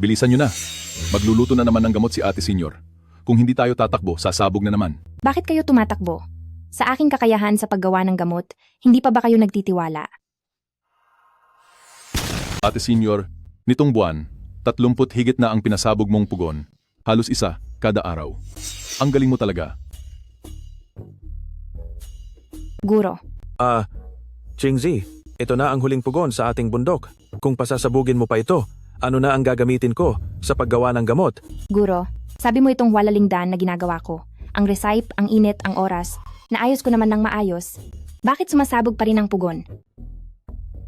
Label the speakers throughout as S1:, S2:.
S1: Bilisan nyo na. Magluluto na naman ng gamot si Ate Senyor. Kung hindi tayo tatakbo, sasabog na naman.
S2: Bakit kayo tumatakbo? Sa aking kakayahan sa paggawa ng gamot, hindi pa ba kayo nagtitiwala?
S1: Ate Senyor, nitong buwan, 30 higit na ang pinasabog mong pugon. Halos isa kada araw. Ang galing mo talaga.
S2: Guro,
S3: Chingzi, ito na ang huling pugon sa ating bundok. Kung pasasabugin mo pa ito, ano na ang gagamitin ko sa paggawa ng gamot?
S2: Guro, sabi mo itong walalingdan na ginagawa ko. Ang recipe, ang init, ang oras. Naayos ko naman ng maayos. Bakit sumasabog pa rin ang pugon?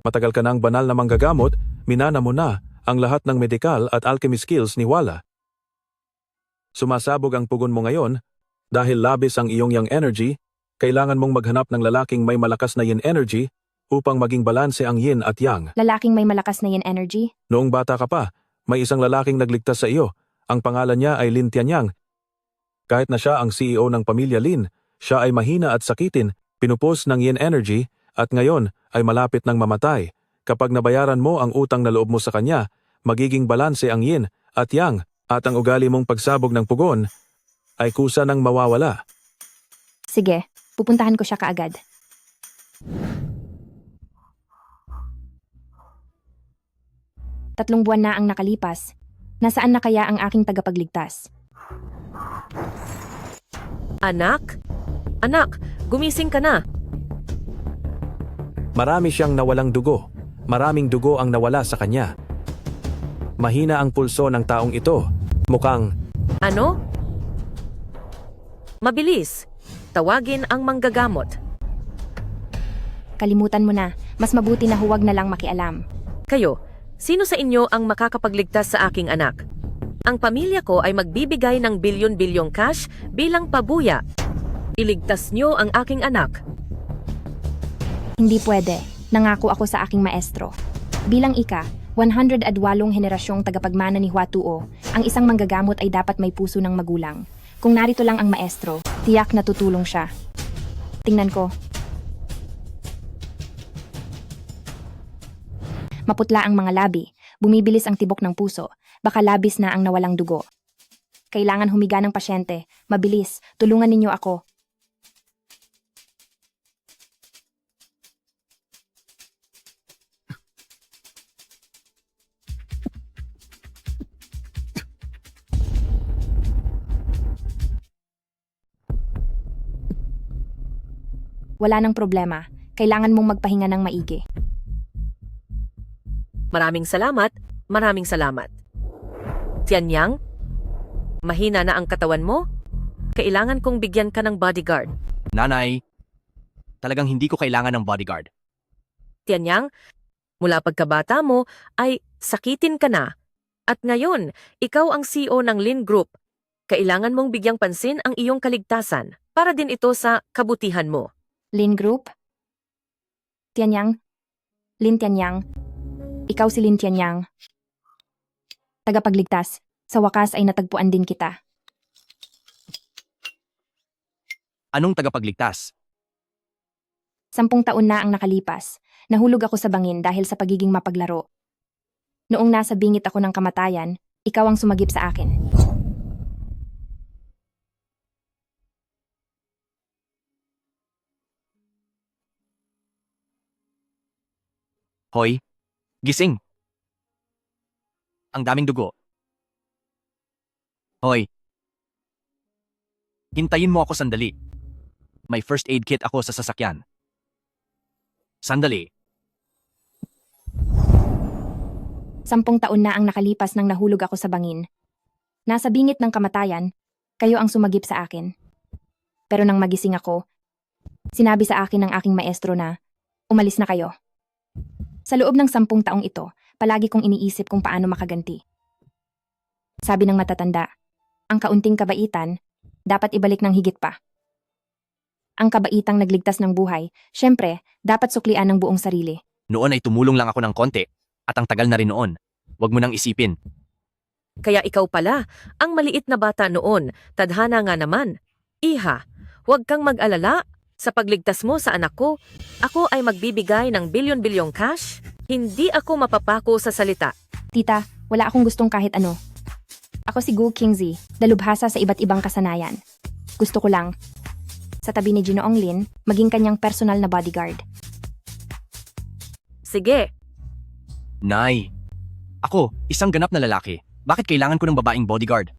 S3: Matagal ka ng banal na manggagamot, minana mo na ang lahat ng medical at alchemy skills ni Wala. Sumasabog ang pugon mo ngayon dahil labis ang iyong yang energy. Kailangan mong maghanap ng lalaking may malakas na yin energy upang maging balanse ang yin at yang.
S2: Lalaking may malakas na yin energy?
S3: Noong bata ka pa, may isang lalaking nagligtas sa iyo. Ang pangalan niya ay Lin Tianyang. Kahit na siya ang CEO ng pamilya Lin, siya ay mahina at sakitin, pinupos ng yin energy at ngayon ay malapit ng mamatay. Kapag nabayaran mo ang utang na loob mo sa kanya, magiging balanse ang yin at yang at ang ugali mong pagsabog ng pugon ay kusa ng mawawala.
S2: Sige, pupuntahan ko siya kaagad. Tatlong buwan na ang nakalipas. Nasaan na kaya ang aking tagapagligtas?
S4: Anak? Anak, gumising ka na.
S3: Marami siyang nawalang dugo. Maraming dugo ang nawala sa kanya. Mahina ang pulso ng taong ito. Mukhang
S4: Ano? Mabilis. Tawagin ang manggagamot.
S2: Kalimutan mo na. Mas mabuti na huwag na lang makialam.
S4: Kayo, sino sa inyo ang makakapagligtas sa aking anak? Ang pamilya ko ay magbibigay ng bilyon-bilyong cash bilang pabuya. Iligtas niyo ang aking anak.
S2: Hindi pwede. Nangako ako sa aking maestro. Bilang ika, 108 henerasyong tagapagmana ni Huatuo, ang isang manggagamot ay dapat may puso ng magulang. Kung narito lang ang maestro, tiyak na tutulong siya. Tingnan ko. Maputla ang mga labi, bumibilis ang tibok ng puso, baka labis na ang nawalang dugo. Kailangan humiga ng pasyente, mabilis, tulungan ninyo ako. Wala nang problema, kailangan mong magpahinga ng maigi.
S4: Maraming salamat. Maraming salamat. Tianyang, mahina na ang katawan mo? Kailangan kong bigyan ka ng bodyguard.
S5: Nanay, talagang hindi ko kailangan ng bodyguard.
S4: Tianyang, mula pagkabata mo ay sakitin ka na. At ngayon, ikaw ang CEO ng Lin Group. Kailangan mong bigyang pansin ang iyong kaligtasan para din ito sa kabutihan mo.
S2: Lin Group? Tianyang? Lin Tianyang? Ikaw si Lin Tianyang. Tagapagligtas, sa wakas ay natagpuan din kita.
S5: Anong tagapagligtas?
S2: 10 taon na ang nakalipas. Nahulog ako sa bangin dahil sa pagiging mapaglaro. Noong nasa bingit ako ng kamatayan, ikaw ang sumagip sa akin.
S5: Hoy, gising. Ang daming dugo. Hoy, hintayin mo ako sandali. May first aid kit ako sa sasakyan. Sandali.
S2: 10 taon na ang nakalipas nang nahulog ako sa bangin. Nasa bingit ng kamatayan, kayo ang sumagip sa akin. Pero nang magising ako, sinabi sa akin ng aking maestro na, umalis na kayo. Sa loob ng 10 taong ito, palagi kong iniisip kung paano makaganti. Sabi ng matatanda, ang kaunting kabaitan, dapat ibalik ng higit pa. Ang kabaitang nagligtas ng buhay, syempre, dapat suklian ng buong sarili.
S5: Noon ay tumulong lang ako ng konti at ang tagal na rin noon. Huwag mo nang isipin.
S4: Kaya ikaw pala, ang maliit na bata noon, tadhana nga naman. Iha, huwag kang mag-alala. Sa pagligtas mo sa anak ko, ako ay magbibigay ng bilyon-bilyong cash. Hindi ako mapapako sa salita.
S2: Tita, wala akong gustong kahit ano. Ako si Gu Qingzi, dalubhasa sa iba't ibang kasanayan. Gusto ko lang, sa tabi ni Ginoong Lin, maging kanyang personal na bodyguard.
S4: Sige,
S5: Nay, ako, isang ganap na lalaki. Bakit kailangan ko ng babaeng bodyguard?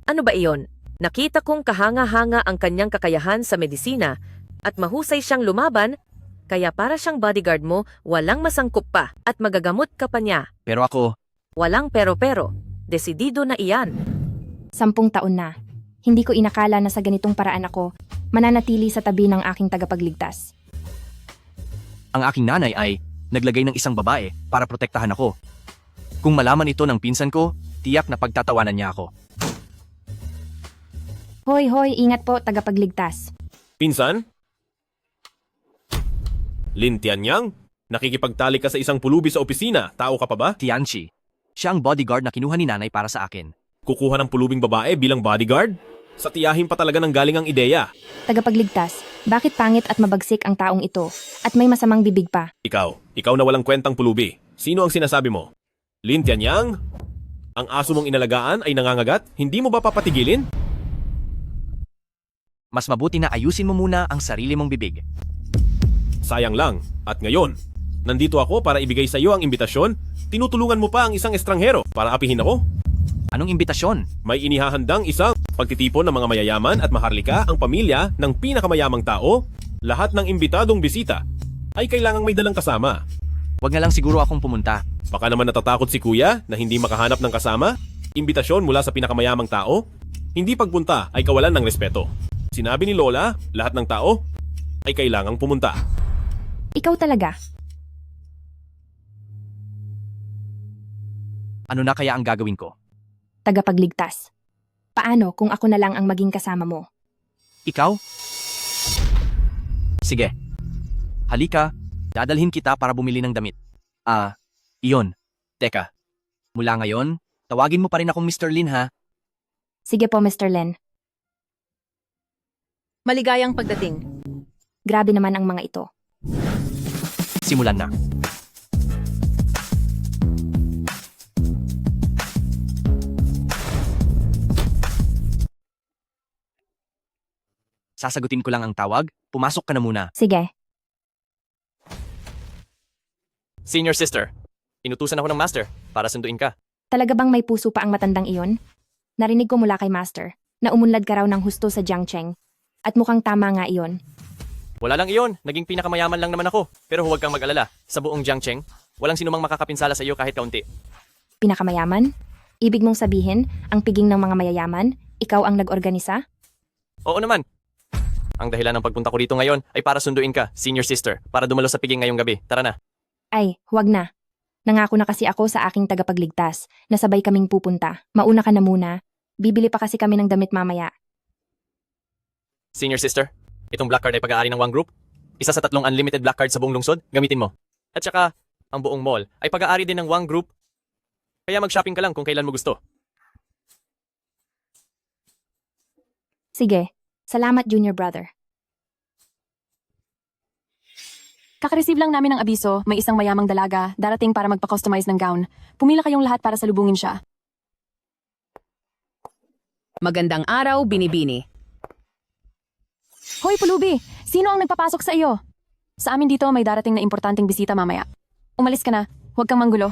S4: ano ba iyon? Nakita kong kahanga-hanga ang kanyang kakayahan sa medisina at mahusay siyang lumaban, kaya para siyang bodyguard mo, walang masangkop pa at magagamot ka pa niya.
S5: Pero ako,
S4: Walang pero-pero. Desidido na iyan.
S2: 10 taon na. Hindi ko inakala na sa ganitong paraan ako, mananatili sa tabi ng aking tagapagligtas.
S5: ang aking nanay ay naglagay ng isang babae para protektahan ako. Kung malaman ito ng pinsan ko, tiyak na pagtatawanan niya ako.
S2: Hoy, hoy, ingat po, tagapagligtas.
S6: Pinsan? Lin Tianyang? Nakikipagtalik ka sa isang pulubi sa opisina. Tao ka pa ba?
S5: Tianchi, siya ang bodyguard na kinuha ni nanay para sa akin.
S6: Kukuha ng pulubing babae bilang bodyguard? Sa tiyahin pa talaga ng galing ang ideya.
S2: Tagapagligtas, bakit pangit at mabagsik ang taong ito? At may masamang bibig pa.
S6: Ikaw na walang kwentang pulubi. Sino ang sinasabi mo? Lin Tianyang? Ang aso mong inalagaan ay nangangagat? Hindi mo ba papatigilin?
S5: Mas mabuti na ayusin mo muna ang sarili mong bibig.
S6: Sayang lang. At ngayon, nandito ako para ibigay sa iyo ang imbitasyon. Tinutulungan mo pa ang isang estranghero para apihin ako.
S5: Anong imbitasyon?
S6: May inihahandang isang pagtitipon ng mga mayayaman at maharlika ang pamilya ng pinakamayamang tao. Lahat ng imbitadong bisita ay kailangang may dalang kasama.
S5: Huwag na lang siguro akong pumunta.
S6: Baka naman natatakot si kuya na hindi makahanap ng kasama. Imbitasyon mula sa pinakamayamang tao. Hindi pagpunta ay kawalan ng respeto. Sinabi ni Lola, lahat ng tao ay kailangang pumunta.
S2: Ikaw talaga.
S5: Ano na kaya ang gagawin ko?
S2: Tagapagligtas. Paano kung ako na lang ang maging kasama mo?
S5: Ikaw? Sige. Halika, dadalhin kita para bumili ng damit. Iyon. Teka. Mula ngayon, tawagin mo pa rin akong Mr. Lin ha.
S2: Sige po, Mr. Len.
S7: Maligayang pagdating.
S2: Grabe naman ang mga ito.
S5: Simulan na. Sasagutin ko lang ang tawag. Pumasok ka na muna.
S2: Sige.
S5: Senior sister, inutusan ako ng master para sunduin ka.
S2: Talaga bang may puso pa ang matandang iyon? Narinig ko mula kay Master na umunlad ka raw ng husto sa Jiangcheng. At mukhang tama nga iyon.
S5: Wala lang iyon. Naging pinakamayaman lang naman ako. Pero huwag kang mag-alala. Sa buong Jiangcheng, walang sinumang makakapinsala sa iyo kahit kaunti.
S2: Pinakamayaman? Ibig mong sabihin, ang piging ng mga mayayaman, ikaw ang nag-organisa?
S5: Oo naman. Ang dahilan ng pagpunta ko dito ngayon ay para sunduin ka, senior sister, para dumalo sa piging ngayong gabi. Tara na.
S2: Ay, huwag na. Nangako na kasi ako sa aking tagapagligtas na sabay kaming pupunta. Mauna ka na muna. Bibili pa kasi kami ng damit mamaya.
S5: Senior sister, itong black card ay pag-aari ng Wang Group. Isa sa 3 unlimited black card sa buong lungsod. Gamitin mo. At saka, ang buong mall ay pag-aari din ng Wang Group. Kaya mag-shopping ka lang kung kailan mo gusto.
S2: Sige. Salamat, junior brother.
S7: Kakareceive lang namin ng abiso, may isang mayamang dalaga, darating para magpa-customize ng gown. Pumila kayong lahat para salubungin siya.
S8: Magandang araw, Binibini.
S7: Hoy, Pulubi! Sino ang nagpapasok sa iyo? Sa amin dito may darating na importanteng bisita mamaya. Umalis ka na, huwag kang manggulo.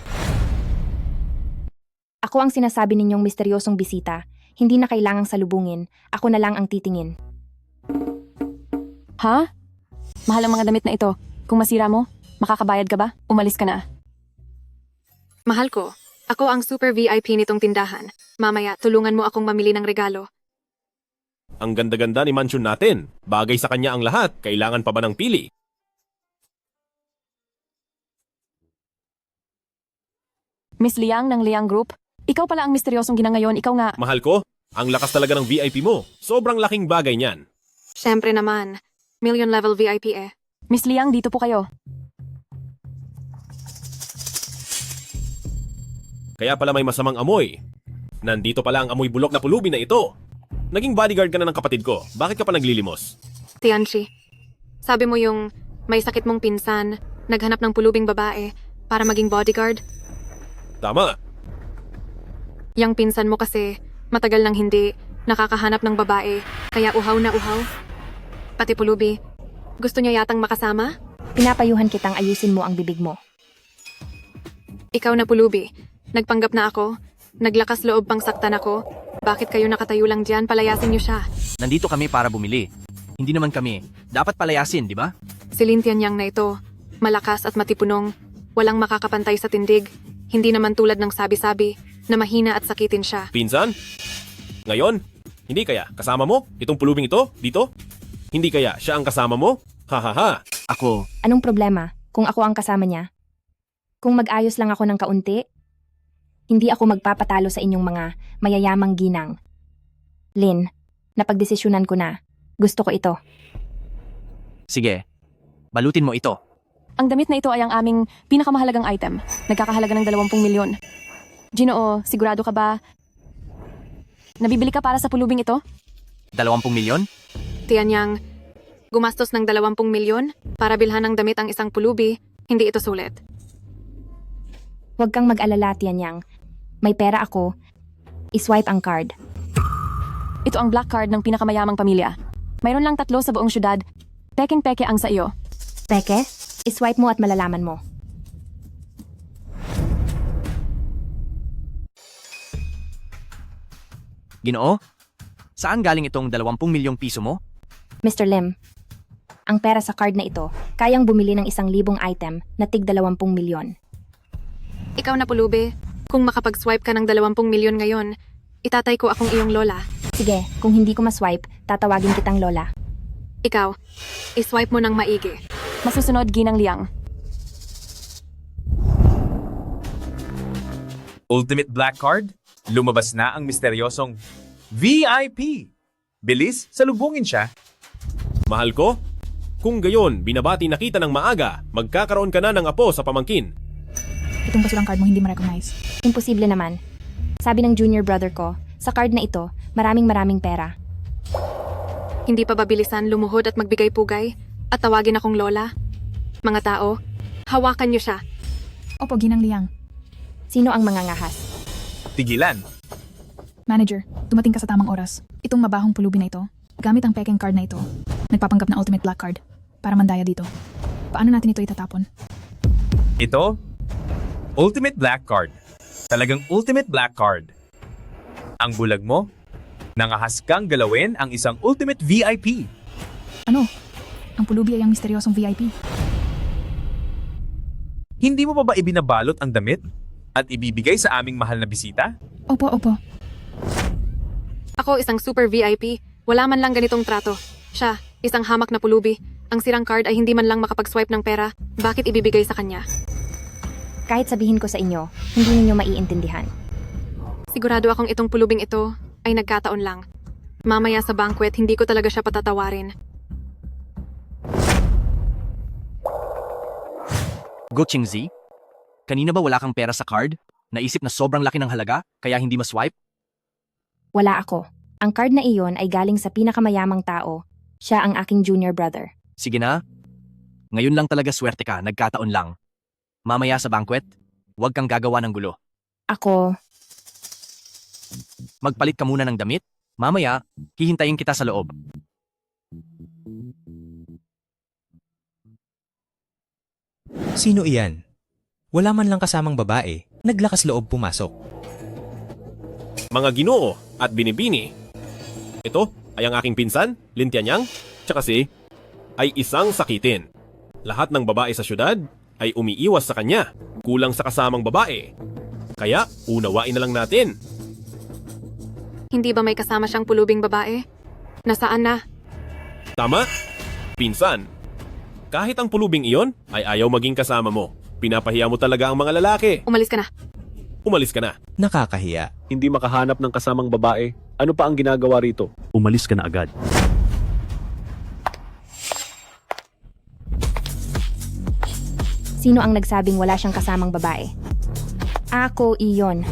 S2: Ako ang sinasabi ninyong misteryosong bisita. Hindi na kailangang salubungin. Ako na lang ang titingin.
S7: Ha? Mahal ang mga damit na ito. Kung masira mo, makakabayad ka ba? Umalis ka na.
S9: Mahal ko, ako ang super VIP nitong tindahan. Mamaya, tulungan mo akong mamili ng regalo.
S6: Ang ganda-ganda ni mansion natin. Bagay sa kanya ang lahat. Kailangan pa ba ng pili?
S7: Miss Liang ng Liang Group, ikaw pala ang misteryosong ginangayon, ikaw nga.
S6: Mahal ko, ang lakas talaga ng VIP mo. Sobrang laking bagay niyan.
S9: Siyempre naman, million level VIP eh.
S7: Miss Liang, dito po kayo.
S6: Kaya pala may masamang amoy. Nandito pala ang amoy bulok na pulubi na ito. Naging bodyguard ka na ng kapatid ko. Bakit ka pa naglilimos?
S9: Tianchi, sabi mo yung may sakit mong pinsan, naghanap ng pulubing babae para maging bodyguard?
S6: Tama.
S9: Yang pinsan mo kasi, matagal nang hindi, nakakahanap ng babae, kaya uhaw na uhaw. Pati pulubi, gusto niya yatang makasama?
S2: Pinapayuhan kitang ayusin mo ang bibig mo.
S9: Ikaw na pulubi, nagpanggap na ako, naglakas loob pang saktan ako. Bakit kayo nakatayo lang dyan? Palayasin niyo siya.
S5: Nandito kami para bumili. Hindi naman kami. Dapat palayasin, di ba?
S9: Si Lintian Yang na ito, malakas at matipunong, walang makakapantay sa tindig, hindi naman tulad ng sabi-sabi na mahina at sakitin siya.
S6: Pinsan? Ngayon? Hindi kaya kasama mo? Itong pulubing ito? Dito? Hindi kaya siya ang kasama mo? Hahaha.
S5: Ako,
S2: Anong problema kung ako ang kasama niya? Kung mag-ayos lang ako ng kaunti, hindi ako magpapatalo sa inyong mga mayayamang ginang. Lin, napagdesisyonan ko na. Gusto ko ito.
S5: sige. Balutin mo ito.
S7: Ang damit na ito ay ang aming pinakamahalagang item. Nagkakahalaga ng 20 milyon. Ginoo, sigurado ka ba? Nabibili ka para sa pulubing ito?
S5: 20 milyon?
S9: Tiyan Yang, gumastos ng 20 milyon para bilhan ng damit ang isang pulubi, hindi ito sulit.
S2: Huwag kang mag-alala, Tian Yang. May pera ako. I-swipe ang card.
S7: Ito ang black card ng pinakamayamang pamilya. Mayroon lang 3 sa buong syudad. Pekeng-peke ang sa iyo.
S2: Peke, i-swipe mo at malalaman mo.
S5: Ginoo? Saan galing itong 20 milyong piso mo?
S2: Mr. Lim, ang pera sa card na ito, kayang bumili ng 1,000 item na tig 20 milyon.
S9: Ikaw na pulubi, kung makapag-swipe ka ng 20 milyon ngayon, itatay ko akong iyong lola.
S2: Sige, kung hindi ko ma-swipe, tatawagin kitang lola.
S9: Ikaw, iswipe mo ng maigi.
S7: Masusunod, Ginang Liang.
S10: Ultimate Black Card? Lumabas na ang misteryosong VIP! Bilis, salubungin siya.
S6: Mahal ko? Kung gayon, binabati na kita ng maaga, magkakaroon ka na ng apo sa pamangkin.
S11: Itong basurang card mo hindi ma-recognize.
S2: Imposible naman. Sabi ng junior brother ko, sa card na ito, maraming pera.
S9: Hindi pa ba bilisan lumuhod at magbigay pugay at tawagin akong lola? Mga tao, hawakan niyo siya.
S11: Opo, Ginang Liang.
S2: Sino ang mangangahas?
S10: Tigilan.
S11: Manager, dumating ka sa tamang oras. Itong mabahong pulubi na ito, gamit ang pekeng card na ito, nagpapanggap na ultimate black card para mandaya dito. Paano natin ito itatapon?
S10: Ito, Ultimate Black Card. Talagang Ultimate Black Card. Ang bulag mo, nangahas kang galawin ang isang Ultimate VIP.
S11: Ano? Ang pulubi ay ang misteryosong VIP.
S10: Hindi mo pa ba ibinabalot ang damit at ibibigay sa aming mahal na bisita?
S11: Opo.
S9: Ako isang super VIP, wala man lang ganitong trato. Siya, isang hamak na pulubi. Ang sirang card ay hindi man lang makapag-swipe ng pera. Bakit ibibigay sa kanya?
S2: Kahit sabihin ko sa inyo, hindi ninyo maiintindihan.
S9: Sigurado akong itong pulubing ito ay nagkataon lang. Mamaya sa banquet, hindi ko talaga siya patatawarin.
S5: Go Chingzi? Kanina ba wala kang pera sa card? Naisip na sobrang laki ng halaga, kaya hindi ma-swipe?
S2: Wala ako. Ang card na iyon ay galing sa pinakamayamang tao. Siya ang aking junior brother.
S5: Sige na. Ngayon lang talaga swerte ka, nagkataon lang. Mamaya sa banquet, huwag kang gagawa ng gulo.
S2: Ako,
S5: Magpalit ka muna ng damit. Mamaya, hihintayin kita sa loob.
S12: Sino iyan? Wala man lang kasamang babae, naglakas loob pumasok.
S6: Mga Ginoo at Binibini. Ito ay ang aking pinsan, Lintian Yang, tsaka si ay isang sakitin. Lahat ng babae sa syudad ay umiiwas sa kanya, kulang sa kasamang babae. Kaya unawain na lang natin.
S9: Hindi ba may kasama siyang pulubing babae? Nasaan na?
S6: Tama? Pinsan. Kahit ang pulubing iyon ay ayaw maging kasama mo. Pinapahiya mo talaga ang mga lalaki.
S9: Umalis ka na.
S6: Umalis ka na.
S12: Nakakahiya.
S3: Hindi makahanap ng kasamang babae. Ano pa ang ginagawa rito? Umalis ka na agad.
S2: sino ang nagsabing wala siyang kasamang babae? Ako iyon.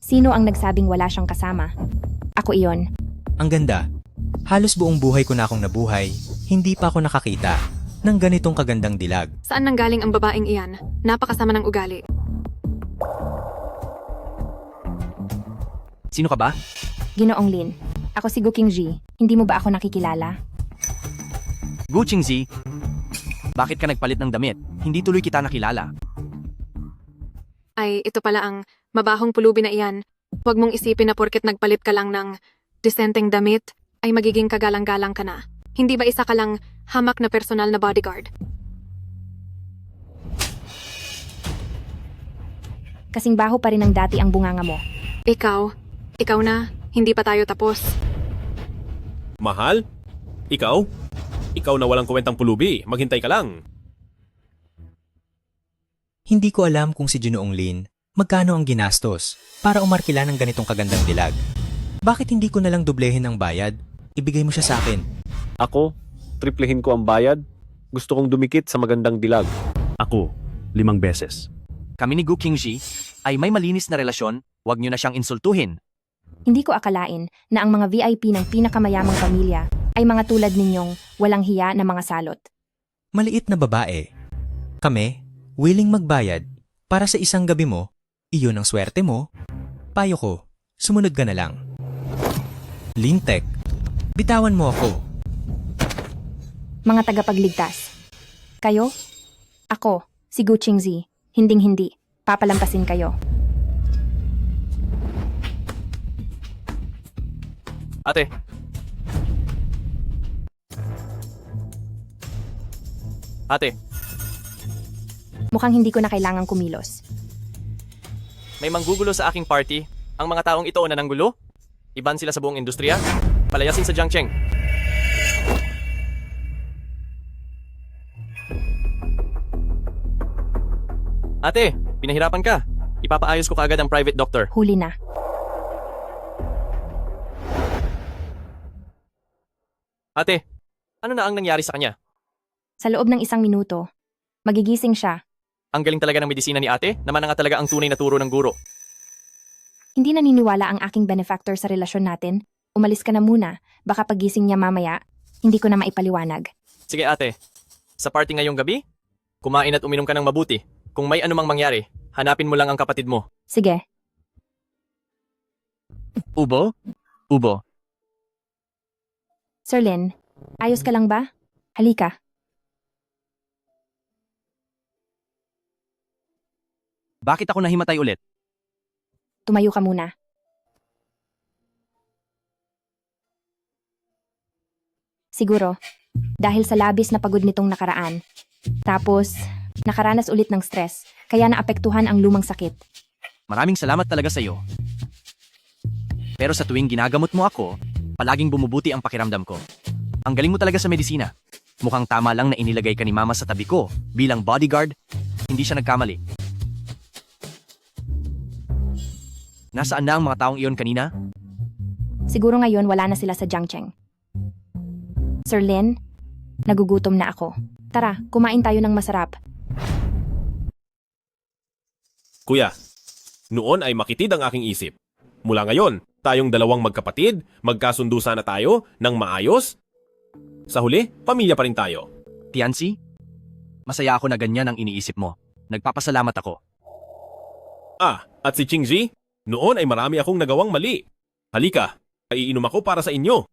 S2: Sino ang nagsabing wala siyang kasama? Ako iyon.
S12: Ang ganda. Halos buong buhay ko na akong nabuhay, hindi pa ako nakakita ng ganitong kagandang dilag.
S9: Saan nanggaling ang babaeng iyan? Napakasama ng ugali.
S5: Sino ka ba?
S2: Ginoong Lin, ako si Gu Qingji. Hindi mo ba ako nakikilala?
S5: Gu Qingzi. Bakit ka nagpalit ng damit? Hindi tuloy kita nakilala.
S9: Ay, ito pala ang mabahong pulubi na iyan. Huwag mong isipin na porket nagpalit ka lang ng disenteng damit, ay magiging kagalang-galang ka na. Hindi ba isa ka lang hamak na personal na bodyguard?
S2: Kasing baho pa rin ng dati ang bunganga mo.
S9: Ikaw na, hindi pa tayo tapos.
S6: Mahal? Ikaw? Ikaw na walang kwentang pulubi. Maghintay ka lang.
S12: Hindi ko alam kung si Ginoong Lin magkano ang ginastos para umarkila ng ganitong kagandang dilag. Bakit hindi ko nalang doblehin ang bayad? Ibigay mo siya sa akin.
S3: Ako, triplehin ko ang bayad. Gusto kong dumikit sa magandang dilag.
S10: Ako, 5 beses.
S5: Kami ni Gu Qingji ay may malinis na relasyon, huwag niyo na siyang insultuhin.
S2: Hindi ko akalain na ang mga VIP ng pinakamayamang pamilya ay mga tulad ninyong walang hiya na mga salot.
S12: Maliit na babae. Kami, willing magbayad para sa isang gabi mo, iyon ang swerte mo. Payo ko, sumunod ka na lang. Lintek, bitawan mo ako.
S2: Mga tagapagligtas. Kayo? Ako, si Gu Qingzi. Hinding-hindi. Papalampasin kayo.
S5: Ate. Ate,
S2: Mukhang hindi ko na kailangang kumilos.
S5: may manggugulo sa aking party. Ang mga taong ito na nanggulo? Iban sila sa buong industriya? Palayasin sa Jiangcheng. Ate, pinahirapan ka. Ipapaayos ko kaagad ang private doctor.
S2: Huli na.
S5: Ate, ano na ang nangyari sa kanya?
S2: Sa loob ng 1 minuto, magigising siya.
S5: Ang galing talaga ng medisina ni ate, naman na nga talaga ang tunay na turo ng guro.
S2: Hindi naniniwala ang aking benefactor sa relasyon natin. Umalis ka na muna. Baka pagising niya mamaya, hindi ko na maipaliwanag.
S5: Sige ate, sa party ngayong gabi, kumain at uminom ka ng mabuti. Kung may anumang mangyari, hanapin mo lang ang kapatid mo.
S2: Sige.
S5: Ubo? Ubo.
S2: Sir Lin, ayos ka lang ba? Halika.
S5: Bakit ako nahimatay ulit?
S2: Tumayo ka muna. Siguro, dahil sa labis na pagod nitong nakaraan. Tapos, nakaranas ulit ng stress, kaya naapektuhan ang lumang sakit.
S5: Maraming salamat talaga sa iyo. Pero sa tuwing ginagamot mo ako, palaging bumubuti ang pakiramdam ko. Ang galing mo talaga sa medisina. Mukhang tama lang na inilagay ka ni Mama sa tabi ko bilang bodyguard. Hindi siya nagkamali. Nasaan na ang mga taong iyon kanina?
S2: Siguro ngayon wala na sila sa Jiangcheng. Sir Lin, nagugutom na ako. Tara, kumain tayo ng masarap.
S6: Kuya, noon ay makitid ang aking isip. Mula ngayon, tayong dalawang magkapatid, magkasundo sana tayo ng maayos. Sa huli, pamilya pa rin tayo.
S5: Tianzi, masaya ako na ganyan ang iniisip mo. Nagpapasalamat ako.
S6: Ah, at si Qingji, noon ay marami akong nagawang mali. Halika, iinom ako para sa inyo.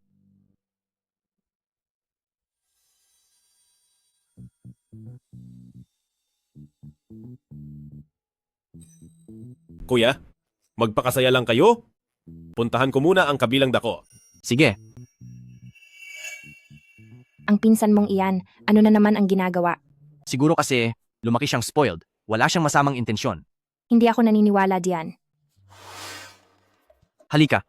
S6: Kuya, magpakasaya lang kayo. Puntahan ko muna ang kabilang dako.
S5: Sige,
S2: Ang pinsan mong iyan, ano na naman ang ginagawa?
S5: siguro kasi lumaki siyang spoiled. Wala siyang masamang intensyon.
S2: Hindi ako naniniwala diyan.
S5: Halika.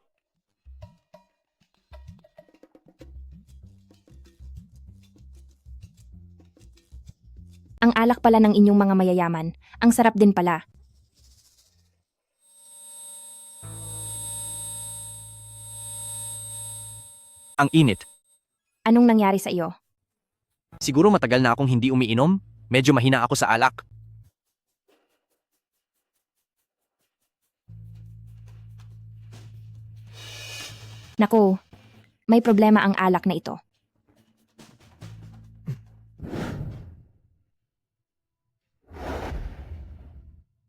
S2: Ang alak pala ng inyong mga mayayaman. Ang sarap din pala.
S5: Ang init.
S2: Anong nangyari sa iyo?
S5: Siguro matagal na akong hindi umiinom. Medyo mahina ako sa alak.
S2: Naku, may problema ang alak na ito.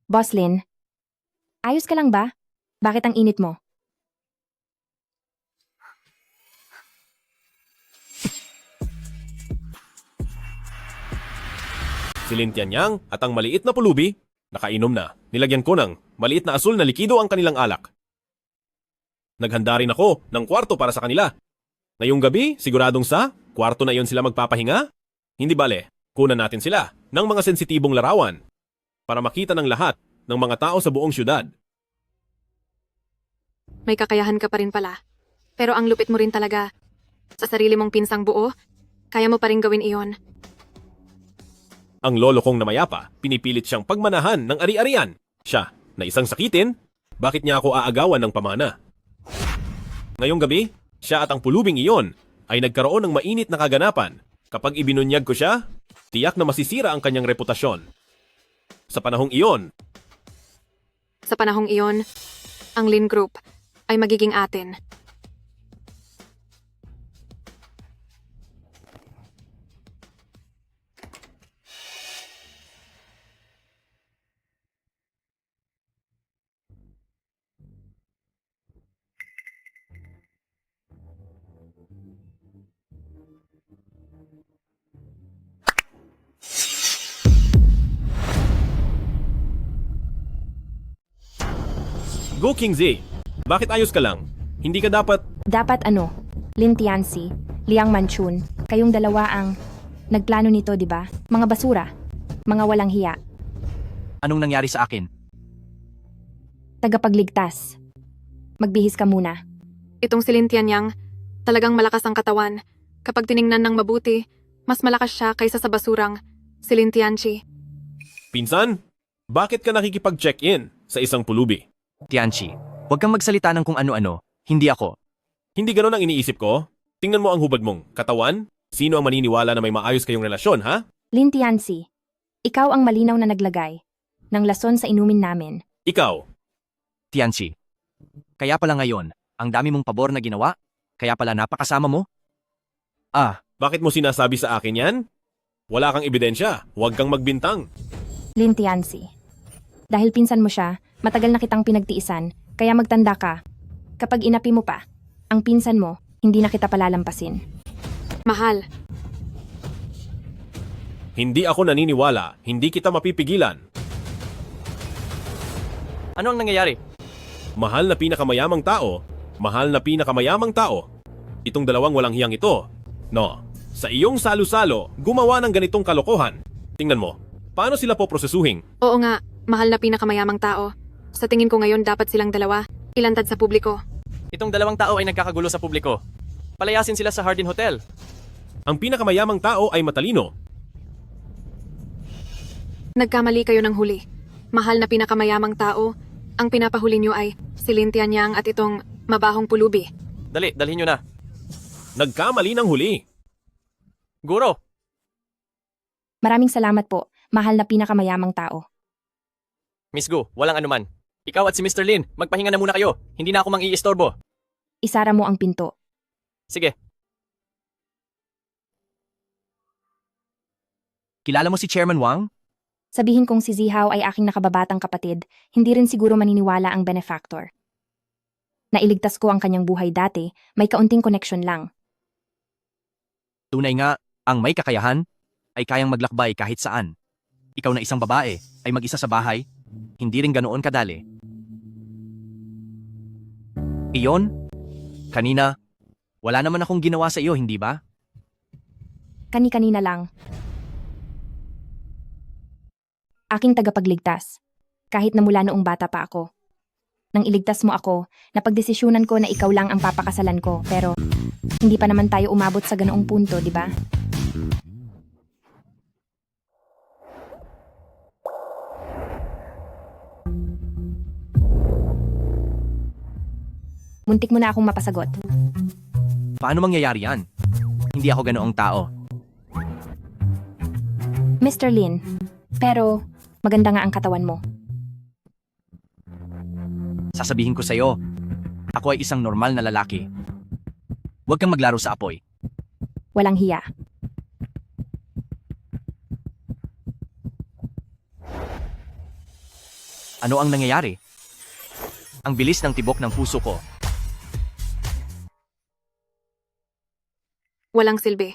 S2: Boss Lin, ayos ka lang ba? Bakit ang init mo?
S6: Si Lin Tianyang at ang maliit na pulubi, nakainom na. Nilagyan ko ng maliit na asul na likido ang kanilang alak. Naghanda rin ako ng kwarto para sa kanila. Ngayong gabi, siguradong sa kwarto na iyon sila magpapahinga? Hindi bale, kunan natin sila ng mga sensitibong larawan para makita ng lahat ng mga tao sa buong syudad.
S9: May kakayahan ka pa rin pala. Pero ang lupit mo rin talaga. Sa sarili mong pinsang buo, kaya mo pa rin gawin iyon.
S6: Ang lolo kong namayapa, pinipilit siyang pagmanahan ng ari-arian. Siya, na isang sakitin, bakit niya ako aagawan ng pamana? Ngayong gabi, siya at ang pulubing iyon ay nagkaroon ng mainit na kaganapan. Kapag ibinunyag ko siya, tiyak na masisira ang kanyang reputasyon. Sa panahong iyon,
S9: ang Lin Group ay magiging atin.
S6: Go King Z! Bakit ayos ka lang? Hindi ka dapat...
S2: Dapat ano? Lin Tianxi, Liang Manchun, kayong dalawa ang nagplano nito, di ba? Mga basura. Mga walang hiya.
S5: Anong nangyari sa akin?
S2: Tagapagligtas. Magbihis ka muna.
S9: Itong si Lin Tianyang, talagang malakas ang katawan. Kapag tiningnan ng mabuti, mas malakas siya kaysa sa basurang si Lin Tianchi.
S6: Pinsan, bakit ka nakikipag-check-in sa isang pulubi?
S5: Tianchi, huwag kang magsalita ng kung ano-ano. Hindi ako.
S6: Hindi ganon ang iniisip ko. Tingnan mo ang hubad mong katawan. Sino ang maniniwala na may maayos kayong relasyon, ha?
S2: Lin Tianxi, ikaw ang malinaw na naglagay ng lason sa inumin namin.
S6: Ikaw,
S5: Tianchi. Kaya pala ngayon, ang dami mong pabor na ginawa? Kaya pala napakasama mo?
S6: bakit mo sinasabi sa akin yan? Wala kang ebidensya. Huwag kang magbintang.
S2: Lin Tianxi, dahil pinsan mo siya, matagal na kitang pinagtiisan, kaya magtanda ka. Kapag inapi mo pa, ang pinsan mo, hindi na kita palalampasin.
S9: Mahal,
S6: Hindi ako naniniwala. Hindi kita mapipigilan.
S5: Ano ang nangyayari?
S6: Mahal na pinakamayamang tao. Mahal na pinakamayamang tao. Itong dalawang walang hiyang ito. No, sa iyong salo-salo, gumawa ng ganitong kalokohan. Tingnan mo, paano sila poprosesuhin?
S9: oo nga, mahal na pinakamayamang tao. Sa tingin ko ngayon dapat silang dalawa, ilantad sa publiko.
S5: Itong dalawang tao ay nagkakagulo sa publiko. Palayasin sila sa Hardin Hotel.
S6: Ang pinakamayamang tao ay matalino.
S9: Nagkamali kayo ng huli. Mahal na pinakamayamang tao, ang pinapahuli niyo ay si Lin Tianyang at itong mabahong pulubi.
S5: Dali, dalhin nyo na.
S6: Nagkamali ng huli.
S5: Guro!
S2: Maraming salamat po, mahal na pinakamayamang tao.
S5: Miss Gu, walang anuman. Ikaw at si Mr. Lin, magpahinga na muna kayo. Hindi na ako mang-iistorbo.
S2: Isara mo ang pinto.
S5: Sige. Kilala mo si Chairman Wang?
S2: Sabihin kong si Zihao ay aking nakababatang kapatid, hindi rin siguro maniniwala ang benefactor. Nailigtas ko ang kanyang buhay dati, may kaunting connection lang.
S5: Tunay nga, ang may kakayahan ay kayang maglakbay kahit saan. Ikaw na isang babae ay mag-isa sa bahay, hindi rin ganoon kadali. Iyon, kanina, wala naman akong ginawa sa iyo, hindi ba?
S2: Kani-kanina lang. Aking tagapagligtas, kahit na mula noong bata pa ako. Nang iligtas mo ako, napagdesisyunan ko na ikaw lang ang papakasalan ko, pero hindi pa naman tayo umabot sa ganoong punto, di ba? Muntik mo na akong mapasagot.
S5: Paano mangyayari yan? Hindi ako ganoong tao.
S2: Mr. Lin, pero maganda nga ang katawan mo.
S5: Sasabihin ko sa'yo, ako ay isang normal na lalaki. Huwag kang maglaro sa apoy.
S2: Walang hiya.
S5: Ano ang nangyayari? Ang bilis ng tibok ng puso ko.
S9: Walang silbi.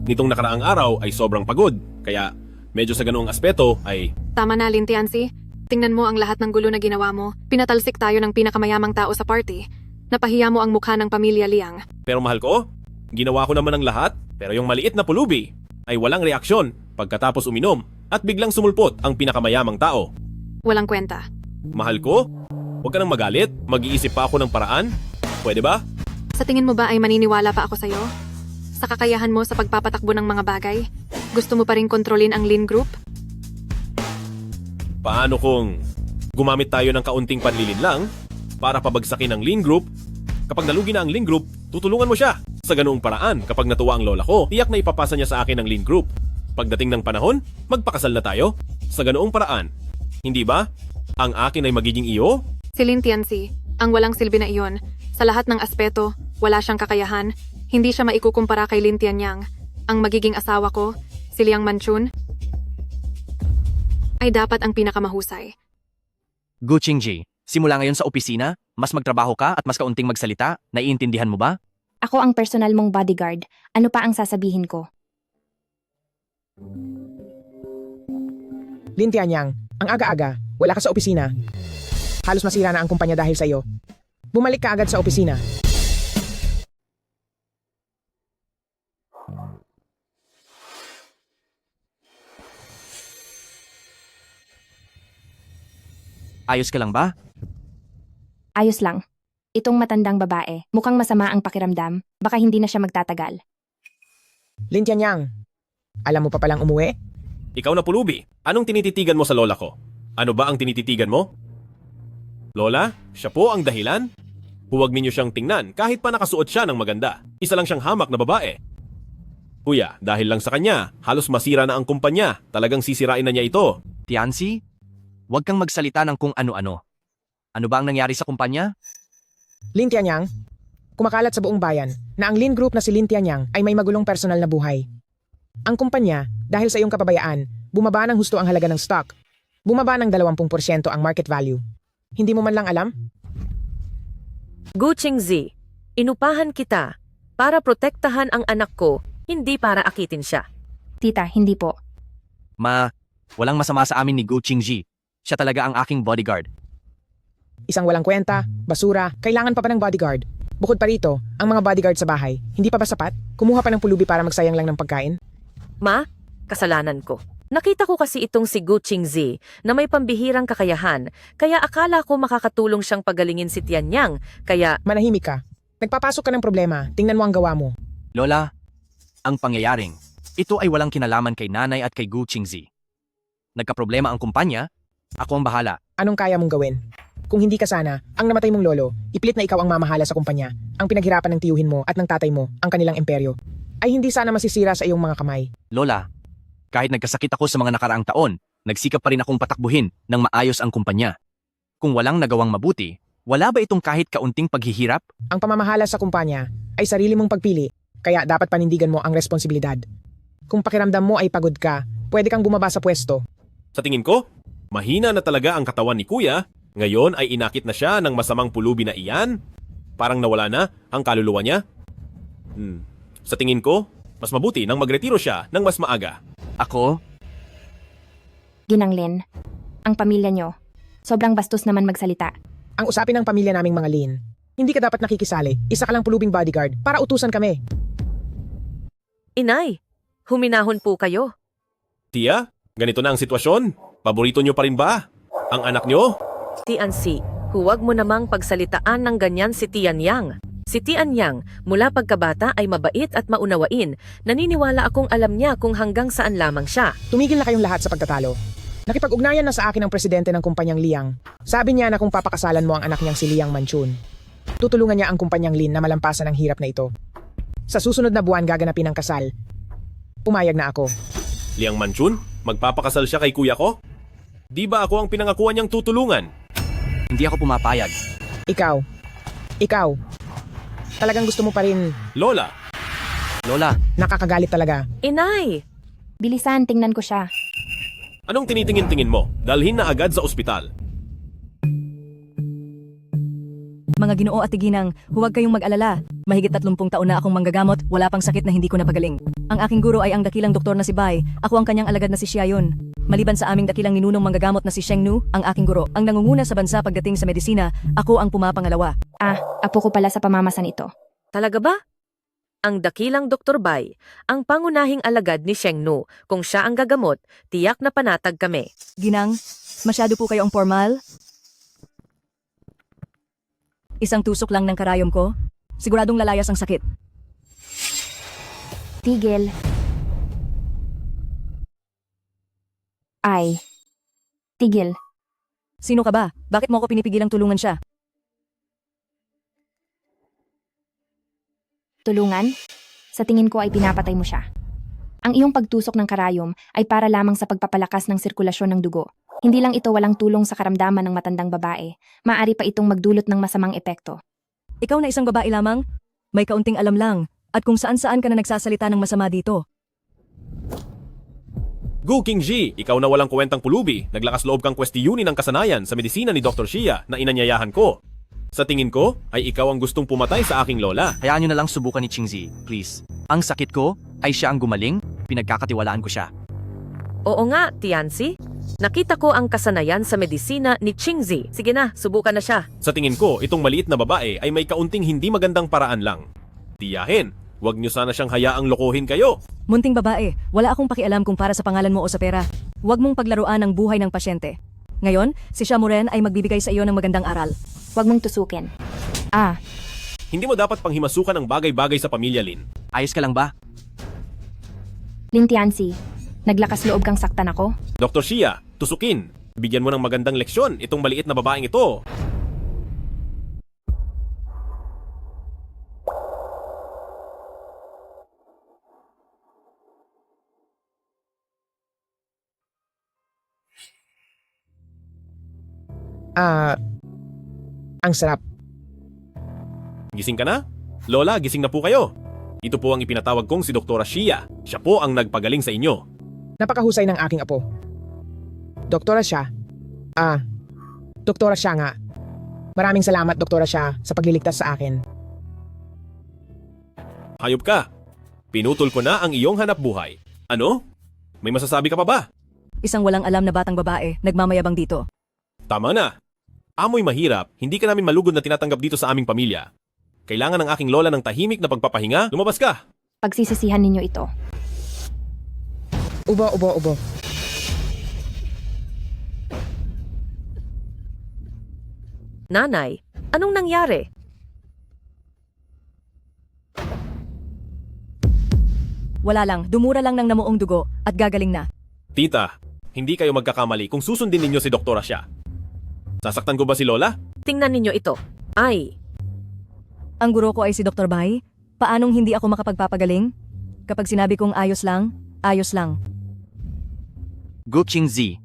S6: nitong nakaraang araw ay sobrang pagod. Kaya medyo sa ganoong aspeto ay
S9: Tama na, Lin Tianzi. Tingnan mo ang lahat ng gulo na ginawa mo. Pinatalsik tayo ng pinakamayamang tao sa party. Napahiya mo ang mukha ng pamilya Liang.
S6: pero mahal ko, ginawa ko naman ang lahat. Pero yung maliit na pulubi ay walang reaksyon pagkatapos uminom at biglang sumulpot ang pinakamayamang tao.
S9: Walang kwenta.
S6: Mahal ko, huwag ka nang magalit. Mag-iisip pa ako ng paraan. Pwede ba?
S9: Sa tingin mo ba ay maniniwala pa ako sa'yo? Sa kakayahan mo sa pagpapatakbo ng mga bagay? Gusto mo pa rin kontrolin ang Lin Group?
S6: Paano kung gumamit tayo ng kaunting panlilin lang para pabagsakin ang Lin Group? Kapag nalugi na ang Lin Group, tutulungan mo siya. Sa ganoong paraan, kapag natuwa ang lola ko, tiyak na ipapasa niya sa akin ang Lin Group. Pagdating ng panahon, magpakasal na tayo. Sa ganoong paraan. Hindi ba? Ang akin ay magiging iyo?
S9: Si Lin Tianzi, ang walang silbi na iyon. Sa lahat ng aspeto, wala siyang kakayahan. Hindi siya maikukumpara kay Lin Tianyang. Ang magiging asawa ko, si Liang Manchun, ay dapat ang pinakamahusay.
S5: Gu Qingji, simula ngayon sa opisina, mas magtrabaho ka at mas kaunting magsalita, naiintindihan mo ba?
S2: Ako ang personal mong bodyguard. Ano pa ang sasabihin ko?
S13: Lin Tianyang, ang aga-aga, wala ka sa opisina. Halos masira na ang kumpanya dahil sa iyo. Bumalik ka agad sa opisina.
S5: Ayos ka lang ba?
S2: Ayos lang. Itong matandang babae, mukhang masama ang pakiramdam. Baka hindi na siya magtatagal.
S13: Lin Tianyang, alam mo pa palang umuwi?
S6: Ikaw na pulubi, anong tinititigan mo sa lola ko? Ano ba ang tinititigan mo? Lola, siya po ang dahilan? Huwag ninyo siyang tingnan kahit pa nakasuot siya ng maganda. Isa lang siyang hamak na babae. Kuya, dahil lang sa kanya, halos masira na ang kumpanya. Talagang sisirain na niya ito.
S5: Tianzi, huwag kang magsalita ng kung ano-ano. Ano ba ang nangyari sa kumpanya?
S13: Lin Tianyang, kumakalat sa buong bayan na ang Lin Group na si Lin Tianyang ay may magulong personal na buhay. Ang kumpanya, dahil sa iyong kapabayaan, bumaba ng husto ang halaga ng stock. Bumaba ng 20% ang market value. Hindi mo man lang alam?
S4: Gu Qingzi, inupahan kita para protektahan ang anak ko, hindi para akitin siya.
S2: Tita, hindi po.
S5: Walang masama sa amin ni Gu Qingji. Siya talaga ang aking bodyguard.
S13: Isang walang kwenta, basura, kailangan pa ng bodyguard. Bukod pa rito, ang mga bodyguard sa bahay, hindi pa ba sapat? Kumuha pa ng pulubi para magsayang lang ng pagkain?
S4: Ma, kasalanan ko. Nakita ko kasi itong si Gu Qingzi na may pambihirang kakayahan, kaya akala ko makakatulong siyang pagalingin si Tianyang, kaya
S13: Manahimik ka. Nagpapasok ka ng problema, tingnan mo ang gawa mo.
S5: Lola, ang pangyayaring, ito ay walang kinalaman kay nanay at kay Gu Qingzi. Nagkaproblema ang kumpanya, ako ang bahala.
S13: Anong kaya mong gawin? Kung hindi ka sana, ang namatay mong lolo, ipilit na ikaw ang mamahala sa kumpanya, ang pinaghirapan ng tiyuhin mo at ng tatay mo, ang kanilang imperyo, ay hindi sana masisira sa iyong mga kamay.
S5: Lola, kahit nagkasakit ako sa mga nakaraang taon, nagsikap pa rin akong patakbuhin ng maayos ang kumpanya. Kung walang nagawang mabuti, wala ba itong kahit kaunting paghihirap?
S13: Ang pamamahala sa kumpanya ay sarili mong pagpili, kaya dapat panindigan mo ang responsibilidad. Kung pakiramdam mo ay pagod ka, pwede kang bumaba sa pwesto.
S6: Sa tingin ko, mahina na talaga ang katawan ni Kuya. Ngayon ay inakit na siya ng masamang pulubi na iyan. Parang nawala na ang kaluluwa niya. Sa tingin ko, mas mabuti nang magretiro siya ng mas maaga.
S5: Ako?
S2: Ginanglin. Ang pamilya nyo. Sobrang bastos naman magsalita.
S13: Ang usapin ng pamilya naming mga Lin, hindi ka dapat nakikisali, isa ka lang pulubing bodyguard para utusan kami.
S4: Inay, huminahon po kayo.
S6: Tia, ganito na ang sitwasyon. Paborito niyo pa rin ba ang anak niyo?
S4: Tianzi, huwag mo namang pagsalitaan ng ganyan si Tianyang. Si Tianyang, mula pagkabata ay mabait at maunawain. Naniniwala akong alam niya kung hanggang saan lamang siya.
S13: Tumigil na kayong lahat sa pagtatalo. Nakipag-ugnayan na sa akin ang presidente ng kumpanyang Liang. Sabi niya na kung papakasalan mo ang anak niyang si Liang Manchun, tutulungan niya ang kumpanyang Lin na malampasan ang hirap na ito. Sa susunod na buwan gaganapin ang kasal. Pumayag na ako.
S6: Liang Manchun, magpapakasal siya kay kuya ko? Di ba ako ang pinangakuan niyang tutulungan?
S5: Hindi ako pumapayag.
S13: Ikaw. Talagang gusto mo pa rin.
S6: Lola,
S13: Nakakagalit talaga.
S4: Inay!
S2: Bilisan, tingnan ko siya.
S6: anong tinitingin-tingin mo? Dalhin na agad sa ospital.
S14: Mga Ginoo at Tiginang, huwag kayong mag-alala. Mahigit 30 taon na akong manggagamot, wala pang sakit na hindi ko napagaling. Ang aking guro ay ang dakilang doktor na si Bai, ako ang kanyang alagad na si Xiaoyun. Maliban sa aming dakilang ninunong manggagamot na si Sheng Nu, ang aking guro, ang nangunguna sa bansa pagdating sa medisina, ako ang pumapangalawa.
S2: Apo ko pala sa pamamasan ito.
S4: Talaga ba? Ang dakilang Dr. Bai, ang pangunahing alagad ni Sheng Nu. Kung siya ang gagamot, tiyak na panatag kami.
S14: Ginang, masyado po kayong formal? Isang tusok lang ng karayom ko, siguradong lalayas ang sakit.
S2: Tigil. Tigil.
S14: Sino ka ba? Bakit mo ako pinipigilang tulungan siya?
S2: Tulungan? Sa tingin ko ay pinapatay mo siya. Ang iyong pagtusok ng karayom ay para lamang sa pagpapalakas ng sirkulasyon ng dugo. Hindi lang ito walang tulong sa karamdaman ng matandang babae, maaari pa itong magdulot ng masamang epekto.
S14: Ikaw na isang babae lamang? May kaunting alam lang, at kung saan-saan ka na nagsasalita ng masama dito.
S6: Gu Qingji, ikaw na walang kwentang pulubi. Naglakas loob kang kwestiyunin ng kasanayan sa medisina ni Dr. Xia na inanyayahan ko. Sa tingin ko, ay ikaw ang gustong pumatay sa aking lola.
S5: Hayaan nyo na lang subukan ni Qingzi, please. Ang sakit ko ay siya ang gumaling, pinagkakatiwalaan ko siya.
S4: Oo nga, Tianzi. Nakita ko ang kasanayan sa medisina ni Qingzi. Sige na, subukan na siya.
S6: Sa tingin ko, itong maliit na babae ay may kaunting hindi magandang paraan lang. Tiyahin, huwag nyo sana siyang hayaang lokohin kayo.
S14: Munting babae, wala akong pakialam kung para sa pangalan mo o sa pera. Huwag mong paglaruan ang buhay ng pasyente. Ngayon, si Xia Moren ay magbibigay sa iyo ng magandang aral.
S2: Huwag mong tusukin.
S6: Hindi mo dapat panghimasukan ang bagay-bagay sa pamilya, Lin.
S5: Ayos ka lang ba?
S2: Lin Tianzi, naglakas loob kang saktan ako?
S6: Dr. Xia, tusukin. Bigyan mo ng magandang leksyon itong maliit na babaeng ito.
S13: Ang sarap.
S6: Gising ka na? Lola, gising na po kayo. Ito po ang ipinatawag kong si Dr. Xia. Siya po ang nagpagaling sa inyo.
S13: Napakahusay ng aking apo. Doktora siya. Doktora siya nga. Maraming salamat, Doktora siya, sa pagliligtas sa akin.
S6: Hayop ka. Pinutol ko na ang iyong hanap buhay. Ano? May masasabi ka pa ba?
S14: Isang walang alam na batang babae, nagmamayabang dito.
S6: Tama na. Amoy mahirap, hindi ka namin malugod na tinatanggap dito sa aming pamilya. Kailangan ng aking lola ng tahimik na pagpapahinga, lumabas ka.
S2: Pagsisisihan ninyo ito.
S13: Ubo.
S4: Nanay, anong nangyari?
S14: Wala lang, dumura lang ng namuong dugo at gagaling na.
S6: Tita, hindi kayo magkakamali kung susundin ninyo si Doktora siya. Sasaktan ko ba si Lola?
S4: Tingnan ninyo ito.
S14: Ang guro ko ay si Dr. Bai. Paanong hindi ako makapagpapagaling? Kapag sinabi kong ayos lang, ayos lang.
S5: Gu Qingzi,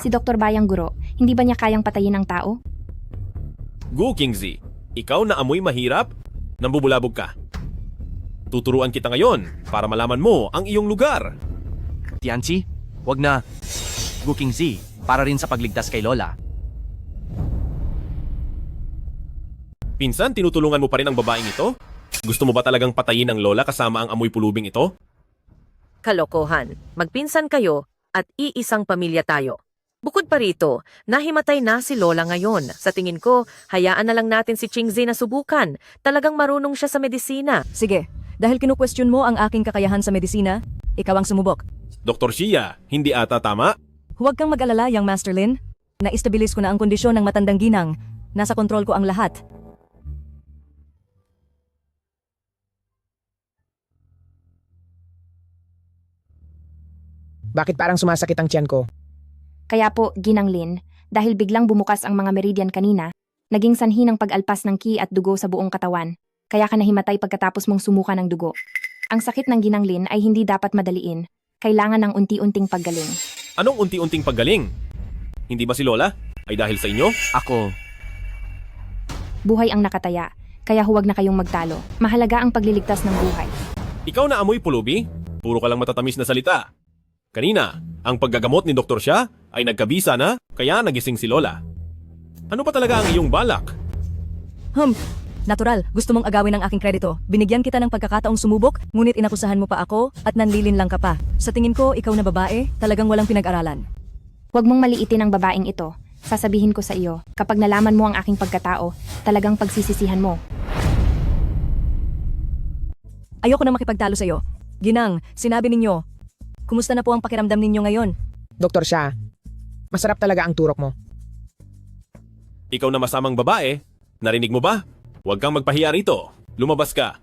S2: Si Dr. Bai ang guro, hindi ba niya kayang patayin ang tao?
S6: Gu Qingzi, ikaw na amoy mahirap? Nambubulabog ka. Tuturuan kita ngayon para malaman mo ang iyong lugar.
S5: Tianzi, wag na. Gu Qingzi, para rin sa pagligtas kay Lola.
S6: Pinsan, tinutulungan mo pa rin ang babaeng ito? Gusto mo ba talagang patayin ang lola kasama ang amoy pulubing ito?
S4: Kalokohan. Magpinsan kayo at iisang pamilya tayo. Bukod pa rito, nahimatay na si Lola ngayon. Sa tingin ko, hayaan na lang natin si Qingzi na subukan. Talagang marunong siya sa medisina.
S14: Sige, dahil kinu-question mo ang aking kakayahan sa medisina, ikaw ang sumubok.
S6: Dr. Xia, hindi ata tama?
S14: Huwag kang mag-alala, Young Master Lin. Naistabilis ko na ang kondisyon ng matandang ginang. Nasa kontrol ko ang lahat.
S13: Bakit parang sumasakit ang tiyan ko?
S2: Kaya po, Ginang Lin, dahil biglang bumukas ang mga meridian kanina, naging sanhi ng pag-alpas ng ki at dugo sa buong katawan. Kaya ka nahimatay pagkatapos mong sumuka ng dugo. Ang sakit ng Ginang Lin ay hindi dapat madaliin. Kailangan ng unti-unting paggaling.
S6: Anong unti-unting paggaling? Hindi ba si Lola? Ay dahil sa inyo?
S5: Ako,
S2: Buhay ang nakataya, kaya huwag na kayong magtalo. Mahalaga ang pagliligtas ng buhay.
S6: Ikaw na amoy pulubi? Puro ka lang matatamis na salita. Kanina, ang paggagamot ni Dr. Xia ay nagkabisa na, kaya nagising si Lola. Ano pa talaga ang iyong balak?
S14: Natural, gusto mong agawin ang aking kredito. Binigyan kita ng pagkakataong sumubok, ngunit inakusahan mo pa ako at nanlilin lang ka pa. Sa tingin ko, ikaw na babae, talagang walang pinag-aralan.
S2: Huwag mong maliitin ang babaeng ito. Sasabihin ko sa iyo, kapag nalaman mo ang aking pagkatao, talagang pagsisisihan mo.
S14: Ayoko na makipagtalo sa iyo. Ginang, sinabi ninyo. Kumusta na po ang pakiramdam ninyo ngayon?
S13: Doktor siya, masarap talaga ang turok mo.
S6: Ikaw na masamang babae, narinig mo ba? Huwag kang magpahiya rito. Lumabas ka.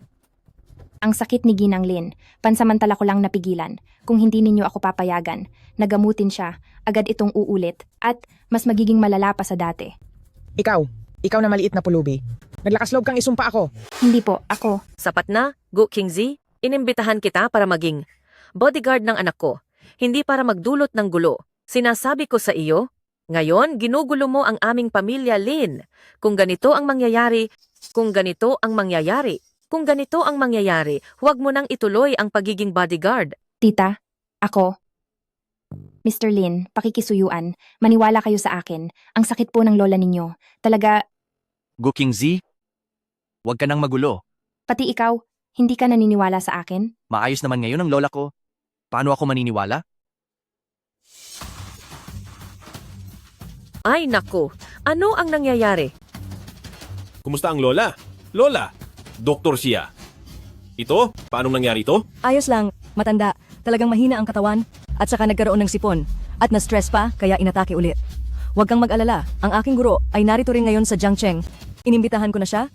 S2: Ang sakit ni Ginang Lin, pansamantala ko lang napigilan. Kung hindi ninyo ako papayagan, nagamutin siya, agad itong uulit, at mas magiging malala pa sa dati.
S13: Ikaw na maliit na pulubi. Naglakas loob kang isumpa ako.
S2: Hindi po, ako.
S4: Sapat na, Gu Qingzi. Inimbitahan kita para maging bodyguard ng anak ko. Hindi para magdulot ng gulo. Sinasabi ko sa iyo, ngayon ginugulo mo ang aming pamilya, Lin. Kung ganito ang mangyayari, huwag mo nang ituloy ang pagiging bodyguard.
S2: Tita, ako. Mr. Lin, pakikisuyuan. Maniwala kayo sa akin. Ang sakit po ng lola ninyo. Talaga,
S5: Gu Qingzi, huwag ka nang magulo.
S2: pati ikaw, hindi ka naniniwala sa akin?
S5: Maayos naman ngayon ang lola ko. Paano ako maniniwala?
S4: Ay naku, ano ang nangyayari?
S6: Kumusta ang lola? Lola, doktor siya. Ito, paanong nangyari ito?
S14: Ayos lang, matanda, talagang mahina ang katawan, at saka nagkaroon ng sipon, at na-stress pa, kaya inatake ulit. Huwag kang mag-alala, ang aking guro ay narito rin ngayon sa Jiangcheng. Inimbitahan ko na siya.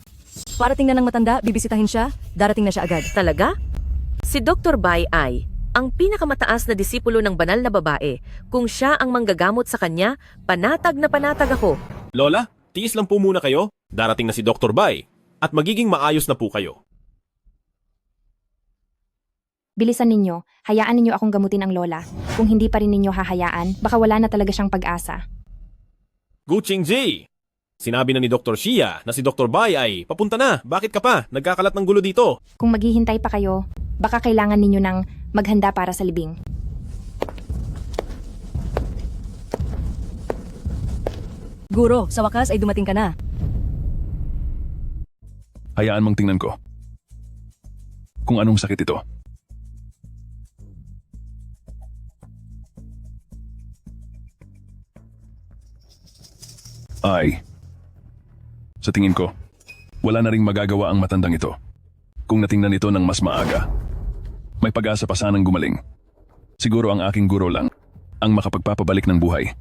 S14: Para tingnan ng matanda, bibisitahin siya, darating na siya agad.
S4: Talaga? Si Dr. Bai ay ang pinakamataas na disipulo ng banal na babae. Kung siya ang manggagamot sa kanya, panatag na panatag ako.
S6: Lola, tiis lang po muna kayo. Darating na si Dr. Bai. At magiging maayos na po kayo.
S2: Bilisan ninyo, hayaan ninyo akong gamutin ang lola. Kung hindi pa rin ninyo hahayaan, baka wala na talaga siyang pag-asa.
S6: Gu Qingzi! Sinabi na ni Dr. Xia na si Dr. Bai ay papunta na. Bakit ka pa? Nagkakalat ng gulo dito.
S2: Kung maghihintay pa kayo, baka kailangan ninyo ng maghanda para sa libing.
S14: Guro, sa wakas ay dumating ka na.
S1: Hayaan mong tingnan ko. Kung anong sakit ito. Sa tingin ko, wala na ring magagawa ang matandang ito. Kung natingnan ito ng mas maaga, may pag-asa pa sanang gumaling. Siguro ang aking guro lang ang makapagpapabalik ng buhay.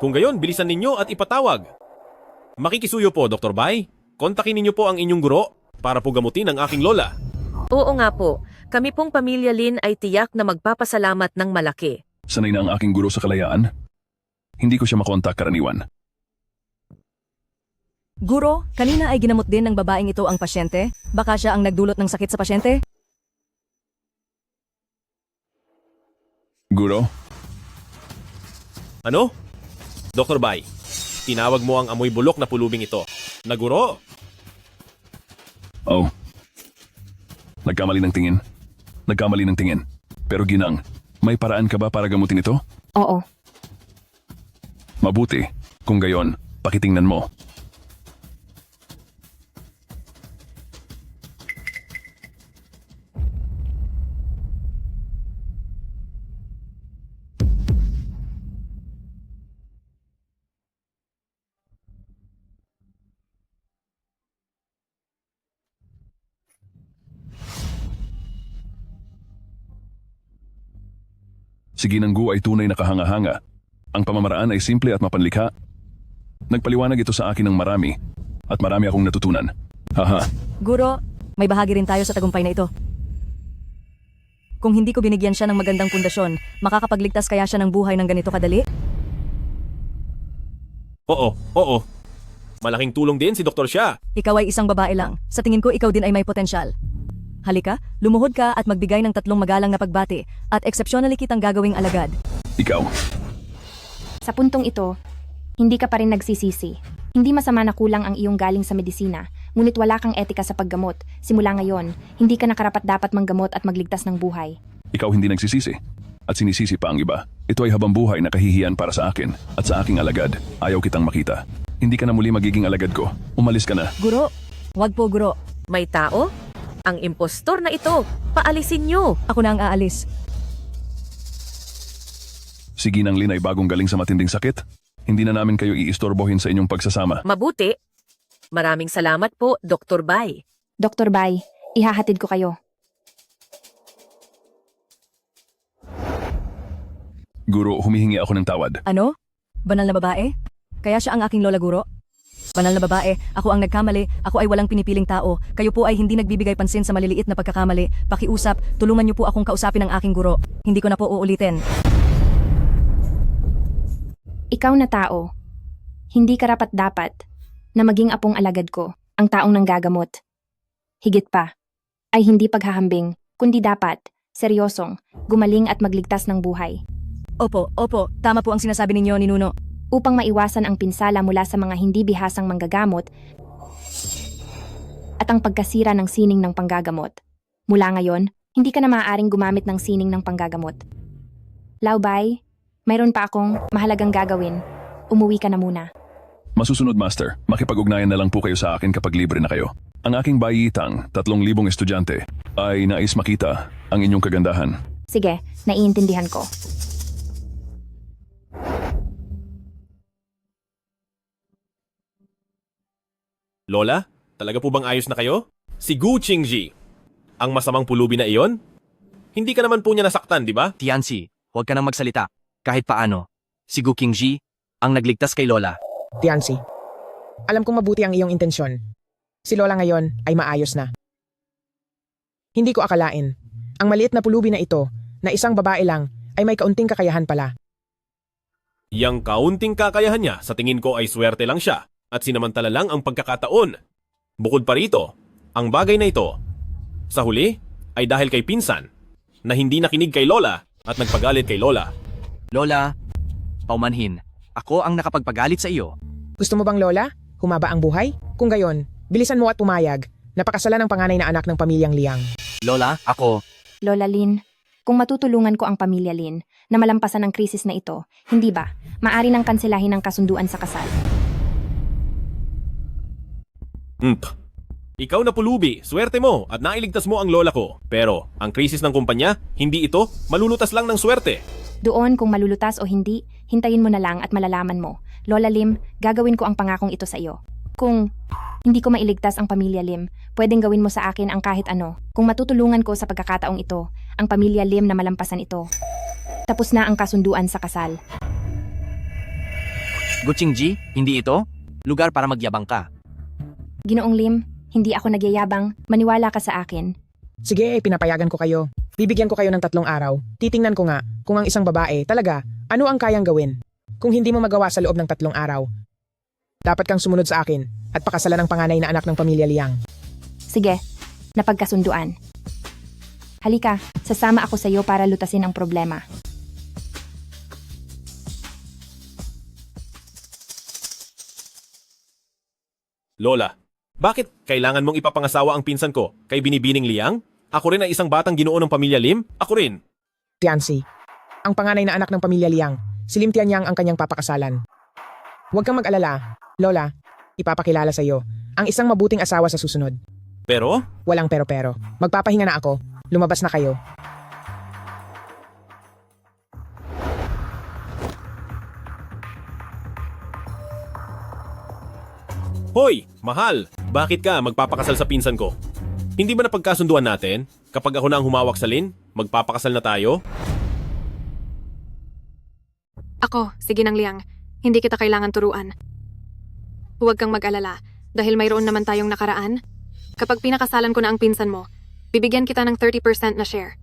S6: Kung gayon, bilisan ninyo at ipatawag. Makikisuyo po, Dr. Bai. Kontakin ninyo po ang inyong guro para po gamutin ang aking lola.
S4: Oo nga po, kami pong pamilya Lin ay tiyak na magpapasalamat ng malaki.
S1: Sanay na ang aking guro sa kalayaan. Hindi ko siya makontak karaniwan.
S14: Guro, kanina ay ginamot din ng babaeng ito ang pasyente. Baka siya ang nagdulot ng sakit sa pasyente?
S1: Guro?
S6: Ano? Dr. Bai, tinawag mo ang amoy bulok na pulubing ito. Naguro?
S1: Oh. Nagkamali ng tingin. Pero Ginang, may paraan ka ba para gamutin ito?
S2: Oo.
S1: Mabuti. Kung gayon, pakitingnan mo. Si Ginanggu ay tunay na kahanga-hanga. Ang pamamaraan ay simple at mapanlikha. Nagpaliwanag ito sa akin ng marami, at marami akong natutunan. Haha.
S14: Guro, may bahagi rin tayo sa tagumpay na ito. Kung hindi ko binigyan siya ng magandang pundasyon, makakapagligtas kaya siya ng buhay ng ganito kadali?
S6: Oo. Malaking tulong din si Dr. Xia.
S14: Ikaw ay isang babae lang. Sa tingin ko, ikaw din ay may potensyal. Halika, lumuhod ka at magbigay ng 3 magalang na pagbati at exceptionally kitang gagawing alagad.
S1: Ikaw.
S2: Sa puntong ito, hindi ka pa rin nagsisisi. Hindi masama na kulang ang iyong galing sa medisina, ngunit wala kang etika sa paggamot. Simula ngayon, hindi ka nakarapat-dapat manggamot at magligtas ng buhay.
S1: Ikaw hindi nagsisisi. at sinisisi pa ang iba. Ito ay habambuhay na kahihiyan para sa akin at sa aking alagad. Ayaw kitang makita. Hindi ka na muli magiging alagad ko. Umalis ka na.
S14: Guro, wag po guro.
S4: May tao? Ang impostor na ito. Paalisin niyo.
S14: Ako na ang aalis.
S1: Si Ginang Lin ay bagong galing sa matinding sakit. Hindi na namin kayo iistorbohin sa inyong pagsasama.
S4: Mabuti. Maraming salamat po, Dr. Bai.
S2: Dr. Bai, ihahatid ko kayo.
S1: Guro, humihingi ako ng tawad.
S14: Ano? Banal na babae? Kaya siya ang aking lola guro? Banal na babae, ako ang nagkamali, ako ay walang pinipiling tao. Kayo po ay hindi nagbibigay pansin sa maliliit na pagkakamali. Pakiusap, tulungan niyo po akong kausapin ang aking guro. Hindi ko na po uulitin.
S2: Ikaw na tao, hindi karapat-dapat na maging apong alagad ko, ang taong nanggagamot. Higit pa, ay hindi paghahambing, kundi dapat, seryosong, gumaling at magligtas ng buhay.
S14: Opo, tama po ang sinasabi ninyo, Ninuno.
S2: Upang maiwasan ang pinsala mula sa mga hindi bihasang manggagamot at ang pagkasira ng sining ng panggagamot. Mula ngayon, hindi ka na maaaring gumamit ng sining ng panggagamot. Laubay, mayroon pa akong mahalagang gagawin. Umuwi ka na muna.
S1: Masusunod, Master. Makipag-ugnayan na lang po kayo sa akin kapag libre na kayo. Ang aking bayitang 3,000 estudyante ay nais makita ang inyong kagandahan.
S2: Sige, naiintindihan ko.
S6: Lola, talaga po bang ayos na kayo? Si Gu Qingji. Ang masamang pulubi na iyon? Hindi ka naman po niya nasaktan, di ba?
S5: Tianzi, huwag ka nang magsalita. Kahit paano. Si Gu Qingji, ang nagligtas kay Lola.
S13: Tianzi, alam kong mabuti ang iyong intensyon. Si Lola ngayon ay maayos na. Hindi ko akalain. Ang maliit na pulubi na ito, na isang babae lang, ay may kaunting kakayahan pala.
S6: Yang kaunting kakayahan niya sa tingin ko ay swerte lang siya at sinamantala lang ang pagkakataon. Bukod pa rito, ang bagay na ito, sa huli, ay dahil kay pinsan na hindi nakinig kay Lola at nagpagalit kay Lola.
S5: Lola, paumanhin. Ako ang nakapagpagalit sa iyo.
S13: Gusto mo bang, Lola? Humaba ang buhay? Kung gayon, bilisan mo at pumayag. Napakasalan ng panganay na anak ng pamilyang Liang.
S5: Lola, ako.
S2: Lola Lin, kung matutulungan ko ang pamilya Lin na malampasan ang krisis na ito, hindi ba, maari nang kanselahin ang kasunduan sa kasal.
S6: Ikaw na pulubi, swerte mo at nailigtas mo ang lola ko. Pero ang krisis ng kumpanya, hindi ito, malulutas lang ng swerte.
S2: Doon kung malulutas o hindi, hintayin mo na lang at malalaman mo. Lola Lim, gagawin ko ang pangakong ito sa iyo. Kung hindi ko mailigtas ang pamilya Lim, pwedeng gawin mo sa akin ang kahit ano. Kung matutulungan ko sa pagkakataong ito, ang pamilya Lim na malampasan ito. Tapos na ang kasunduan sa kasal.
S5: Gu Qingji, hindi ito? Lugar para magyabang ka.
S2: Ginoong Lim, hindi ako nagyayabang, maniwala ka sa akin.
S13: Sige, pinapayagan ko kayo. Bibigyan ko kayo ng 3 araw. Titingnan ko nga kung ang isang babae talaga ano ang kayang gawin. Kung hindi mo magawa sa loob ng 3 araw, dapat kang sumunod sa akin at pakasalan ng panganay na anak ng pamilya Liang.
S2: Sige, napagkasunduan. Halika, sasama ako sa iyo para lutasin ang problema.
S6: Lola, bakit kailangan mong ipapangasawa ang pinsan ko kay Binibining Liang? Ako rin ay isang batang ginoo ng pamilya Lim. Ako rin.
S13: Tianzi, ang panganay na anak ng pamilya Liang, si Lim Tianyang ang kanyang papakasalan. Huwag kang mag-alala, Lola, ipapakilala sa iyo ang isang mabuting asawa sa susunod.
S6: Pero?
S13: Walang pero-pero. Magpapahinga na ako. Lumabas na kayo.
S6: Hoy, mahal! Bakit ka magpapakasal sa pinsan ko? Hindi ba napagkasunduan natin? Kapag ako na ang humawak sa Lin, magpapakasal na tayo?
S9: Ako, si Ginang Liang, hindi kita kailangan turuan. Huwag kang mag-alala, dahil mayroon naman tayong nakaraan. Kapag pinakasalan ko na ang pinsan mo, bibigyan kita ng 30% na share.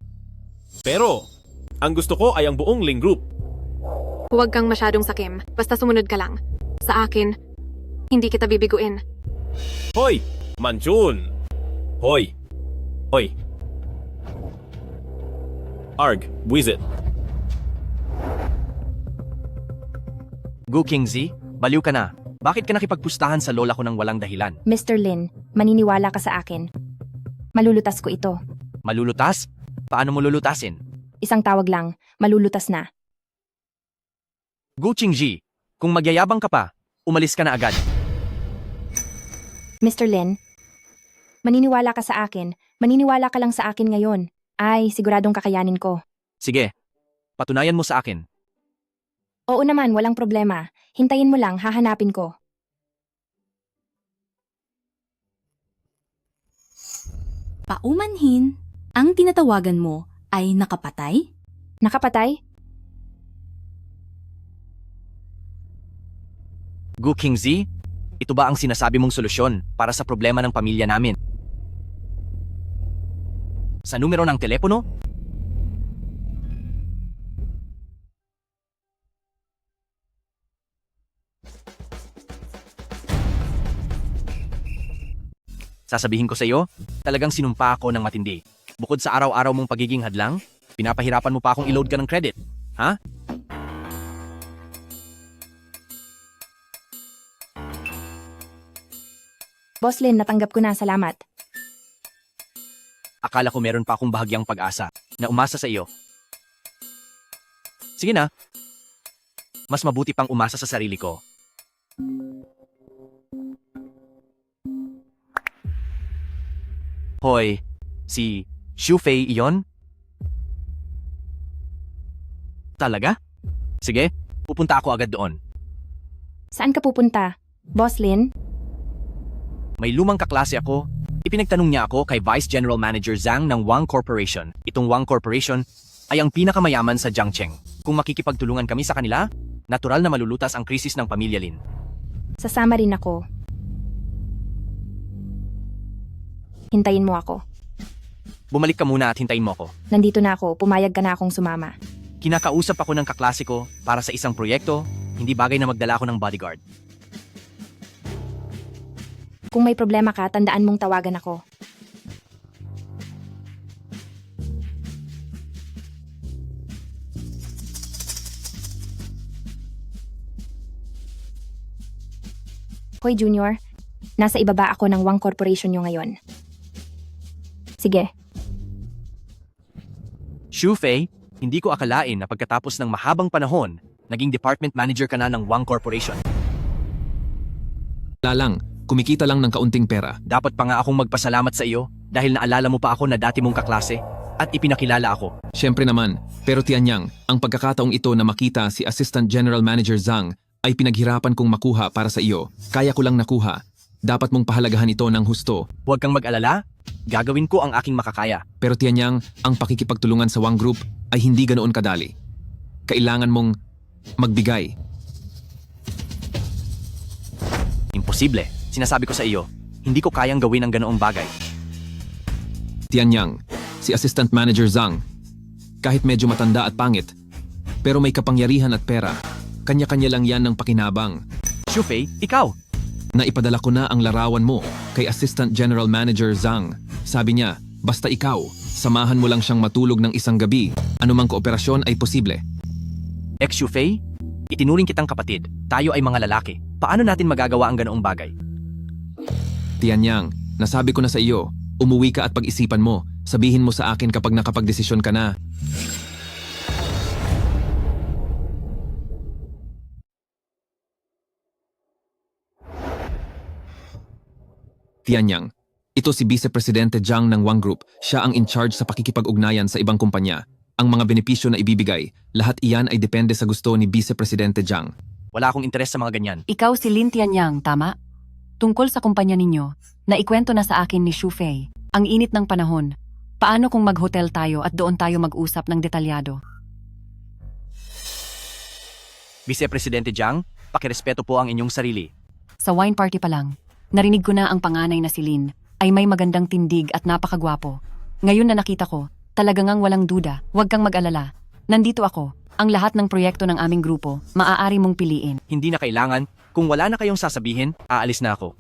S6: Pero, ang gusto ko ay ang buong Ling Group.
S9: Huwag kang masyadong sakim, basta sumunod ka lang. Sa akin, hindi kita bibiguin.
S6: Hoy, Manchun! Hoy! Hoy! Arg, Wizit.
S5: Gu Qingji, baliw ka na. Bakit ka nakipagpustahan sa lola ko ng walang dahilan?
S2: Mr. Lin, maniniwala ka sa akin. Malulutas ko ito.
S5: Malulutas? Paano mo lulutasin?
S2: Isang tawag lang, malulutas na.
S5: Gu Qingji, kung magyayabang ka pa, umalis ka na agad.
S2: Mr. Lin, maniniwala ka sa akin. Maniniwala ka lang sa akin ngayon. Ay, siguradong kakayanin ko.
S5: Sige, patunayan mo sa akin.
S2: Oo naman, walang problema. Hintayin mo lang, hahanapin ko.
S15: Paumanhin, ang tinatawagan mo ay nakapatay?
S2: Nakapatay?
S5: Gu Qingzi, ito ba ang sinasabi mong solusyon para sa problema ng pamilya namin? Sa numero ng telepono? Sasabihin ko sa iyo, talagang sinumpa ako ng matindi. Bukod sa araw-araw mong pagiging hadlang, pinapahirapan mo pa akong i-load ka ng credit. Ha?
S2: Boss Lin, natanggap ko na, salamat.
S5: Akala ko meron pa akong bahagyang pag-asa na umasa sa iyo. Sige na. Mas mabuti pang umasa sa sarili ko. Hoy, si Shufei iyon? Talaga? Sige, pupunta ako agad doon.
S2: Saan ka pupunta? Boss Lin?
S5: May lumang kaklase ako. Ipinagtanong niya ako kay Vice General Manager Zhang ng Wang Corporation. Itong Wang Corporation ay ang pinakamayaman sa Jiangcheng. Kung makikipagtulungan kami sa kanila, natural na malulutas ang krisis ng pamilya Lin.
S2: Sasama rin ako. Hintayin mo ako.
S5: Bumalik ka muna at hintayin mo ako.
S2: Nandito na ako, pumayag ka na akong sumama.
S5: Kinakausap ako ng kaklase ko para sa isang proyekto, hindi bagay na magdala ako ng bodyguard.
S2: Kung may problema ka, tandaan mong tawagan ako. Hoy Junior, nasa ibaba ako ng Wang Corporation nyo ngayon. Sige.
S5: Shufei, hindi ko akalain na pagkatapos ng mahabang panahon, naging department manager ka na ng Wang Corporation.
S3: Lalang, kumikita lang ng kaunting pera.
S5: Dapat pa nga akong magpasalamat sa iyo dahil naalala mo pa ako na dati mong kaklase at ipinakilala ako.
S3: Siyempre naman, pero Tianyang, ang pagkakataong ito na makita si Assistant General Manager Zhang ay pinaghirapan kong makuha para sa iyo. Kaya ko lang nakuha. Dapat mong pahalagahan ito ng husto.
S5: Huwag kang mag-alala, gagawin ko ang aking makakaya.
S3: Pero Tianyang, ang pakikipagtulungan sa Wang Group ay hindi ganoon kadali. Kailangan mong magbigay.
S5: Imposible. Sinasabi ko sa iyo, hindi ko kayang gawin ang ganoong bagay.
S3: Tianyang, si Assistant Manager Zhang, kahit medyo matanda at pangit, pero may kapangyarihan at pera. Kanya-kanya lang yan ng pakinabang.
S5: Shufei, ikaw!
S3: Naipadala ko na ang larawan mo kay Assistant General Manager Zhang. Sabi niya, basta ikaw, samahan mo lang siyang matulog ng isang gabi. Anumang kooperasyon ay posible.
S5: Shufei, itinuring kitang kapatid. Tayo ay mga lalaki. Paano natin magagawa ang ganoong bagay?
S3: Tianyang, nasabi ko na sa iyo, umuwi ka at pag-isipan mo. Sabihin mo sa akin kapag nakapagdesisyon ka na. Tianyang, ito si Vice Presidente Zhang ng Wang Group. Siya ang in-charge sa pakikipag-ugnayan sa ibang kumpanya. Ang mga benepisyo na ibibigay, lahat iyan ay depende sa gusto ni Vice Presidente Zhang.
S5: Wala akong interes sa mga ganyan.
S14: Ikaw si Lin Tianyang, tama? Tungkol sa kumpanya ninyo, naikwento na sa akin ni Shufei. Ang init ng panahon. Paano kung mag-hotel tayo at doon tayo mag-usap ng detalyado?
S5: Vice Presidente Zhang, pakirespeto po ang inyong sarili.
S14: Sa wine party pa lang, narinig ko na ang panganay na si Lin ay may magandang tindig at napakagwapo. Ngayon na nakita ko, talagang walang duda, huwag kang mag-alala. Nandito ako, ang lahat ng proyekto ng aming grupo, maaari mong piliin.
S5: Hindi na kailangan, kung wala na kayong sasabihin, aalis na ako.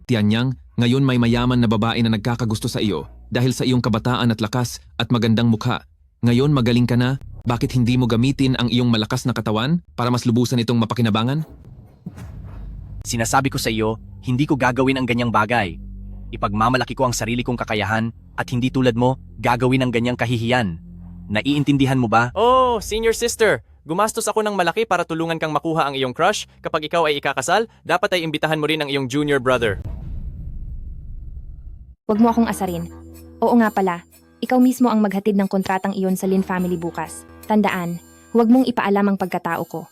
S3: Tianyang, ngayon may mayaman na babae na nagkakagusto sa iyo dahil sa iyong kabataan at lakas at magandang mukha. Ngayon magaling ka na, bakit hindi mo gamitin ang iyong malakas na katawan para mas lubusan itong mapakinabangan?
S5: Sinasabi ko sa iyo, hindi ko gagawin ang ganyang bagay. Ipagmamalaki ko ang sarili kong kakayahan at hindi tulad mo gagawin ng ganyang kahihiyan. Naiintindihan mo ba?
S16: Oh, senior sister. Gumastos ako ng malaki para tulungan kang makuha ang iyong crush. Kapag ikaw ay ikakasal, dapat ay imbitahan mo rin ang iyong junior brother.
S2: Huwag mo akong asarin. Oo nga pala, ikaw mismo ang maghatid ng kontratang iyon sa Lin family bukas. Tandaan, huwag mong ipaalam ang pagkatao ko.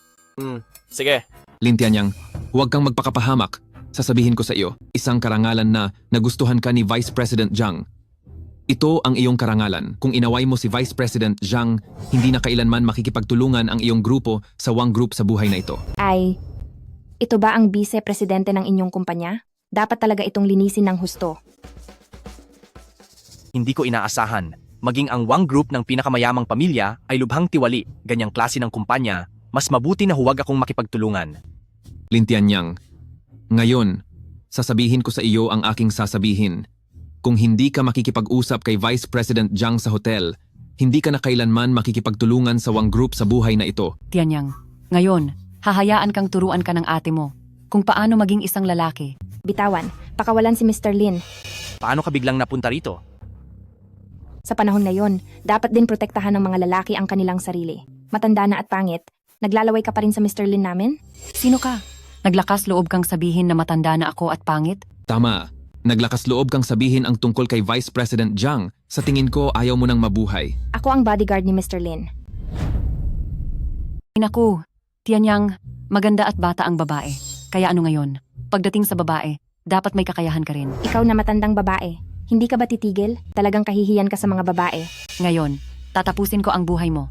S16: Sige.
S17: Lin Tianyang, huwag kang magpakapahamak. Sasabihin ko sa iyo, isang karangalan na nagustuhan ka ni Vice President Zhang. Ito ang iyong karangalan. Kung inaway mo si Vice President Zhang, hindi na kailanman makikipagtulungan ang iyong grupo sa Wang Group sa buhay na ito.
S2: Ay, ito ba ang vice-presidente ng inyong kumpanya? Dapat talaga itong linisin ng husto.
S5: Hindi ko inaasahan. Maging ang Wang Group ng pinakamayamang pamilya ay lubhang tiwali. Ganyang klase ng kumpanya, mas mabuti na huwag akong makipagtulungan.
S17: Lin Tianyang, ngayon, sasabihin ko sa iyo ang aking sasabihin. Kung hindi ka makikipag-usap kay Vice President Zhang sa hotel, hindi ka na kailanman makikipagtulungan sa Wang Group sa buhay na ito.
S14: Tianyang, ngayon, hahayaan kang turuan ka ng ate mo kung paano maging isang lalaki.
S2: Bitawan, pakawalan si Mr. Lin.
S5: Paano ka biglang napunta rito?
S2: Sa panahon ngayon, dapat din protektahan ng mga lalaki ang kanilang sarili. Matanda na at pangit, naglalaway ka pa rin sa Mr. Lin namin?
S14: Sino ka? Naglakas loob kang sabihin na matanda na ako at pangit?
S17: Tama. Naglakas loob kang sabihin ang tungkol kay Vice President Zhang. Sa tingin ko, ayaw mo nang mabuhay.
S2: Ako ang bodyguard ni Mr. Lin.
S14: Inaku, Tianyang, maganda at bata ang babae. Kaya ano ngayon? Pagdating sa babae, dapat may kakayahan ka rin.
S2: Ikaw na matandang babae. Hindi ka ba titigil? Talagang kahihiyan ka sa mga babae.
S14: Ngayon, tatapusin ko ang buhay mo.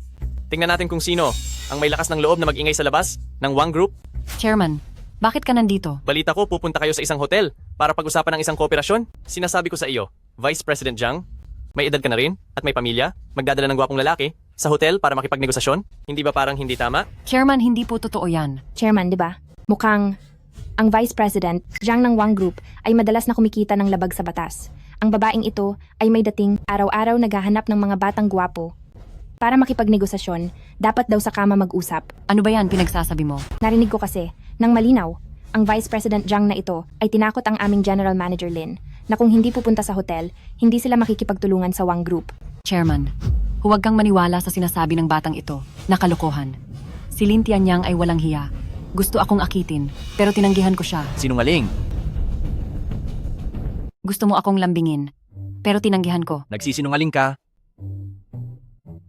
S16: Tingnan natin kung sino ang may lakas ng loob na mag-ingay sa labas ng Wang Group.
S14: Chairman, bakit ka nandito?
S16: Balita ko pupunta kayo sa isang hotel para pag-usapan ng isang kooperasyon. Sinasabi ko sa iyo, Vice President Zhang, may edad ka na rin at may pamilya, magdadala ng gwapong lalaki sa hotel para makipagnegosasyon. Hindi ba parang hindi tama?
S14: Chairman, hindi po totoo yan.
S2: Chairman, di ba? Mukhang ang Vice President, Zhang ng Wang Group, ay madalas na kumikita ng labag sa batas. Ang babaeng ito ay may dating araw-araw naghahanap ng mga batang gwapo. Para makipagnegosasyon, dapat daw sa kama mag-usap.
S14: Ano ba yan pinagsasabi mo?
S2: Narinig ko kasi, nang malinaw, ang Vice President Zhang na ito ay tinakot ang aming General Manager Lin na kung hindi pupunta sa hotel, hindi sila makikipagtulungan sa Wang Group.
S14: Chairman, huwag kang maniwala sa sinasabi ng batang ito. Nakalokohan. Si Lin Tianyang ay walang hiya. Gusto akong akitin, pero tinanggihan ko siya.
S5: Sinungaling.
S14: Gusto mo akong lambingin, pero tinanggihan ko.
S5: Nagsisinungaling ka.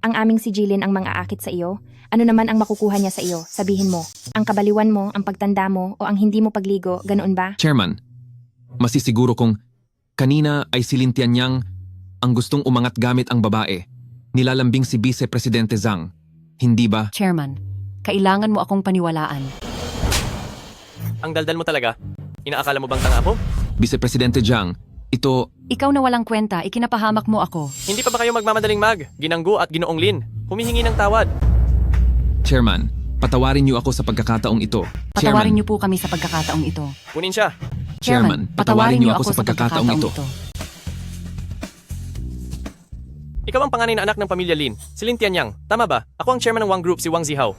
S2: Ang aming si Jilin ang mga akit sa iyo, ano naman ang makukuha niya sa iyo? Sabihin mo, ang kabaliwan mo, ang pagtanda mo, o ang hindi mo pagligo, ganoon ba?
S17: Chairman, masisiguro kong kanina ay si Lin Tianyang ang gustong umangat gamit ang babae. Nilalambing si Vice Presidente Zhang. Hindi ba?
S14: Chairman, kailangan mo akong paniwalaan.
S16: Ang daldal mo talaga. Inaakala mo bang tanga ako?
S17: Vice Presidente Zhang, ito...
S14: Ikaw na walang kwenta, ikinapahamak mo ako.
S16: Hindi pa ba kayo magmamadaling Ginanggo at Ginoong Lin? Humihingi ng tawad.
S17: Chairman, patawarin niyo ako sa pagkakataong ito.
S14: Patawarin niyo po kami sa pagkakataong ito.
S16: Kunin siya.
S17: Chairman, patawarin niyo ako sa pagkakataong ito.
S16: Ikaw ang panganay na anak ng pamilya Lin, si Lin Tianyang. Tama ba? Ako ang chairman ng Wang Group, si Wang Zihao.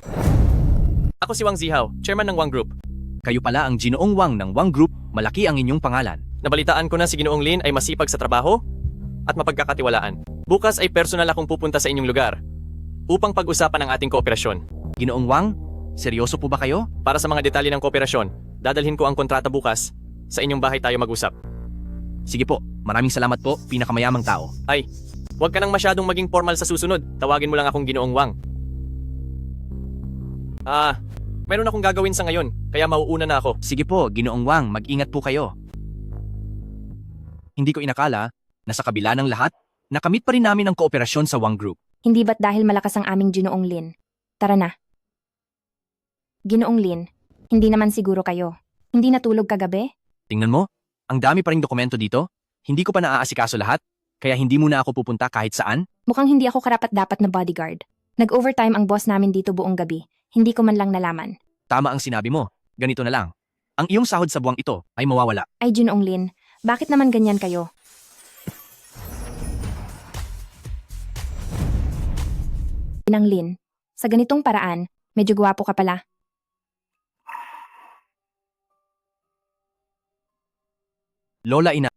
S16: Ako si Wang Zihao, chairman ng Wang Group.
S5: Kayo pala ang Ginoong Wang ng Wang Group, malaki ang inyong pangalan.
S16: Nabalitaan ko na si Ginoong Lin ay masipag sa trabaho at mapagkakatiwalaan. Bukas ay personal akong pupunta sa inyong lugar upang pag-usapan ang ating kooperasyon.
S5: Ginoong Wang, seryoso po ba kayo?
S16: Para sa mga detalye ng kooperasyon, dadalhin ko ang kontrata bukas. Sa inyong bahay tayo mag-usap.
S5: Sige po, maraming salamat po, pinakamayamang tao.
S16: Ay, huwag ka nang masyadong maging formal sa susunod. Tawagin mo lang akong Ginoong Wang. Meron akong gagawin sa ngayon, kaya mauuna na ako.
S5: Sige po, Ginoong Wang, mag-ingat po kayo. Hindi ko inakala na sa kabila ng lahat, nakamit pa rin namin ang kooperasyon sa Wang Group.
S2: Hindi ba't dahil malakas ang aming Ginoong Lin? Tara na. Ginoong Lin, hindi naman siguro kayo. Hindi natulog kagabi?
S5: Tingnan mo, ang dami pa ring dokumento dito. Hindi ko pa naaasikaso lahat, kaya hindi muna ako pupunta kahit saan.
S2: Mukhang hindi ako karapat-dapat na bodyguard. Nag-overtime ang boss namin dito buong gabi. Hindi ko man lang nalaman.
S5: Tama ang sinabi mo. Ganito na lang. Ang iyong sahod sa buwang ito ay mawawala.
S2: Ay Ginoong Lin, bakit naman ganyan kayo? Ginang Lin, sa ganitong paraan, medyo gwapo ka pala.
S5: Lola ina,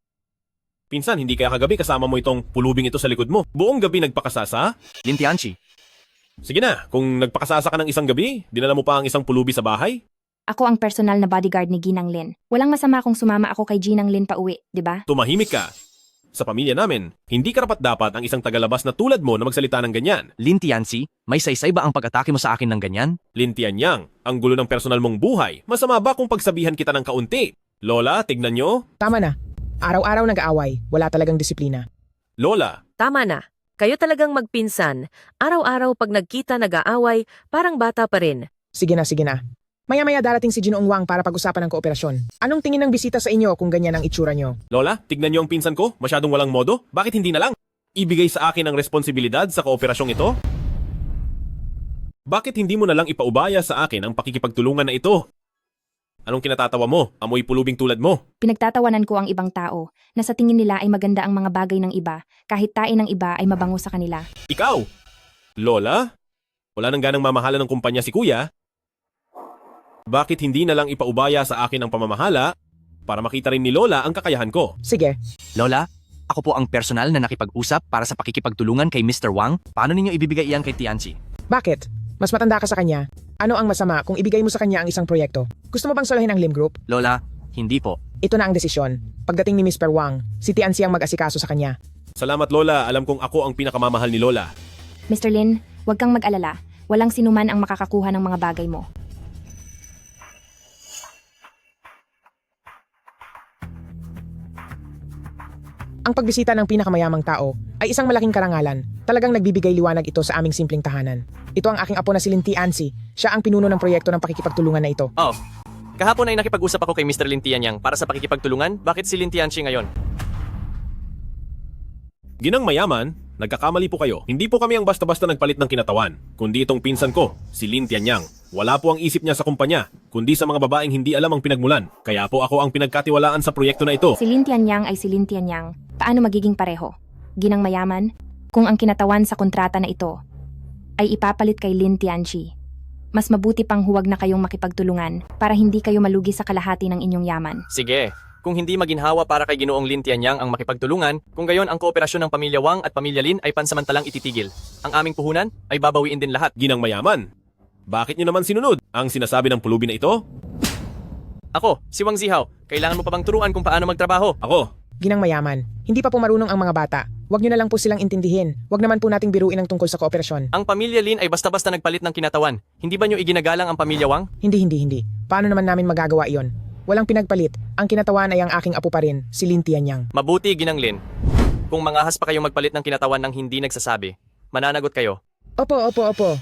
S6: Pinsan, hindi kaya kagabi kasama mo itong pulubing ito sa likod mo. Buong gabi nagpakasasa?
S5: Lin Tianchi,
S6: Sige na, kung nagpakasasa ka ng isang gabi, dinala mo pa ang isang pulubi sa bahay?
S2: Ako ang personal na bodyguard ni Ginang Lin. Walang masama kung sumama ako kay Ginang Lin pa uwi, di ba?
S6: Tumahimik ka. Sa pamilya namin, hindi karapat-dapat ang isang tagalabas na tulad mo na magsalita ng ganyan.
S5: Lin Tianchi, may saysay ba ang pag-atake mo sa akin ng ganyan?
S6: Lin Tianyang, ang gulo ng personal mong buhay. Masama ba kung pagsabihan kita ng kaunti? Lola, tignan nyo.
S13: Tama na. Araw-araw nag-aaway, wala talagang disiplina.
S6: Lola,
S4: Tama na. Kayo talagang magpinsan. Araw-araw pag nagkita nag-aaway, parang bata pa rin.
S13: Sige na, sige na. Maya-maya darating si Ginoong Wang para pag-usapan ng kooperasyon. Anong tingin ng bisita sa inyo kung ganyan ang itsura nyo?
S6: Lola, tignan nyo ang pinsan ko. Masyadong walang modo. Bakit hindi na lang? Ibigay sa akin ang responsibilidad sa kooperasyong ito? Bakit hindi mo na lang ipaubaya sa akin ang pakikipagtulungan na ito? Anong kinatatawa mo? Amoy pulubing tulad mo.
S2: Pinagtatawanan ko ang ibang tao na sa tingin nila ay maganda ang mga bagay ng iba kahit tain ng iba ay mabango sa kanila.
S6: Ikaw? Lola? Wala nang ganang mamahala ng kumpanya si Kuya? Bakit hindi na lang ipaubaya sa akin ang pamamahala para makita rin ni Lola ang kakayahan ko?
S13: Sige.
S5: Lola, ako po ang personal na nakipag-usap para sa pakikipagtulungan kay Mr. Wang. Paano ninyo ibibigay iyan kay Tianchi?
S13: Bakit? Mas matanda ka sa kanya. Ano ang masama kung ibigay mo sa kanya ang isang proyekto? Gusto mo bang solahin ang Lim Group?
S5: Lola, hindi po.
S13: Ito na ang desisyon. Pagdating ni Mr. Wang, si Tianxi ang mag-asikaso sa kanya.
S6: Salamat Lola, alam kong ako ang pinakamamahal ni Lola.
S2: Mr. Lin, huwag kang mag-alala. Walang sinuman ang makakakuha ng mga bagay mo.
S13: Ang pagbisita ng pinakamayamang tao ay isang malaking karangalan. Talagang nagbibigay liwanag ito sa aming simpleng tahanan. Ito ang aking apo na si Lin Tianxi. Siya ang pinuno ng proyekto ng pakikipagtulungan na ito.
S16: Oh, kahapon ay nakipag-usap ako kay Mr. Lin Tianyang para sa pakikipagtulungan. Bakit si Lin Tianchi ngayon?
S6: Ginang mayaman, nagkakamali po kayo. Hindi po kami ang basta-basta nagpalit ng kinatawan, kundi itong pinsan ko, si Lin Tianyang. Wala po ang isip niya sa kumpanya, kundi sa mga babaeng hindi alam ang pinagmulan. Kaya po ako ang pinagkatiwalaan sa proyekto na ito.
S2: Si Lin Tianyang ay si Lin Tianyang. Paano magiging pareho? Ginang mayaman? Kung ang kinatawan sa kontrata na ito ay ipapalit kay Lin Tianchi, mas mabuti pang huwag na kayong makipagtulungan para hindi kayo malugi sa kalahati ng inyong yaman.
S16: Sige, kung hindi maginhawa para kay Ginoong Lin Tianyang ang makipagtulungan, kung gayon ang kooperasyon ng Pamilya Wang at Pamilya Lin ay pansamantalang ititigil. Ang aming puhunan ay babawiin din lahat.
S6: Ginang mayaman, bakit niyo naman sinunod ang sinasabi ng pulubi na ito?
S16: Ako, si Wang Zihao, kailangan mo pa bang turuan kung paano magtrabaho?
S6: Ako.
S13: Ginang mayaman, hindi pa po marunong ang mga bata. Huwag nyo na lang po silang intindihin. Huwag naman po nating biruin ang tungkol sa kooperasyon.
S16: Ang Pamilya Lin ay basta-basta nagpalit ng kinatawan. Hindi ba nyo iginagalang ang Pamilya Wang?
S13: Hindi. Paano naman namin magagawa iyon? Walang pinagpalit. Ang kinatawan ay ang aking apo pa rin, si Lin Tianyang.
S16: Mabuti, Ginang Lin. Kung mangahas pa kayong magpalit ng kinatawan ng hindi nagsasabi, mananagot kayo.
S13: Opo.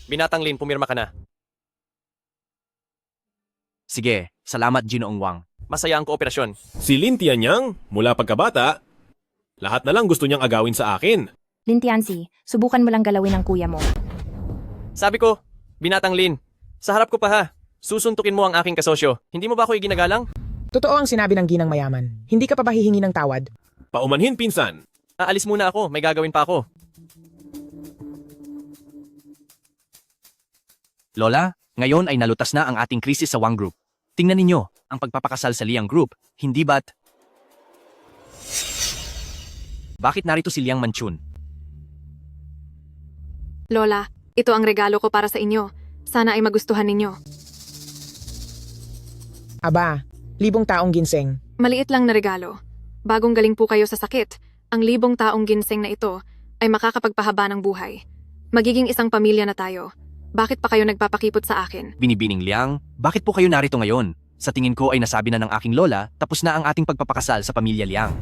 S16: Binatang Lin, pumirma ka na.
S5: Sige, salamat Ginoong Wang.
S16: Masaya ang kooperasyon.
S6: Si Lin Tianyang, mula pagkabata, lahat na lang gusto niyang agawin sa akin.
S2: Lin Tianxi, subukan mo lang galawin ang kuya mo.
S16: Sabi ko, Binatang Lin, sa harap ko pa ha. Susuntukin mo ang aking kasosyo. Hindi mo ba ako iginagalang?
S13: Totoo ang sinabi ng Ginang mayaman. Hindi ka pa ba hihingi ng tawad?
S6: Paumanhin, pinsan.
S16: Aalis muna ako, may gagawin pa ako.
S5: Lola, ngayon ay nalutas na ang ating krisis sa Wang Group. Tingnan ninyo, ang pagpapakasal sa Liang Group, hindi ba't? Bakit narito si Liang Manchun?
S9: Lola, ito ang regalo ko para sa inyo. Sana ay magustuhan ninyo.
S13: Aba, 1,000 taong ginseng.
S9: Maliit lang na regalo. Bagong galing po kayo sa sakit, ang 1,000 taong ginseng na ito ay makakapagpahaba ng buhay. Magiging isang pamilya na tayo. Bakit pa kayo nagpapakipot sa akin?
S5: Binibining Liang, bakit po kayo narito ngayon? Sa tingin ko ay nasabi na ng aking lola, tapos na ang ating pagpapakasal sa pamilya Liang.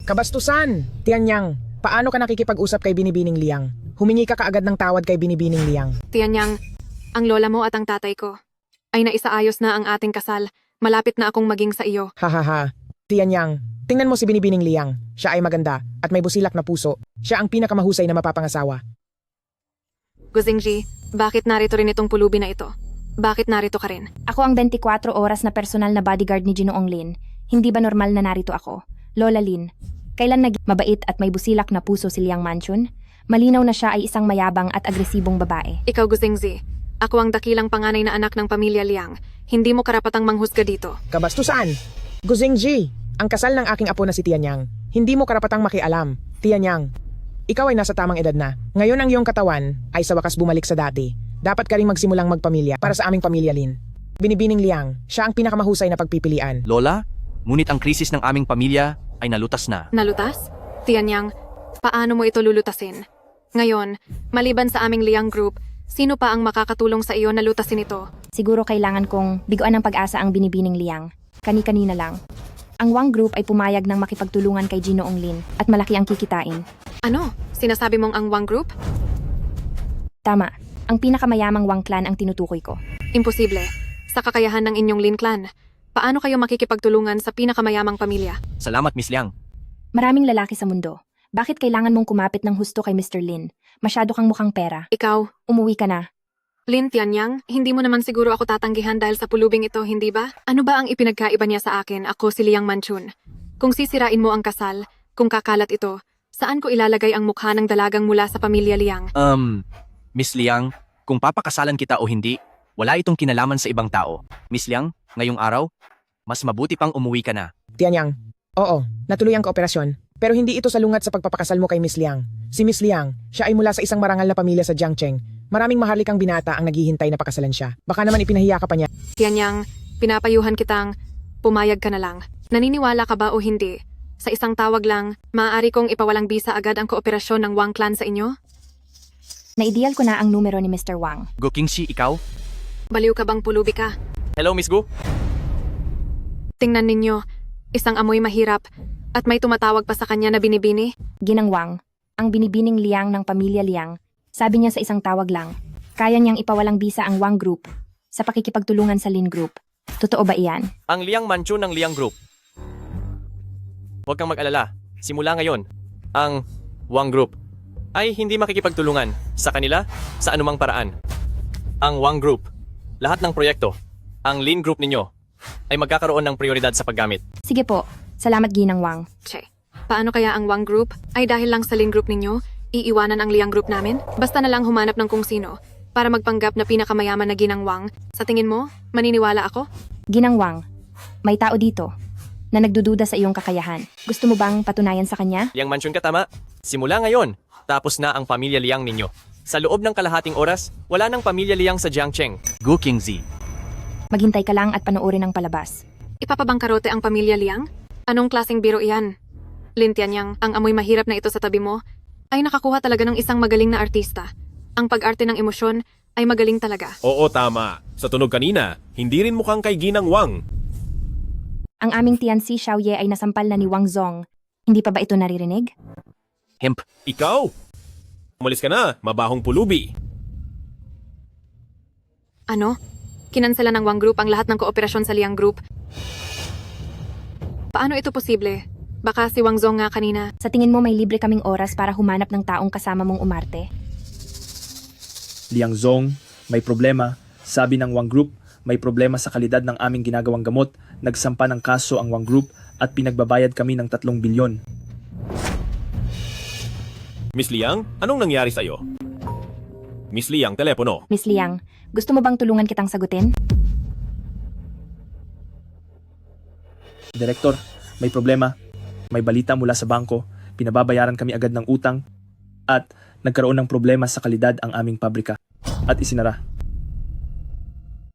S13: Kabastusan! Tianyang, paano ka nakikipag-usap kay Binibining Liang? Humingi ka kaagad ng tawad kay Binibining Liang.
S9: Tianyang, ang lola mo at ang tatay ko ay naisaayos na ang ating kasal. Malapit na akong maging sa iyo.
S13: Hahaha. Tianyang, tingnan mo si Binibining Liang. Siya ay maganda at may busilak na puso. Siya ang pinakamahusay na mapapangasawa.
S9: Guzingji, bakit narito rin itong pulubi na ito? Bakit narito ka rin?
S2: Ako ang 24 oras na personal na bodyguard ni Ginoong Lin. Hindi ba normal na narito ako? Lola Lin, kailan naging mabait at may busilak na puso si Liang Manchun? Malinaw na siya ay isang mayabang at agresibong babae.
S9: Ikaw, Guzingji, ako ang dakilang panganay na anak ng pamilya Liang. Hindi mo karapatang manghusga dito.
S13: Kabastusan! Guzingji, Ang kasal ng aking apo na si Tianyang. Hindi mo karapatang makialam. Tianyang, ikaw ay nasa tamang edad na. Ngayon ang iyong katawan ay sa wakas bumalik sa dati. Dapat ka ring magsimulang magpamilya para sa aming pamilya, Lin. Binibining Liang, siya ang pinakamahusay na pagpipilian.
S5: Lola, ngunit ang krisis ng aming pamilya ay nalutas na.
S9: Nalutas? Tianyang, paano mo ito lulutasin? Ngayon, maliban sa aming Liang Group, sino pa ang makakatulong sa iyo na lutasin ito?
S2: Siguro kailangan kong biguan ng pag-asa ang binibining Liang. Kani-kanina lang. Ang Wang Group ay pumayag ng makipagtulungan kay Ginoong Lin at malaki ang kikitain.
S9: Ano? Sinasabi mong ang Wang Group?
S2: Tama. Ang pinakamayamang Wang clan ang tinutukoy ko.
S9: Imposible. Sa kakayahan ng inyong Lin clan, paano kayo makikipagtulungan sa pinakamayamang pamilya?
S5: Salamat, Miss Liang.
S2: Maraming lalaki sa mundo. Bakit kailangan mong kumapit ng husto kay Mr. Lin? Masyado kang mukhang pera.
S9: Ikaw,
S2: Umuwi ka na.
S9: Lin Tianyang, hindi mo naman siguro ako tatanggihan dahil sa pulubing ito, hindi ba? Ano ba ang ipinagkaiba niya sa akin, ako si Liang Manchun? Kung sisirain mo ang kasal, kung kakalat ito, saan ko ilalagay ang mukha ng dalagang mula sa pamilya Liang?
S5: Miss Liang, kung papakasalan kita o hindi, wala itong kinalaman sa ibang tao. Miss Liang, ngayong araw, mas mabuti pang umuwi ka na.
S13: Tianyang, oo, natuloy ang kooperasyon. Pero hindi ito salungat sa pagpapakasal mo kay Miss Liang. Si Miss Liang, siya ay mula sa isang marangal na pamilya sa Jiangcheng. Maraming maharlikang binata ang naghihintay na pakasalan siya. Baka naman ipinahiya ka pa niya.
S9: Tianyang, pinapayuhan kitang pumayag ka na lang. Naniniwala ka ba o hindi? Sa isang tawag lang, maaari kong ipawalang bisa agad ang kooperasyon ng Wang clan sa inyo?
S2: Naideal ko na ang numero ni Mr. Wang.
S5: Go Kingxi, ikaw?
S9: Baliw ka bang pulubi ka?
S16: Hello, Miss Gu?
S9: Tingnan ninyo, isang amoy mahirap at may tumatawag pa sa kanya na binibini.
S2: Ginang Wang, ang binibining Liang ng pamilya Liang, sabi niya sa isang tawag lang, kaya niyang ipawalang bisa ang Wang Group sa pakikipagtulungan sa Lin Group. Totoo ba iyan?
S16: Ang Liang Manchun ng Liang Group. Huwag kang mag-alala. Simula ngayon, ang Wang Group ay hindi makikipagtulungan sa kanila sa anumang paraan. Ang Wang Group, lahat ng proyekto, ang Lin Group ninyo, ay magkakaroon ng prioridad sa paggamit.
S2: Sige po, salamat Ginang Wang.
S9: Che, paano kaya ang Wang Group ay dahil lang sa Lin Group ninyo, iiwanan ang Liang Group namin? Basta na lang humanap ng kung sino para magpanggap na pinakamayaman na Ginang Wang. Sa tingin mo, maniniwala ako?
S2: Ginang Wang, may tao dito na nagdududa sa iyong kakayahan. Gusto mo bang patunayan sa kanya?
S16: Liang Manchun ka tama. Simula ngayon, tapos na ang pamilya Liang ninyo. Sa loob ng kalahating oras, wala nang pamilya Liang sa Jiangcheng.
S5: Go Kingxi.
S2: Maghintay ka lang at panoorin ang palabas.
S9: Ipapabangkarote ang pamilya Liang? Anong klaseng biro iyan? Lin Tianyang, ang amoy mahirap na ito sa tabi mo, ay nakakuha talaga ng isang magaling na artista. Ang pag-arte ng emosyon ay magaling talaga.
S6: Oo, tama. Sa tunog kanina, hindi rin mukhang kay Ginang Wang.
S2: Ang aming Tianzi Xiaoye ay nasampal na ni Wang Zong. Hindi pa ba ito naririnig?
S5: Hemp.
S6: Ikaw! Umalis ka na, mabahong pulubi.
S9: Ano? Kinansela ng Wang Group ang lahat ng kooperasyon sa Liang Group. Paano ito posible? Baka si Wang Zong nga kanina.
S2: Sa tingin mo may libre kaming oras para humanap ng taong kasama mong umarte?
S18: Liang Zong, may problema. Sabi ng Wang Group, may problema sa kalidad ng aming ginagawang gamot. Nagsampa ng kaso ang Wang Group at pinagbabayad kami ng 3 bilyon.
S6: Miss Liang, anong nangyari sa'yo? Miss Liang, telepono.
S2: Miss Liang, gusto mo bang tulungan kitang sagutin?
S18: Direktor, may problema. May balita mula sa bangko. Pinababayaran kami agad ng utang. At nagkaroon ng problema sa kalidad ang aming pabrika. At isinara.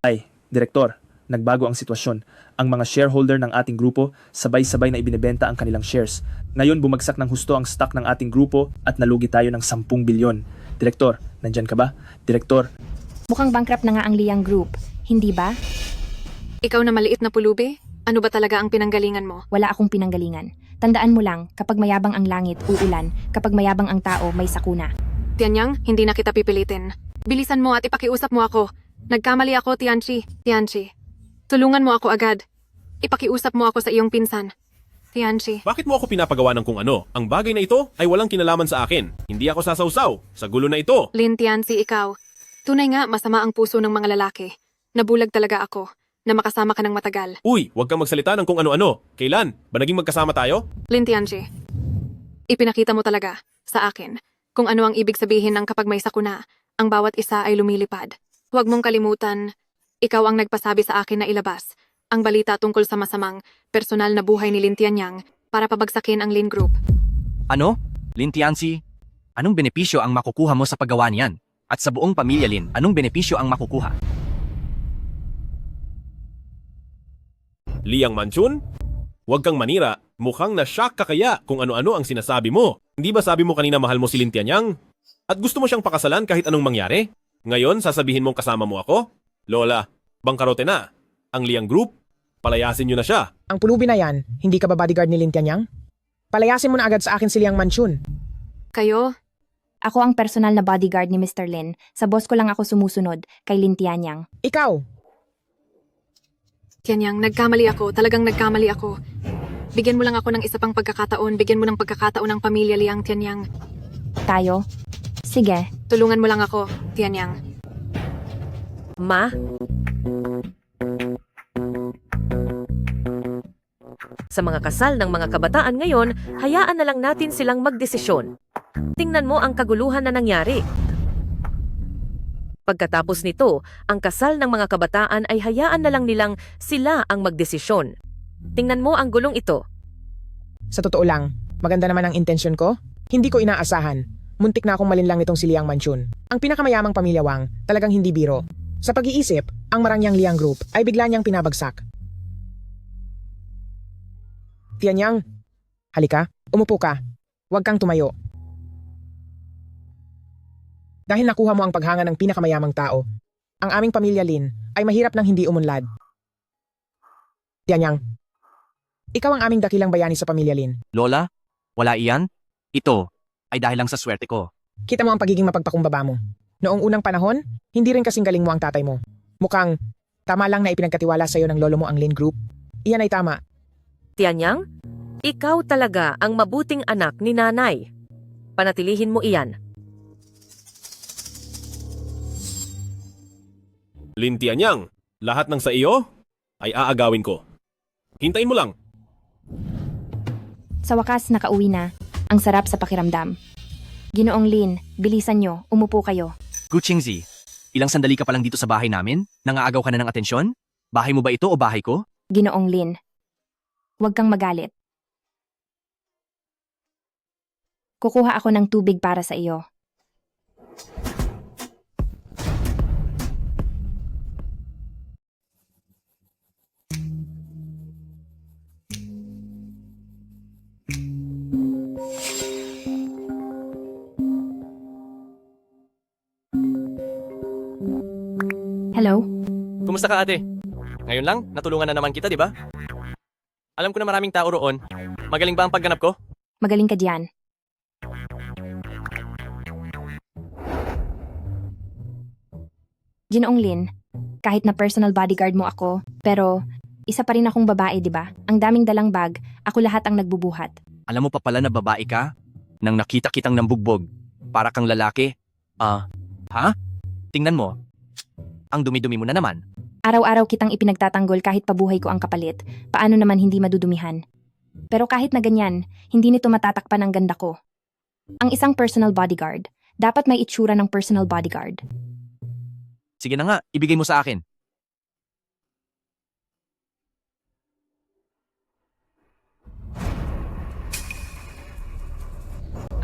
S18: Ay, Direktor, nagbago ang sitwasyon. Ang mga shareholder ng ating grupo sabay-sabay na ibinebenta ang kanilang shares. Ngayon bumagsak ng husto ang stock ng ating grupo at nalugi tayo ng 10 bilyon. Direktor, nandyan ka ba? Direktor.
S2: Mukhang bankrupt na nga ang Liang Group, hindi ba?
S9: Ikaw na maliit na pulubi? Ano ba talaga ang pinanggalingan mo?
S2: Wala akong pinanggalingan. Tandaan mo lang, kapag mayabang ang langit, uulan. Kapag mayabang ang tao, may sakuna.
S9: Tianyang, hindi na kita pipilitin. Bilisan mo at ipakiusap mo ako. Nagkamali ako, Tianchi. Tianchi, tulungan mo ako agad. Ipakiusap mo ako sa iyong pinsan. Tianchi.
S6: Bakit mo ako pinapagawa ng kung ano? Ang bagay na ito ay walang kinalaman sa akin. Hindi ako sasawsaw sa gulo na ito.
S9: Lin Tianchi, ikaw. Tunay nga masama ang puso ng mga lalaki. Nabulag talaga ako na makasama ka ng matagal.
S6: Uy, huwag kang magsalita ng kung ano-ano. Kailan? Ba naging magkasama tayo?
S9: Lin Tianchi, ipinakita mo talaga sa akin kung ano ang ibig sabihin ng kapag may sakuna, ang bawat isa ay lumilipad. Huwag mong kalimutan, ikaw ang nagpasabi sa akin na ilabas ang balita tungkol sa masamang personal na buhay ni Lin Tianyang para pabagsakin ang Lin Group.
S5: Ano? Lin Tianzi, anong benepisyo ang makukuha mo sa paggawa niyan? At sa buong pamilya Lin, anong benepisyo ang makukuha?
S6: Liang Manchun? Huwag kang manira. Mukhang na-shock ka kaya kung ano-ano ang sinasabi mo. Hindi ba sabi mo kanina mahal mo si Lin Tianyang? At gusto mo siyang pakasalan kahit anong mangyari? Ngayon, sasabihin mong kasama mo ako? Lola, bangkarote na. Ang Liang Group, palayasin niyo na siya.
S13: Ang pulubi na yan, hindi ka ba bodyguard ni Lin Tianyang? Palayasin mo na agad sa akin si Liang Manchun.
S9: Kayo?
S2: Ako ang personal na bodyguard ni Mr. Lin. Sa boss ko lang ako sumusunod, kay Lin Tianyang.
S13: Ikaw!
S9: Tianyang, nagkamali ako. Talagang nagkamali ako. Bigyan mo lang ako ng isa pang pagkakataon. Bigyan mo ng pagkakataon ng pamilya Liang Tianyang.
S2: Tayo? Sige.
S9: Tulungan mo lang ako, Tianyang.
S4: Ma? Sa mga kasal ng mga kabataan ngayon, hayaan na lang natin silang magdesisyon. Tingnan mo ang kaguluhan na nangyari. Pagkatapos nito, ang kasal ng mga kabataan ay hayaan na lang nilang sila ang magdesisyon. Tingnan mo ang gulong ito.
S13: Sa totoo lang, maganda naman ang intensyon ko. Hindi ko inaasahan. Muntik na akong malinlang nitong si Liang Manchun. Ang pinakamayamang pamilya Wang, talagang hindi biro. Sa pag-iisip, ang marangyang Liang Group ay bigla niyang pinabagsak. Tianyang, halika, umupo ka. Huwag kang tumayo. Dahil nakuha mo ang paghanga ng pinakamayamang tao, ang aming pamilya Lin ay mahirap nang hindi umunlad. Tianyang, ikaw ang aming dakilang bayani sa pamilya Lin.
S5: Lola, wala iyan? Ito ay dahil lang sa swerte ko.
S13: Kita mo ang pagiging mapagpakumbaba mo. Noong unang panahon, hindi rin kasing galing mo ang tatay mo. Mukhang tama lang na ipinagkatiwala sa iyo ng lolo mo ang Lin Group. Iyan ay tama.
S4: Tianyang, ikaw talaga ang mabuting anak ni nanay. Panatilihin mo iyan.
S6: Lin Tianyang, lahat ng sa iyo ay aagawin ko. Hintayin mo lang.
S2: Sa wakas, nakauwi na. Ang sarap sa pakiramdam. Ginoong Lin, bilisan nyo, umupo kayo.
S5: Gu Qingzi, ilang sandali ka pa lang dito sa bahay namin? Nangaagaw ka na ng atensyon? Bahay mo ba ito o bahay ko?
S2: Ginoong Lin, huwag kang magalit. Kukuha ako ng tubig para sa iyo. Hello?
S16: Kumusta ka ate? Ngayon lang, natulungan na naman kita, di ba? Alam ko na maraming tao roon. Magaling ba ang pagganap ko?
S2: Magaling ka diyan. Ginoong Lin, kahit na personal bodyguard mo ako, pero isa pa rin akong babae, di ba? Ang daming dalang bag, ako lahat ang nagbubuhat.
S5: Alam mo pa pala na babae ka? Nang nakita kitang nambugbog, para kang lalaki. Ha? Tingnan mo. Ang dumi-dumi mo na naman.
S2: Araw-araw kitang ipinagtatanggol kahit pabuhay ko ang kapalit. Paano naman hindi madudumihan? Pero kahit na ganyan, hindi nito matatakpan ang ganda ko. Ang isang personal bodyguard, dapat may itsura ng personal bodyguard.
S5: Sige na nga, ibigay mo sa akin.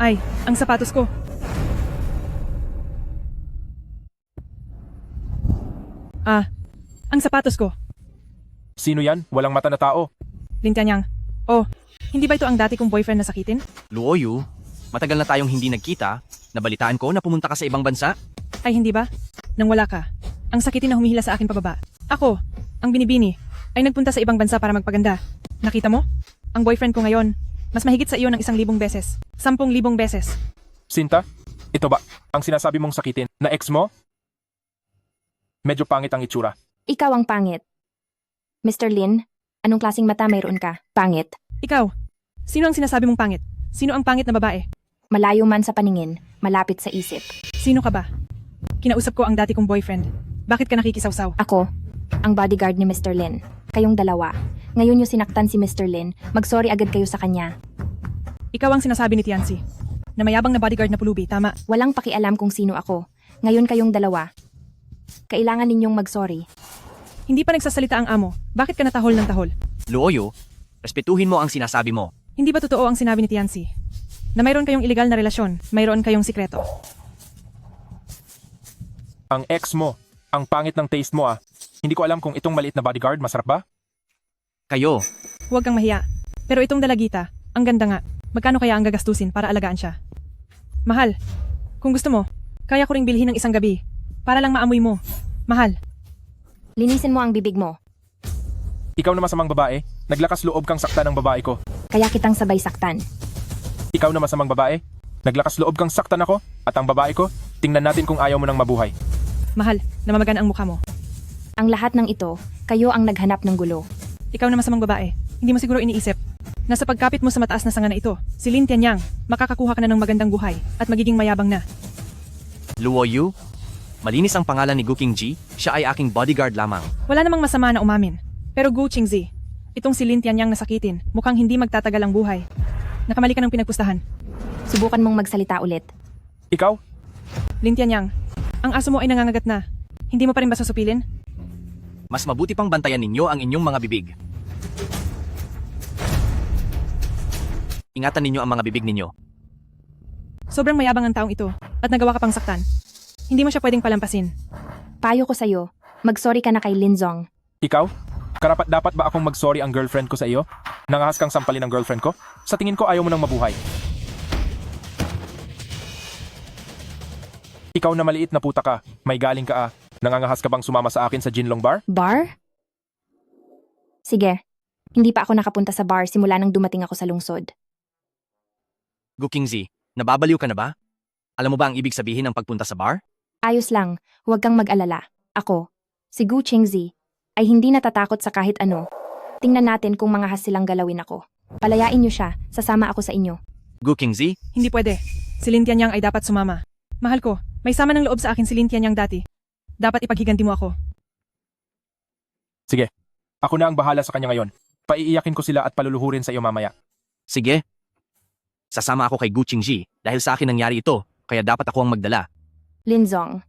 S11: Ay, ang sapatos ko. Ang sapatos ko.
S18: Sino yan? Walang mata na tao.
S11: Lin Tianyang. Oh, hindi ba ito ang dati kong boyfriend na sakitin?
S5: Luoyu, matagal na tayong hindi nagkita. Nabalitaan ko na pumunta ka sa ibang bansa.
S11: Ay, hindi ba? Nang wala ka. Ang sakitin na humihila sa akin pababa. Ako, ang binibini, ay nagpunta sa ibang bansa para magpaganda. Nakita mo? Ang boyfriend ko ngayon, mas mahigit sa iyo ng 1,000 beses. 10,000 beses.
S18: Sinta, ito ba ang sinasabi mong sakitin na ex mo? Medyo pangit ang itsura.
S2: Ikaw ang pangit. Mr. Lin, anong klaseng mata mayroon ka? Pangit.
S11: Ikaw, sino ang sinasabi mong pangit? Sino ang pangit na babae?
S2: Malayo man sa paningin, malapit sa isip.
S11: Sino ka ba? Kinausap ko ang dati kong boyfriend. Bakit ka nakikisawsaw?
S2: Ako, ang bodyguard ni Mr. Lin. Kayong dalawa. Ngayon yung sinaktan si Mr. Lin, mag-sorry agad kayo sa kanya.
S11: Ikaw ang sinasabi ni Tianzi. Na mayabang na bodyguard na pulubi, tama?
S2: Walang pakialam kung sino ako. Ngayon kayong dalawa. Kailangan ninyong mag-sorry.
S11: Hindi pa nagsasalita ang amo. Bakit ka natahol ng tahol?
S5: Luoyu, Respetuhin mo ang sinasabi mo.
S11: Hindi ba totoo ang sinabi ni Tiancy? Na mayroon kayong illegal na relasyon, mayroon kayong sikreto.
S18: Ang ex mo, ang pangit ng taste mo ah. Hindi ko alam kung itong maliit na bodyguard masarap ba?
S5: Kayo,
S11: Huwag kang mahiya. Pero itong dalagita, ang ganda nga. Magkano kaya ang gagastusin para alagaan siya? Mahal. Kung gusto mo, kaya ko ring bilhin ng isang gabi. Para lang maamoy mo. Mahal.
S2: Linisin mo ang bibig mo.
S18: Ikaw na masamang babae, naglakas loob kang saktan ng babae ko.
S2: Kaya kitang sabay saktan.
S18: Ikaw na masamang babae, naglakas loob kang saktan ako, at ang babae ko, tingnan natin kung ayaw mo nang mabuhay.
S11: Mahal, namamagan ang mukha mo.
S2: Ang lahat ng ito, kayo ang naghanap ng gulo.
S11: Ikaw na masamang babae. Hindi mo siguro iniisip. Nasa pagkapit mo sa mataas na sanga na ito, si Lin Tianyang, makakakuha ka na ng magandang buhay at magiging mayabang na.
S5: Luo Yu, malinis ang pangalan ni Gu Qingji, siya ay aking bodyguard lamang.
S11: Wala namang masama na umamin. Pero Gu Qingzi, itong si Lin Tianyang nasakitin, mukhang hindi magtatagal ang buhay. Nakamali ka ng pinagpustahan.
S2: Subukan mong magsalita ulit.
S18: Ikaw?
S11: Lin Tianyang, ang aso mo ay nangangagat na. Hindi mo pa rin ba susupilin?
S5: Mas mabuti pang bantayan ninyo ang inyong mga bibig. Ingatan ninyo ang mga bibig ninyo.
S11: Sobrang mayabang ang taong ito at nagawa ka pang saktan. Hindi mo siya pwedeng palampasin.
S2: Payo ko sa'yo, mag-sorry ka na kay Lin Zong.
S18: Ikaw? Karapat dapat ba akong mag-sorry ang girlfriend ko sa iyo? Nangahas kang sampalin ng girlfriend ko? Sa tingin ko ayaw mo nang mabuhay. Ikaw na maliit na puta ka, may galing ka ah. Nangangahas ka bang sumama sa akin sa Jinlong Bar?
S2: Bar? Sige, hindi pa ako nakapunta sa bar simula nang dumating ako sa lungsod.
S5: Gu Qingzi, nababaliw ka na ba? Alam mo ba ang ibig sabihin ng pagpunta sa bar?
S2: Ayos lang, huwag kang mag-alala. Ako, si Gu Qingzi, ay hindi natatakot sa kahit ano. Tingnan natin kung mangahas silang galawin ako. Palayain niyo siya, sasama ako sa inyo.
S5: Gu Qingzi?
S11: Hindi pwede. Si Lin Tianyang ay dapat sumama. Mahal ko, may sama ng loob sa akin si Lin Tianyang dati. Dapat ipaghiganti mo ako.
S18: Sige, ako na ang bahala sa kanya ngayon. Paiiyakin ko sila at paluluhurin sa iyo mamaya.
S5: Sige. Sasama ako kay Gu Qingji dahil sa akin nangyari ito, kaya dapat ako ang magdala.
S2: Lin Zong.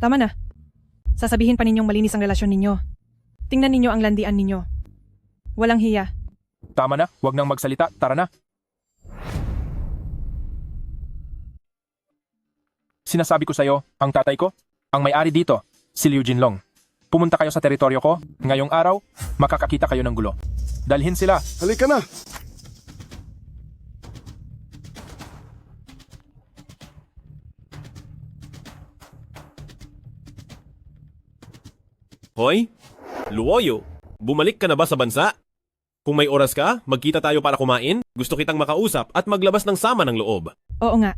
S11: Tama na. Sasabihin pa ninyong malinis ang relasyon ninyo. Tingnan ninyo ang landian ninyo. Walang hiya.
S18: Tama na, huwag nang magsalita, tara na. Sinasabi ko sa iyo, ang tatay ko, ang may-ari dito, si Liu Jinlong. Pumunta kayo sa teritoryo ko, ngayong araw, makakakita kayo ng gulo. Dalhin sila.
S19: Halika na!
S6: Hoy, Luoyo, bumalik ka na ba sa bansa? Kung may oras ka, magkita tayo para kumain. Gusto kitang makausap at maglabas ng sama ng loob.
S11: Oo nga.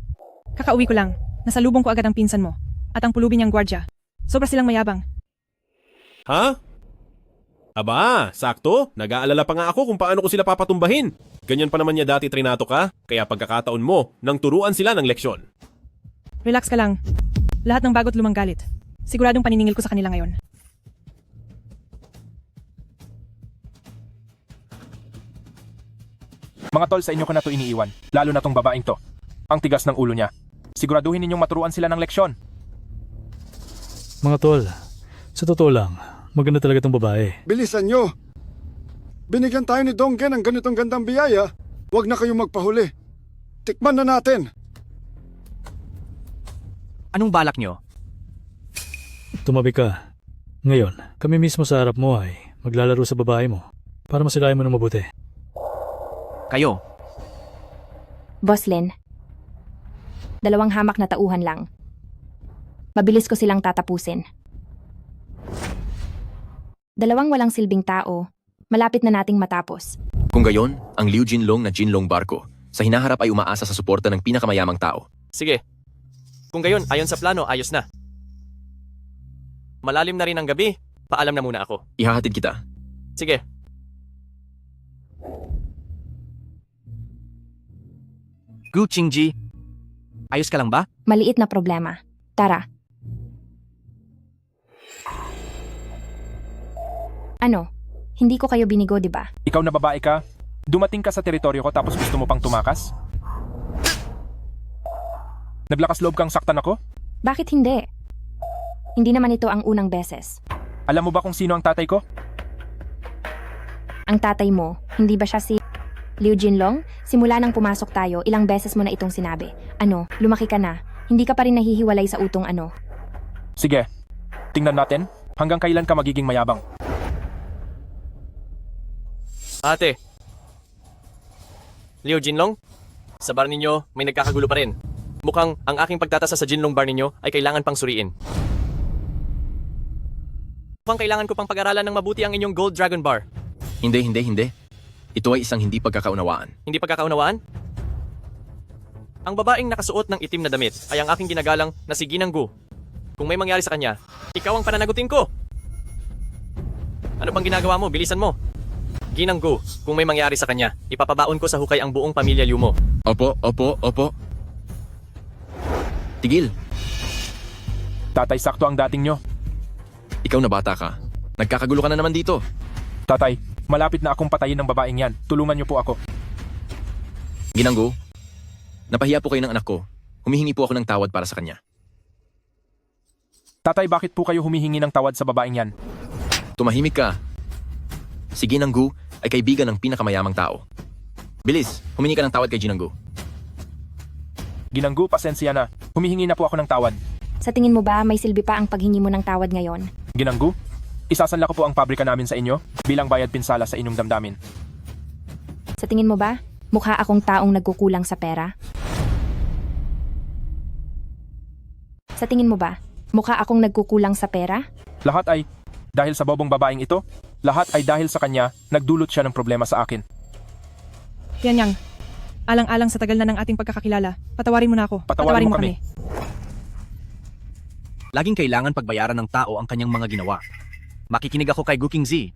S11: Kakauwi ko lang. Nasalubong ko agad ang pinsan mo. At ang pulubi niyang gwardya. Sobra silang mayabang.
S6: Ha? Aba, sakto. Nag-aalala pa nga ako kung paano ko sila papatumbahin. Ganyan pa naman niya dati trinato ka, kaya pagkakataon mo, nang turuan sila ng leksyon.
S11: Relax ka lang. Lahat ng bagot lumang galit. Siguradong paniningil ko sa kanila ngayon.
S18: Mga tol, sa inyo ko na to iniiwan, lalo na tong babaeng to. Ang tigas ng ulo niya. Siguraduhin ninyong maturuan sila ng leksyon.
S20: Mga tol, sa totoo lang, maganda talaga tong babae.
S19: Bilisan nyo! Binigyan tayo ni Donggen ng ganitong gandang biyaya. Huwag na kayong magpahuli. Tikman na natin.
S5: Anong balak nyo?
S20: Tumabi ka. Ngayon, kami mismo sa harap mo ay maglalaro sa babae mo para masilayan mo ng mabuti.
S5: Kayo.
S2: Boss Lin. 2 hamak na tauhan lang. Mabilis ko silang tatapusin. 2 walang silbing tao. Malapit na nating matapos.
S21: Kung gayon, ang Liu Jinlong na Jinlong Barko sa hinaharap ay umaasa sa suporta ng pinakamayamang tao.
S16: Sige. Kung gayon, ayon sa plano, ayos na. Malalim na rin ang gabi. Paalam na muna ako.
S21: Ihahatid kita.
S16: Sige.
S5: Gu Qingji, ayos ka lang ba?
S2: Maliit na problema. Tara. Ano? Hindi ko kayo binigo, di ba?
S18: Ikaw na babae ka, dumating ka sa teritoryo ko tapos gusto mo pang tumakas? Naglakas loob kang saktan ako?
S2: Bakit hindi? Hindi naman ito ang unang beses.
S18: Alam mo ba kung sino ang tatay ko?
S2: Ang tatay mo, hindi ba siya si Liu Jinlong? Simula nang pumasok tayo, ilang beses mo na itong sinabi. Ano, lumaki ka na. Hindi ka pa rin nahihiwalay sa utong ano.
S8: Sige, tingnan natin hanggang kailan ka magiging mayabang.
S16: Ate. Liu Jinlong, sa bar ninyo may nagkakagulo pa rin. Mukhang ang aking pagtatasa sa Jinlong bar ninyo ay kailangan pang suriin. Mukhang kailangan ko pang pag-aralan ng mabuti ang inyong Gold Dragon Bar.
S21: Hindi. Ito ay isang hindi pagkakaunawaan.
S16: Hindi pagkakaunawaan? Ang babaeng nakasuot ng itim na damit ay ang aking ginagalang na si Ginang Gu. Kung may mangyari sa kanya, ikaw ang pananagutin ko. Ano pang ginagawa mo? Bilisan mo. Ginang Gu, kung may mangyari sa kanya, ipapabaon ko sa hukay ang buong pamilya Liu mo.
S21: Opo. Tigil.
S8: Tatay, sakto ang dating nyo.
S21: Ikaw na bata ka. Nagkakagulo ka na naman dito.
S8: Tatay, malapit na akong patayin ng babaeng yan. Tulungan niyo po ako.
S21: Ginanggo, napahiya po kayo ng anak ko. Humihingi po ako ng tawad para sa kanya.
S8: Tatay, bakit po kayo humihingi ng tawad sa babaeng yan?
S21: Tumahimik ka. Si Ginanggo ay kaibigan ng pinakamayamang tao. Bilis, humingi ka ng tawad kay Ginanggo.
S8: Ginanggo, pasensya na. Humihingi na po ako ng tawad.
S2: Sa tingin mo ba may silbi pa ang paghingi mo ng tawad ngayon?
S8: Ginanggo, isasanla ko po ang pabrika namin sa inyo bilang bayad pinsala sa inyong damdamin.
S2: Sa tingin mo ba, mukha akong taong nagkukulang sa pera? Sa tingin mo ba, mukha akong nagkukulang sa pera?
S8: Lahat ay dahil sa bobong babaeng ito, lahat ay dahil sa kanya, nagdulot siya ng problema sa akin.
S11: Tianyang, alang-alang sa tagal na ng ating pagkakakilala, patawarin mo na ako.
S8: Patawarin mo kami.
S5: Laging kailangan pagbayaran ng tao ang kanyang mga ginawa. Makikinig ako kay Guking Z.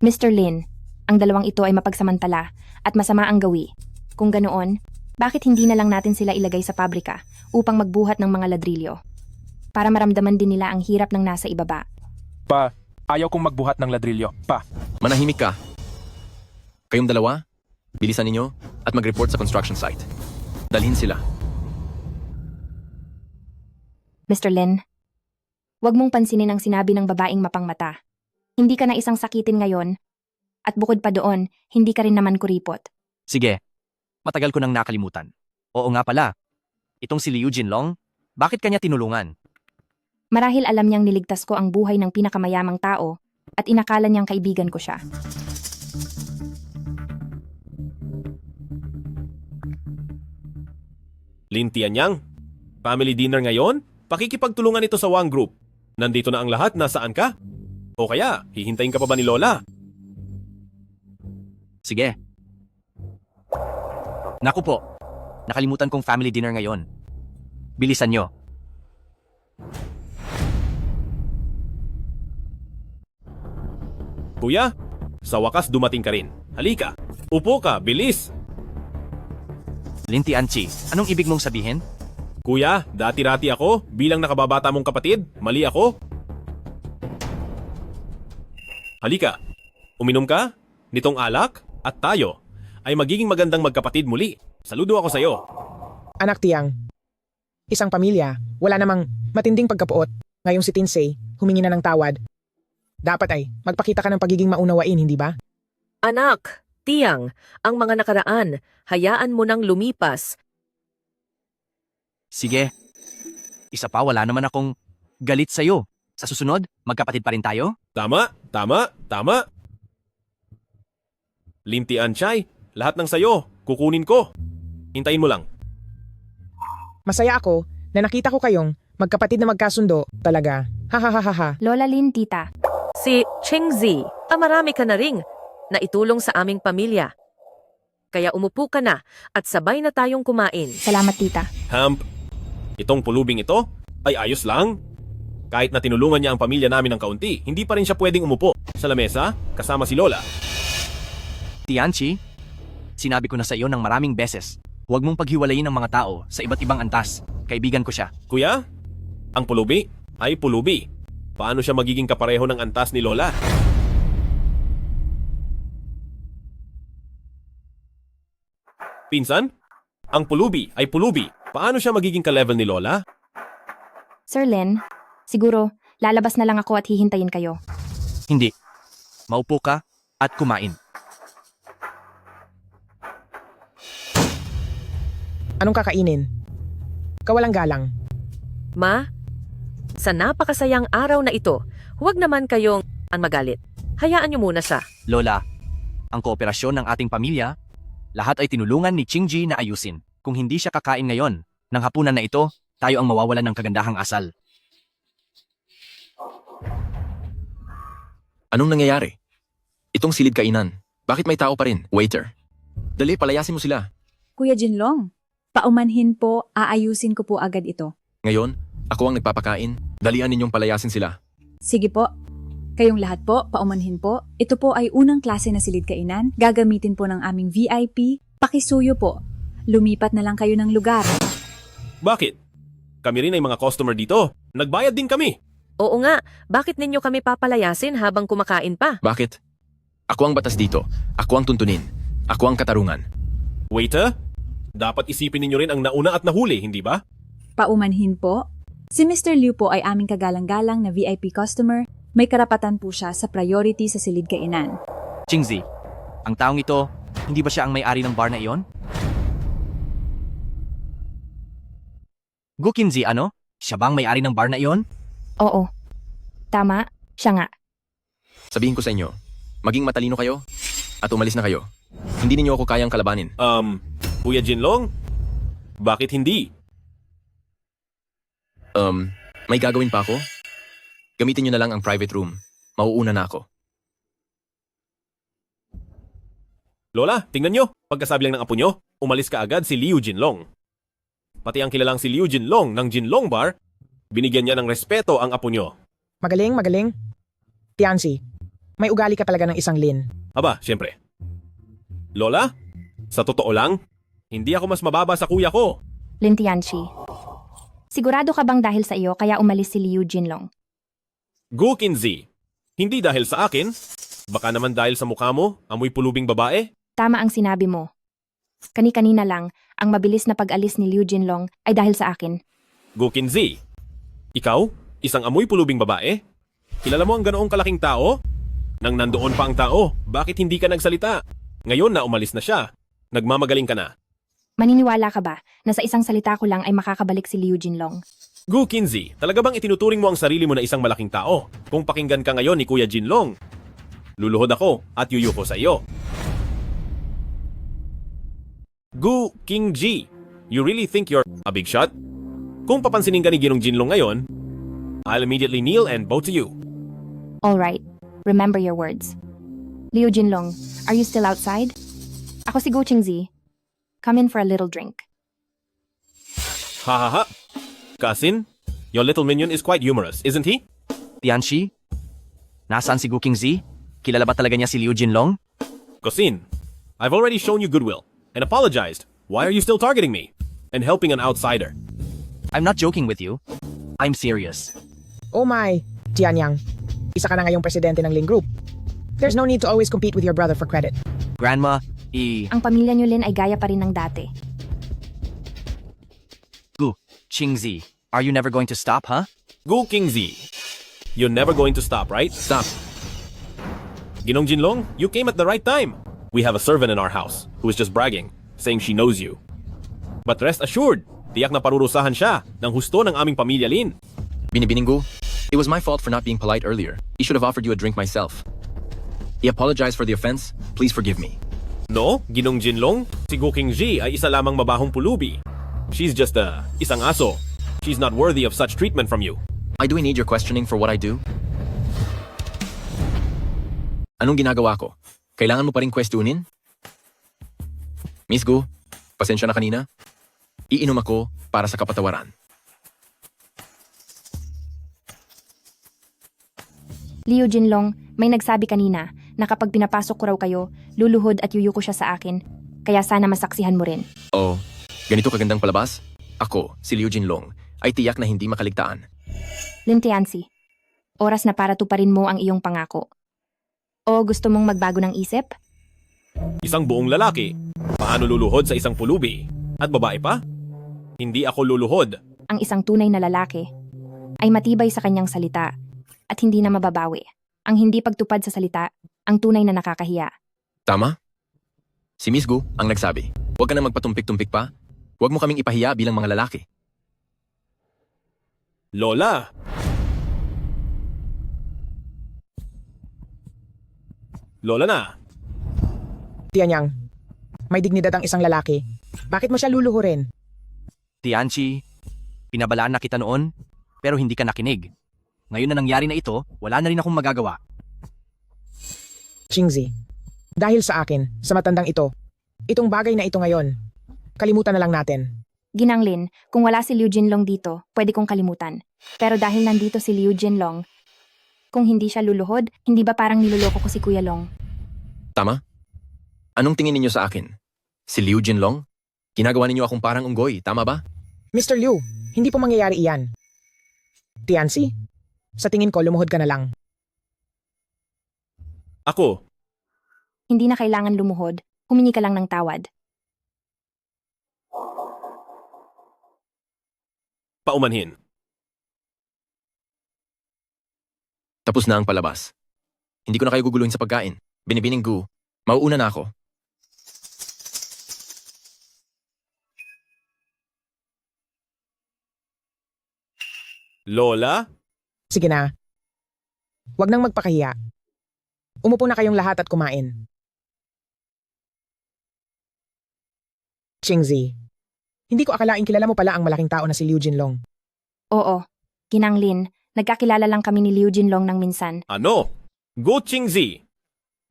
S2: Mr. Lin, ang dalawang ito ay mapagsamantala at masama ang gawi. Kung ganoon, bakit hindi na lang natin sila ilagay sa pabrika upang magbuhat ng mga ladrilyo? Para maramdaman din nila ang hirap ng nasa ibaba.
S8: Pa, ayaw kong magbuhat ng ladrilyo. Pa.
S21: Manahimik ka. Kayong dalawa, bilisan ninyo at mag-report sa construction site. Dalhin sila.
S2: Mr. Lin, huwag mong pansinin ang sinabi ng babaeng mapangmata. Hindi ka na isang sakitin ngayon. At bukod pa doon, hindi ka rin naman kuripot.
S5: Sige, matagal ko nang nakalimutan. Oo nga pala, itong si Liu Jinlong, bakit kanya tinulungan?
S2: Marahil alam niyang niligtas ko ang buhay ng pinakamayamang tao at inakala niyang kaibigan ko siya.
S6: Lin Tianyang, family dinner ngayon? Pakikipagtulungan ito sa Wang Group. Nandito na ang lahat, nasaan ka? O kaya, hihintayin ka pa ba ni Lola?
S5: Sige. Naku po, nakalimutan kong family dinner ngayon. Bilisan nyo.
S6: Kuya, sa wakas dumating ka rin. Halika, upo ka, bilis!
S5: Linti Anchi, anong ibig mong sabihin?
S6: Kuya, dati-rati ako bilang nakababata mong kapatid. Mali ako. Halika, uminom ka nitong alak at tayo ay magiging magandang magkapatid muli. Saludo ako sa'yo.
S13: Anak Tiang, isang pamilya, wala namang matinding pagkapuot. Ngayong si Tinsei, humingi na ng tawad. Dapat ay magpakita ka ng pagiging maunawain, hindi ba?
S4: Anak, Tiang, ang mga nakaraan, hayaan mo nang lumipas.
S5: Sige. Isa pa, wala naman akong galit sa'yo. Sa susunod, magkapatid pa rin tayo?
S6: Tama. Linti Anchay, lahat ng sayo, kukunin ko. Hintayin mo lang.
S13: Masaya ako na nakita ko kayong magkapatid na magkasundo talaga. Ha.
S2: Lola Lin, tita.
S4: Si Chengzi, marami ka na ring na itulong sa aming pamilya. Kaya umupo ka na at sabay na tayong kumain.
S2: Salamat, tita.
S6: Hamp, itong pulubing ito ay ayos lang. Kahit na tinulungan niya ang pamilya namin ng kaunti, hindi pa rin siya pwedeng umupo sa lamesa kasama si Lola.
S5: Tianchi, sinabi ko na sa iyo ng maraming beses, huwag mong paghiwalayin ang mga tao sa iba't ibang antas. Kaibigan ko siya.
S6: Kuya, ang pulubi ay pulubi. Paano siya magiging kapareho ng antas ni Lola? Pinsan, ang pulubi ay pulubi. Paano siya magiging ka-level ni Lola?
S2: Sir Lin, siguro lalabas na lang ako at hihintayin kayo.
S5: Hindi. Maupo ka at kumain.
S13: Anong kakainin? Kawalang galang.
S4: Ma, sa napakasayang araw na ito, huwag naman kayong magalit. Hayaan niyo muna siya.
S5: Lola, ang kooperasyon ng ating pamilya, lahat ay tinulungan ni Qingji na ayusin. Kung hindi siya kakain ngayon, ng hapunan na ito, tayo ang mawawalan ng kagandahang asal.
S21: Anong nangyayari? Itong silid kainan. Bakit may tao pa rin? Waiter. Dali, palayasin mo sila.
S7: Kuya Jinlong, paumanhin po, aayusin ko po agad ito.
S21: Ngayon, ako ang nagpapakain. Dalian ninyong palayasin sila.
S7: Sige po. Kayong lahat po, paumanhin po. Ito po ay unang klase na silid kainan. Gagamitin po ng aming VIP. Pakisuyo po. Lumipat na lang kayo ng lugar.
S6: Bakit? Kami rin ay mga customer dito. Nagbayad din kami.
S4: Oo nga, bakit ninyo kami papalayasin habang kumakain pa?
S21: Bakit? Ako ang batas dito. Ako ang tuntunin. Ako ang katarungan.
S6: Waiter, dapat isipin ninyo rin ang nauna at nahuli, hindi ba?
S7: Paumanhin po. Si Mr. Liu po ay aming kagalang-galang na VIP customer. May karapatan po siya sa priority sa silid kainan.
S5: Qingzi, ang taong ito, hindi ba siya ang may-ari ng bar na iyon? Gu Qingzi, ano? Siya ba ang may-ari ng bar na iyon?
S2: Oo. Tama, siya nga.
S21: Sabihin ko sa inyo, maging matalino kayo at umalis na kayo. Hindi ninyo ako kayang kalabanin.
S6: Kuya Jinlong? Bakit hindi?
S21: May gagawin pa ako? Gamitin nyo na lang ang private room. Mauuna na ako.
S6: Lola, tingnan nyo. Pagkasabi lang ng apo nyo, umalis ka agad si Liu Jinlong. Pati ang kilalang si Liu Jinlong ng Jinlong Bar, binigyan niya ng respeto ang apo nyo.
S13: Magaling, magaling. Tianzi, may ugali ka talaga ng isang Lin.
S6: Aba, syempre. Lola, sa totoo lang, hindi ako mas mababa sa kuya ko.
S2: Lin Tianchi. Sigurado ka bang dahil sa iyo kaya umalis si Liu Jinlong?
S6: Gu Qingzi, hindi dahil sa akin, baka naman dahil sa mukha mo, amoy pulubing babae.
S2: Tama ang sinabi mo. Kani-kanina lang, ang mabilis na pag-alis ni Liu Jinlong ay dahil sa akin.
S6: Gu Qingzi, ikaw, isang amoy pulubing babae? Kilala mo ang ganoong kalaking tao? Nang nandoon pa ang tao, bakit hindi ka nagsalita? Ngayon na umalis na siya, nagmamagaling ka na.
S2: Maniniwala ka ba na sa isang salita ko lang ay makakabalik si Liu Jinlong?
S6: Gu Qingzi, talaga bang itinuturing mo ang sarili mo na isang malaking tao? Kung pakinggan ka ngayon ni Kuya Jinlong, luluhod ako at yuyuko sa iyo. Gu Qingzi, you really think you're a big shot? Kung papansinin ka ni Ginong Jinlong ngayon, I'll immediately kneel and bow to you.
S2: All right. Remember your words. Liu Jinlong, are you still outside? Ako si Gu Qingzi. Come in for a little drink.
S6: Ha ha ha. Kasin, your little minion is quite humorous, isn't he?
S5: Tianchi? Nasaan si Gu Qingzi? Kilala ba talaga niya si Liu Jinlong?
S6: Kasin, I've already shown you goodwill and apologized. Why are you still targeting me and helping an outsider?
S5: I'm not joking with you. I'm serious.
S13: Oh my, Tianyang. Isa ka na ngayong presidente ng Lin Group. There's no need to always compete with your brother for credit.
S5: Grandma,
S2: Ang pamilya niyo Lin ay gaya pa rin ng dati.
S5: Gu Qingzi, are you never going to stop, huh?
S6: Gu Qingzi, you're never going to stop, right?
S21: Stop.
S6: Ginong Jinlong, you came at the right time. We have a servant in our house who is just bragging, saying she knows you. But rest assured, tiyak na parurusahan siya ng husto ng aming pamilya Lin.
S21: Binibininggu, it was my fault for not being polite earlier. I should have offered you a drink myself. I apologize for the offense. Please forgive me.
S6: No, Ginong Jinlong, si Gu Qingzi ay isa lamang mabahong pulubi. She's just isang aso. She's not worthy of such treatment from you.
S21: Do I need your questioning for what I do? Anong ginagawa ko? Kailangan mo pa rin questionin? Miss Gu, pasensya na kanina. Iinom ako para sa kapatawaran.
S2: Liu Jinlong, may nagsabi kanina na kapag pinapasok ko raw kayo, luluhod at yuyuko siya sa akin. Kaya sana masaksihan mo rin.
S21: Oh, ganito kagandang palabas? Ako, si Liu Jinlong, ay tiyak na hindi makaligtaan.
S2: Lin Tianzi, oras na para tuparin mo ang iyong pangako. O gusto mong magbago ng isip?
S6: Isang buong lalaki, paano luluhod sa isang pulubi? At babae pa? Hindi ako luluhod.
S2: Ang isang tunay na lalaki ay matibay sa kanyang salita at hindi na mababawi. Ang hindi pagtupad sa salita ang tunay na nakakahiya.
S21: Tama? Si Miss Gu ang nagsabi. Huwag ka na magpatumpik-tumpik pa. Huwag mo kaming ipahiya bilang mga lalaki.
S6: Lola! Lola na!
S13: Tianyang, may dignidad ang isang lalaki. Bakit mo siya luluhurin?
S5: Tianchi, pinabalaan na kita noon, pero hindi ka nakinig. Ngayon na nangyari na ito, wala na rin akong magagawa.
S13: Qingzi, dahil sa akin, sa matandang ito, itong bagay na ito ngayon, kalimutan na lang natin.
S2: Ginanglin, kung wala si Liu Jinlong dito, pwede kong kalimutan. Pero dahil nandito si Liu Jinlong, kung hindi siya luluhod, hindi ba parang niloloko ko si Kuya Long?
S21: Tama? Anong tingin ninyo sa akin? Si Liu Jinlong? Ginagawa ninyo akong parang unggoy, tama ba?
S13: Mr. Liu, hindi po mangyayari iyan. Tianzi, sa tingin ko lumuhod ka na lang.
S6: Ako,
S2: Hindi na kailangan lumuhod, humingi ka lang ng tawad.
S6: paumanhin.
S21: Tapos na ang palabas. Hindi ko na kayo guguluhin sa pagkain. Binibining Gu, mauuna na ako.
S6: Lola?
S13: Sige na. Huwag nang magpakahiya. Umupo na kayong lahat at kumain. Qingzi, hindi ko akalaing kilala mo pala ang malaking tao na si Liu Jinlong.
S2: Oo, Ginanglin, nagkakilala lang kami ni Liu Jinlong ng minsan.
S6: Ano? Go Qingzi!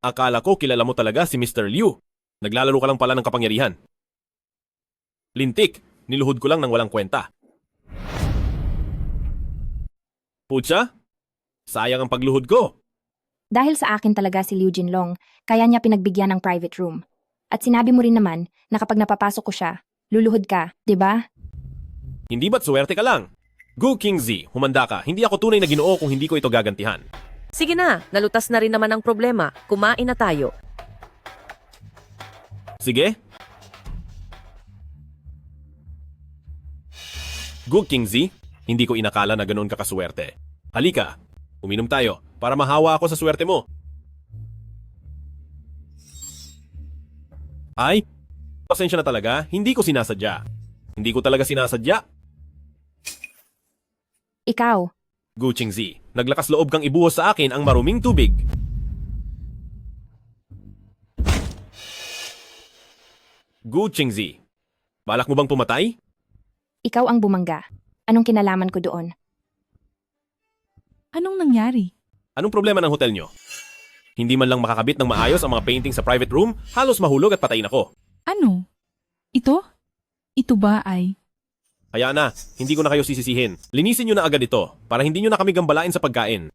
S6: Akala ko kilala mo talaga si Mr. Liu. Naglalaro ka lang pala ng kapangyarihan. Lintik, niluhod ko lang ng walang kwenta. Pucha, sayang ang pagluhod ko.
S2: Dahil sa akin talaga si Liu Jinlong, kaya niya pinagbigyan ng private room. At sinabi mo rin naman na kapag napapasok ko siya, luluhod ka, di ba?
S6: Hindi ba't swerte ka lang? Go Qingzi, humanda ka. Hindi ako tunay na Ginoo kung hindi ko ito gagantihan.
S4: Sige na, nalutas na rin naman ang problema. Kumain na tayo.
S6: Sige? Go Qingzi, hindi ko inakala na ganoon ka kaswerte. Halika, uminom tayo para mahawa ako sa swerte mo. Ay, pasensya na talaga, hindi ko sinasadya. Hindi ko talaga sinasadya.
S2: Ikaw,
S6: Gu Qingzi, naglakas loob kang ibuhos sa akin ang maruming tubig. Gu Qingzi, balak mo bang pumatay?
S2: ikaw ang bumangga. Anong kinalaman ko doon?
S11: Anong nangyari?
S6: Anong problema ng hotel nyo? Hindi man lang makakabit ng maayos ang mga painting sa private room, halos mahulog at patayin ako.
S11: Ano? Ito? Ito ba ay...
S6: Kaya na, hindi ko na kayo sisisihin. Linisin nyo na agad ito para hindi nyo na kami gambalain sa pagkain.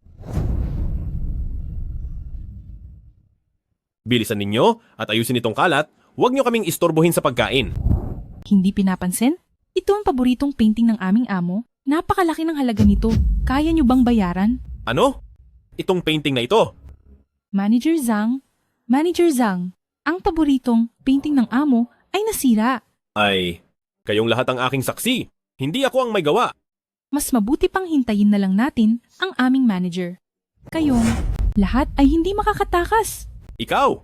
S6: Bilisan ninyo at ayusin itong kalat, huwag nyo kaming istorbohin sa pagkain.
S11: Hindi pinapansin? Ito ang paboritong painting ng aming amo. Napakalaki ng halaga nito. Kaya niyo bang bayaran?
S6: Ano? Itong painting na ito?
S11: Manager Zhang, ang paboritong painting ng amo ay nasira.
S6: Ay, kayong lahat ang aking saksi. Hindi ako ang may gawa.
S11: Mas mabuti pang hintayin na lang natin ang aming manager. Kayong lahat ay hindi makakatakas.
S6: Ikaw!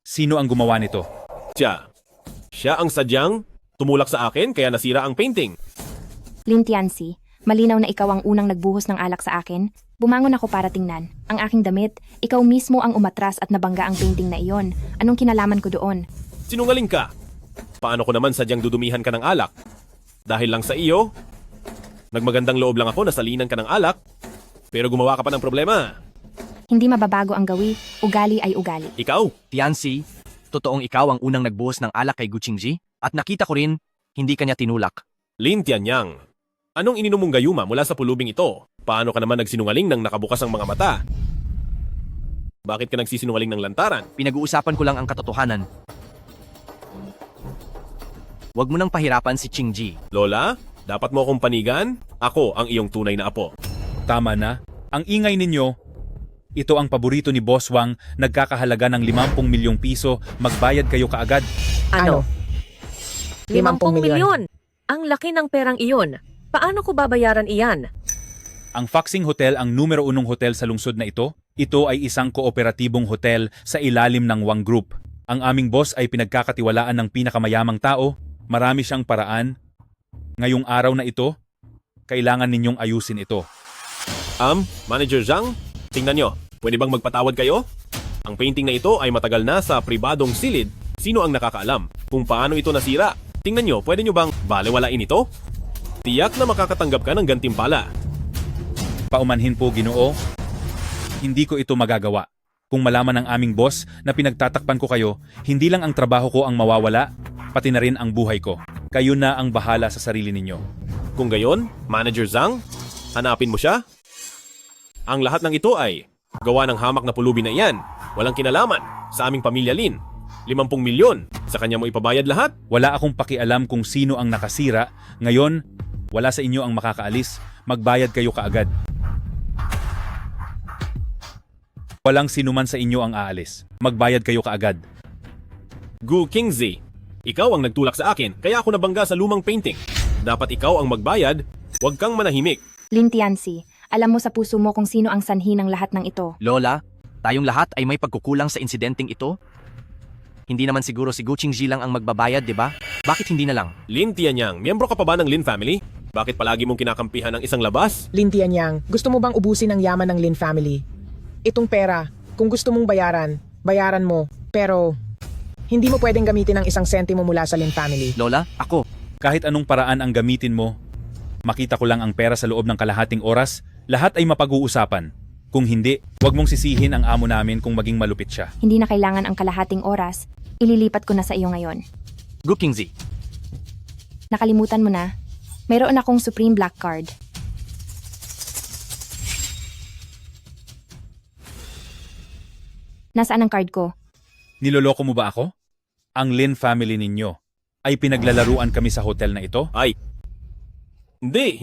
S10: Sino ang gumawa nito?
S6: Siya ang sadyang tumulak sa akin kaya nasira ang painting.
S2: Lin Tianzi, malinaw na ikaw ang unang nagbuhos ng alak sa akin. Bumangon ako para tingnan. Ang aking damit, ikaw mismo ang umatras at nabangga ang painting na iyon. Anong kinalaman ko doon?
S6: Sinungaling ka! Paano ko naman sadyang dudumihan ka ng alak? Dahil lang sa iyo, nagmagandang loob lang ako na salinan ka ng alak, pero gumawa ka pa ng problema.
S2: Hindi mababago ang gawi, ugali ay ugali.
S6: Ikaw?
S5: Tianzi, totoong ikaw ang unang nagbuhos ng alak kay Gu Qingzi? At nakita ko rin, hindi kanya tinulak.
S6: Lin Tianyang, anong ininom mong gayuma mula sa pulubing ito? Paano ka naman nagsinungaling nang nakabukas ang mga mata? Bakit ka nagsisinungaling ng lantaran?
S5: Pinag-uusapan ko lang ang katotohanan. Huwag mo nang pahirapan si Qingzi.
S6: Lola, dapat mo akong panigan? Ako ang iyong tunay na apo.
S10: Tama na. Ang ingay ninyo. Ito ang paborito ni Boss Wang, nagkakahalaga ng 50 milyong piso, magbayad kayo kaagad.
S4: Ano?
S13: 50 milyon.
S4: Ang laki ng perang iyon. Paano ko babayaran iyan?
S10: Ang Foxing Hotel ang numero 1 hotel sa lungsod na ito. Ito ay isang kooperatibong hotel sa ilalim ng Wang Group. Ang aming boss ay pinagkakatiwalaan ng pinakamayamang tao. Marami siyang paraan. Ngayong araw na ito, kailangan ninyong ayusin ito.
S6: Manager Zhang, tingnan nyo. Pwede bang magpatawad kayo? Ang painting na ito ay matagal na sa pribadong silid. Sino ang nakakaalam kung paano ito nasira? Tingnan nyo, pwede nyo bang balewalain ito? Tiyak na makakatanggap ka ng gantimpala.
S10: Paumanhin po, Ginoo. Hindi ko ito magagawa. Kung malaman ng aming boss na pinagtatakpan ko kayo, hindi lang ang trabaho ko ang mawawala, pati na rin ang buhay ko. Kayo na ang bahala sa sarili ninyo.
S6: Kung gayon, Manager Zhang, hanapin mo siya. Ang lahat ng ito ay gawa ng hamak na pulubi na iyan. Walang kinalaman sa aming pamilya Lin. 50 milyon. Sa kanya mo ipabayad lahat?
S10: Wala akong pakialam kung sino ang nakasira. Ngayon, wala sa inyo ang makakaalis. Magbayad kayo kaagad. Walang sinuman sa inyo ang aalis. Magbayad kayo kaagad.
S6: Gu Qingzi, ikaw ang nagtulak sa akin, kaya ako nabangga sa lumang painting. Dapat ikaw ang magbayad, huwag kang manahimik.
S2: Lin Tianzi, alam mo sa puso mo kung sino ang sanhi ng lahat ng ito.
S5: Lola, tayong lahat ay may pagkukulang sa insidenteng ito? Hindi naman siguro si Gu Qingji lang ang magbabayad, di ba? Bakit hindi na lang?
S6: Lin Tianyang, miyembro ka pa ba ng Lin family? Bakit palagi mong kinakampihan ng isang labas?
S13: Lin Tianyang, gusto mo bang ubusin ang yaman ng Lin family? Itong pera, kung gusto mong bayaran, bayaran mo. Pero, hindi mo pwedeng gamitin ang isang sentimo mula sa Lin family.
S5: Lola, ako.
S10: Kahit anong paraan ang gamitin mo, makita ko lang ang pera sa loob ng kalahating oras, lahat ay mapag-uusapan. Kung hindi, huwag mong sisihin ang amo namin kung maging malupit siya.
S2: Hindi na kailangan ang kalahating oras, ililipat ko na sa iyo ngayon.
S5: Gu Qingzi.
S2: Nakalimutan mo na, mayroon akong Supreme Black Card. Nasaan ang card ko?
S10: Niloloko mo ba ako? Ang Lin family ninyo ay pinaglalaruan kami sa hotel na ito?
S6: Ay, hindi.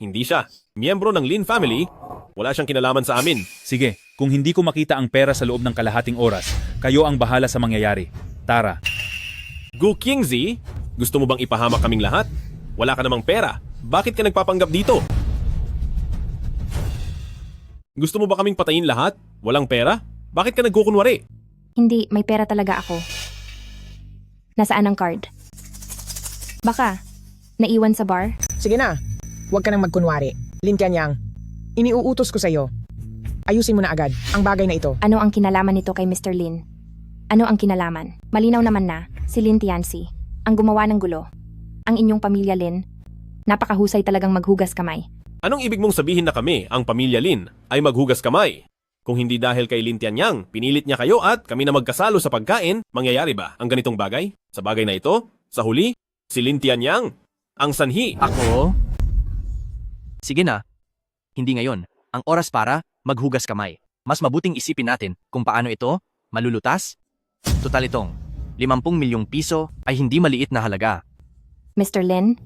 S6: Hindi siya. Miyembro ng Lin family, wala siyang kinalaman sa amin.
S10: Sige, kung hindi ko makita ang pera sa loob ng kalahating oras, kayo ang bahala sa mangyayari. Tara.
S6: Gu Qingzi, gusto mo bang ipahamak kaming lahat? Wala ka namang pera. Bakit ka nagpapanggap dito? Gusto mo ba kaming patayin lahat? Walang pera? Bakit ka nagkukunwari?
S2: Hindi, may pera talaga ako. Nasaan ang card? Baka, naiwan sa bar?
S13: Sige na, huwag ka nang magkunwari. Lin Tianyang, iniuutos ko sa iyo. Ayusin mo na agad ang bagay na ito.
S2: Ano ang kinalaman nito kay Mr. Lin? Ano ang kinalaman? Malinaw naman na, si Lin Tianzi, ang gumawa ng gulo. Ang inyong pamilya Lin, napakahusay talagang maghugas kamay.
S6: Anong ibig mong sabihin na kami, ang pamilya Lin, ay maghugas kamay? Kung hindi dahil kay Lin Tianyang, pinilit niya kayo at kami na magkasalo sa pagkain, mangyayari ba ang ganitong bagay? Sa bagay na ito, sa huli, si Lin Tianyang, ang sanhi.
S5: Ako? Sige na. Hindi ngayon. Ang oras para maghugas kamay. Mas mabuting isipin natin kung paano ito malulutas. Total itong 50 milyong piso ay hindi maliit na halaga.
S2: Mr. Lin,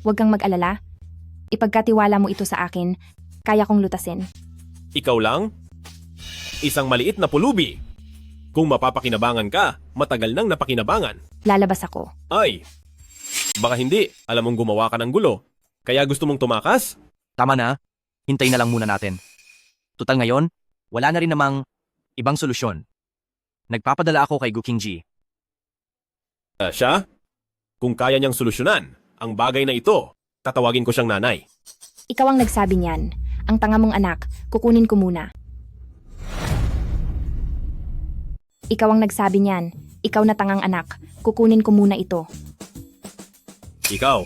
S2: huwag kang mag-alala. Ipagkatiwala mo ito sa akin, kaya kong lutasin.
S6: Ikaw lang? Isang maliit na pulubi. Kung mapapakinabangan ka, matagal nang napakinabangan.
S2: Lalabas ako.
S6: Ay, baka hindi. Alam mong gumawa ka ng gulo. Kaya gusto mong tumakas?
S5: Tama na. Hintay na lang muna natin. Total ngayon, wala na rin namang ibang solusyon. Nagpapadala ako kay Gu Qingji.
S6: Siya? Kung kaya niyang solusyonan ang bagay na ito, tatawagin ko siyang nanay.
S2: Ikaw ang nagsabi niyan. Ang tanga mong anak, kukunin ko muna. Ikaw ang nagsabi niyan. Ikaw na tangang anak, kukunin ko muna ito.
S6: Ikaw.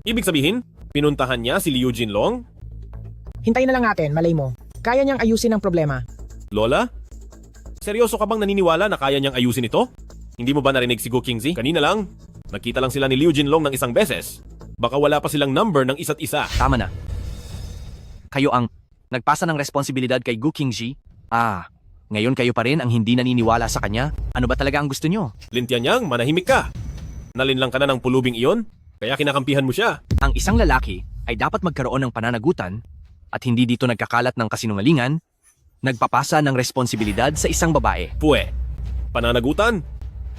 S6: Ibig sabihin, pinuntahan niya si Liu Jinlong?
S13: Hintayin na lang natin, malay mo. Kaya niyang ayusin ang problema.
S6: Lola? Seryoso ka bang naniniwala na kaya niyang ayusin ito? Hindi mo ba narinig si Gu Qingzi? Kanina lang, nagkita lang sila ni Liu Jinlong ng isang beses. Baka wala pa silang number ng isa't isa.
S5: Tama na. Kayo ang nagpasa ng responsibilidad kay Gu Qingji? Ngayon kayo pa rin ang hindi naniniwala sa kanya? Ano ba talaga ang gusto nyo?
S6: Lin Tianyang, manahimik ka. Nalinlang ka na ng pulubing iyon, kaya kinakampihan mo siya.
S5: Ang isang lalaki ay dapat magkaroon ng pananagutan at hindi dito nagkakalat ng kasinungalingan, nagpapasa ng responsibilidad sa isang babae.
S6: Pwe, pananagutan?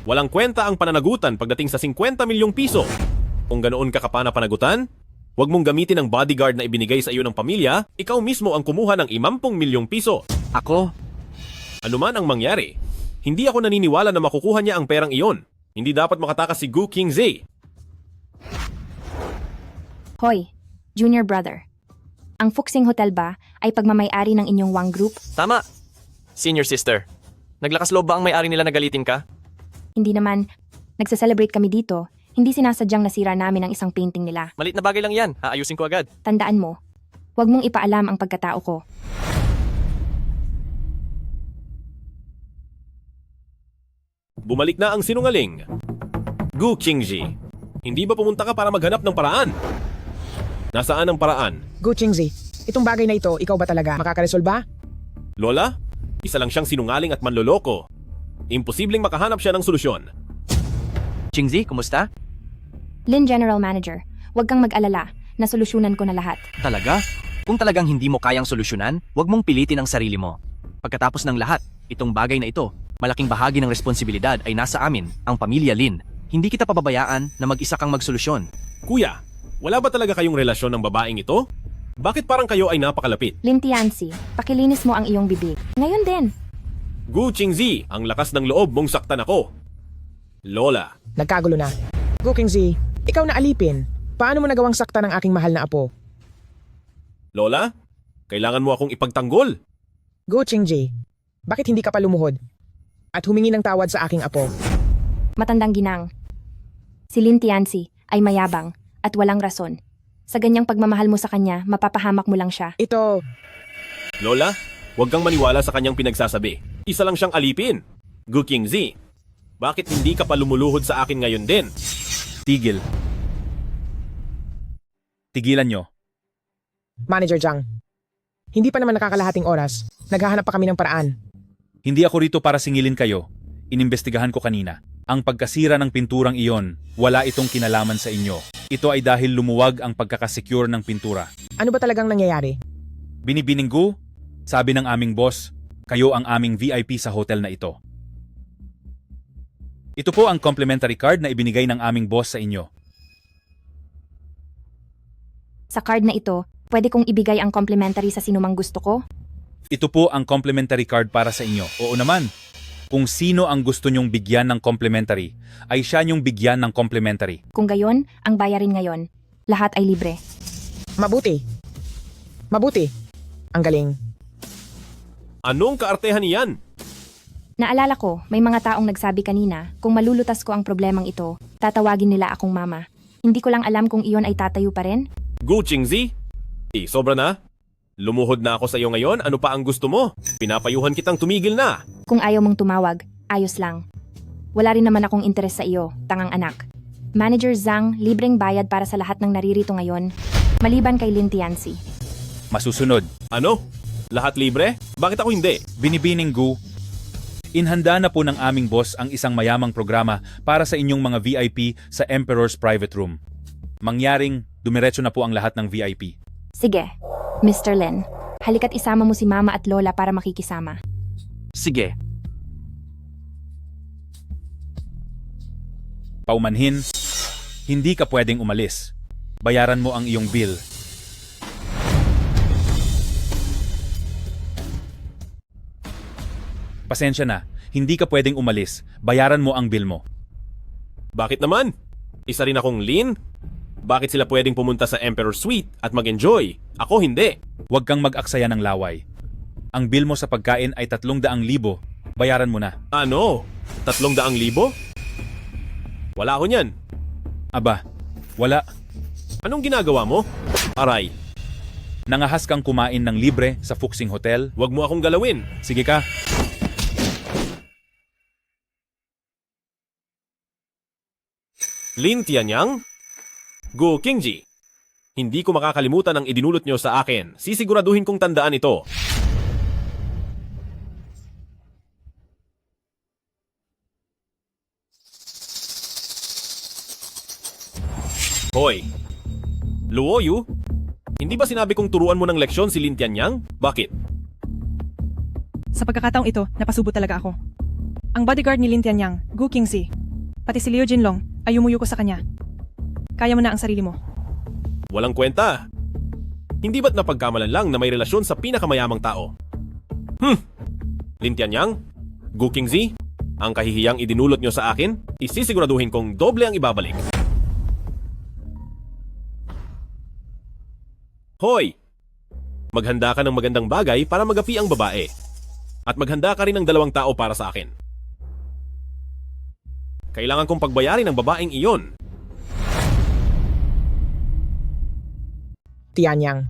S6: Walang kwenta ang pananagutan pagdating sa 50 milyong piso. Kung ganoon ka kapana panagutan, Huwag mong gamitin ang bodyguard na ibinigay sa iyo ng pamilya, ikaw mismo ang kumuha ng 50 milyong piso.
S5: Ako?
S6: Ano man ang mangyari, hindi ako naniniwala na makukuha niya ang perang iyon. Hindi dapat makatakas si Gu Qingzi.
S2: Hoy, junior brother. Ang Fuxing Hotel ba ay pagmamay-ari ng inyong Wang Group?
S16: Tama. Senior sister. Naglakas loob ba ang may-ari nila na galitin ka?
S2: Hindi naman. Nagsa-celebrate kami dito. Hindi sinasadyang nasira namin ang isang painting nila.
S16: Malit na bagay lang yan. Aayusin ko agad.
S2: Tandaan mo, huwag mong ipaalam ang pagkatao ko.
S6: Bumalik na ang sinungaling. Gu Qingzi, hindi ba pumunta ka para maghanap ng paraan? Nasaan ang paraan?
S13: Gu Qingzi, itong bagay na ito, ikaw ba talaga makakaresolba?
S6: Lola, isa lang siyang sinungaling at manloloko. Imposibleng makahanap siya ng solusyon.
S5: Qingzi, kumusta?
S2: Lin General Manager, huwag kang mag-alala. Nasolusyonan ko na lahat.
S5: Talaga? Kung talagang hindi mo kayang solusyonan, huwag mong pilitin ang sarili mo. Pagkatapos ng lahat, itong bagay na ito, malaking bahagi ng responsibilidad ay nasa amin, ang pamilya Lin. Hindi kita pababayaan na mag-isa kang magsolusyon.
S6: Kuya, wala ba talaga kayong relasyon ng babaeng ito? Bakit parang kayo ay napakalapit?
S2: Lin Tianzi, pakilinis mo ang iyong bibig. Ngayon din.
S6: Gu Qingzi, ang lakas ng loob mong saktan ako. Lola.
S13: Nagkagulo na. Gu Qingzi, ikaw na alipin. Paano mo nagawang sakta ng aking mahal na apo?
S6: Lola, kailangan mo akong ipagtanggol.
S13: Gu Qingzi, bakit hindi ka pa lumuhod? At humingi ng tawad sa aking apo.
S2: Matandang ginang. Si Lin Tianzi ay mayabang at walang rason. Sa ganyang pagmamahal mo sa kanya, mapapahamak mo lang siya.
S13: Ito...
S6: Lola, huwag kang maniwala sa kanyang pinagsasabi. Isa lang siyang alipin. Gu Qingzi, bakit hindi ka pa lumuluhod sa akin ngayon din?
S10: Tigil. Tigilan nyo.
S13: Manager Zhang, hindi pa naman nakakalahating oras. Naghahanap pa kami ng paraan.
S10: Hindi ako rito para singilin kayo. Inimbestigahan ko kanina. Ang pagkasira ng pinturang iyon, wala itong kinalaman sa inyo. Ito ay dahil lumuwag ang pagkakasecure ng pintura.
S13: Ano ba talagang nangyayari?
S10: Binibininggu, sabi ng aming boss, kayo ang aming VIP sa hotel na ito. Ito po ang complimentary card na ibinigay ng aming boss sa inyo.
S2: Sa card na ito, pwede kong ibigay ang complimentary sa sinumang gusto ko?
S10: Ito po ang complimentary card para sa inyo. Oo naman. Kung sino ang gusto nyong bigyan ng complimentary, ay siya nyong bigyan ng complimentary.
S2: Kung gayon, ang bayarin ngayon. Lahat ay libre.
S13: Mabuti. Mabuti. Ang galing.
S6: Anong kaartehan niyan?
S2: Naalala ko, may mga taong nagsabi kanina, kung malulutas ko ang problemang ito, tatawagin nila akong mama. Hindi ko lang alam kung iyon ay tatayo pa rin.
S6: Gu Qingzi? Sobra na? Lumuhod na ako sa iyo ngayon, ano pa ang gusto mo? Pinapayuhan kitang tumigil na.
S2: Kung ayaw mong tumawag, ayos lang. Wala rin naman akong interes sa iyo, tangang anak. Manager Zhang, libreng bayad para sa lahat ng naririto ngayon, maliban kay Lin Tianzi.
S10: Masusunod.
S6: Ano? Lahat libre? Bakit ako hindi?
S10: Binibininggu, inhanda na po ng aming boss ang isang mayamang programa para sa inyong mga VIP sa Emperor's Private Room. Mangyaring, dumiretso na po ang lahat ng VIP.
S2: Sige, Mr. Lin, halika't isama mo si Mama at Lola para makikisama.
S5: Sige.
S10: Paumanhin, hindi ka pwedeng umalis. Bayaran mo ang iyong bill. Pasensya na, hindi ka pwedeng umalis. Bayaran mo ang bill mo.
S6: Bakit naman? Isa rin akong Lin? Bakit sila pwedeng pumunta sa Emperor Suite at mag-enjoy? Ako hindi.
S10: Huwag kang mag-aksaya ng laway. Ang bill mo sa pagkain ay 300,000. Bayaran mo na.
S6: Ano? 300,000? Wala ako niyan.
S10: Aba, wala.
S6: Anong ginagawa mo? Aray.
S10: Nangahas kang kumain ng libre sa Fuxing Hotel?
S6: Huwag mo akong galawin.
S10: Sige ka.
S6: Lin Tianyang? Gu Qingzi. Hindi ko makakalimutan ang idinulot nyo sa akin. Sisiguraduhin kong tandaan ito. Hoy, Luoyu? Hindi ba sinabi kong turuan mo ng leksyon si Lin Tianyang? Bakit?
S11: Sa pagkakataong ito, napasubo talaga ako. Ang bodyguard ni Lin Tianyang, Gu Qingzi, pati si Liu Jinlong ay umuyo ko sa kanya. Kaya mo na ang sarili mo.
S6: Walang kwenta. Hindi ba't napagkamalan lang na may relasyon sa pinakamayamang tao? Lin Tianyang, Gu Qingzi, ang kahihiyang idinulot nyo sa akin, isisiguraduhin kong doble ang ibabalik. Hoy! Maghanda ka ng magandang bagay para magapi ang babae. At maghanda ka rin ng 2 tao para sa akin. Kailangan kong pagbayarin ang babaeng iyon.
S13: Tianyang,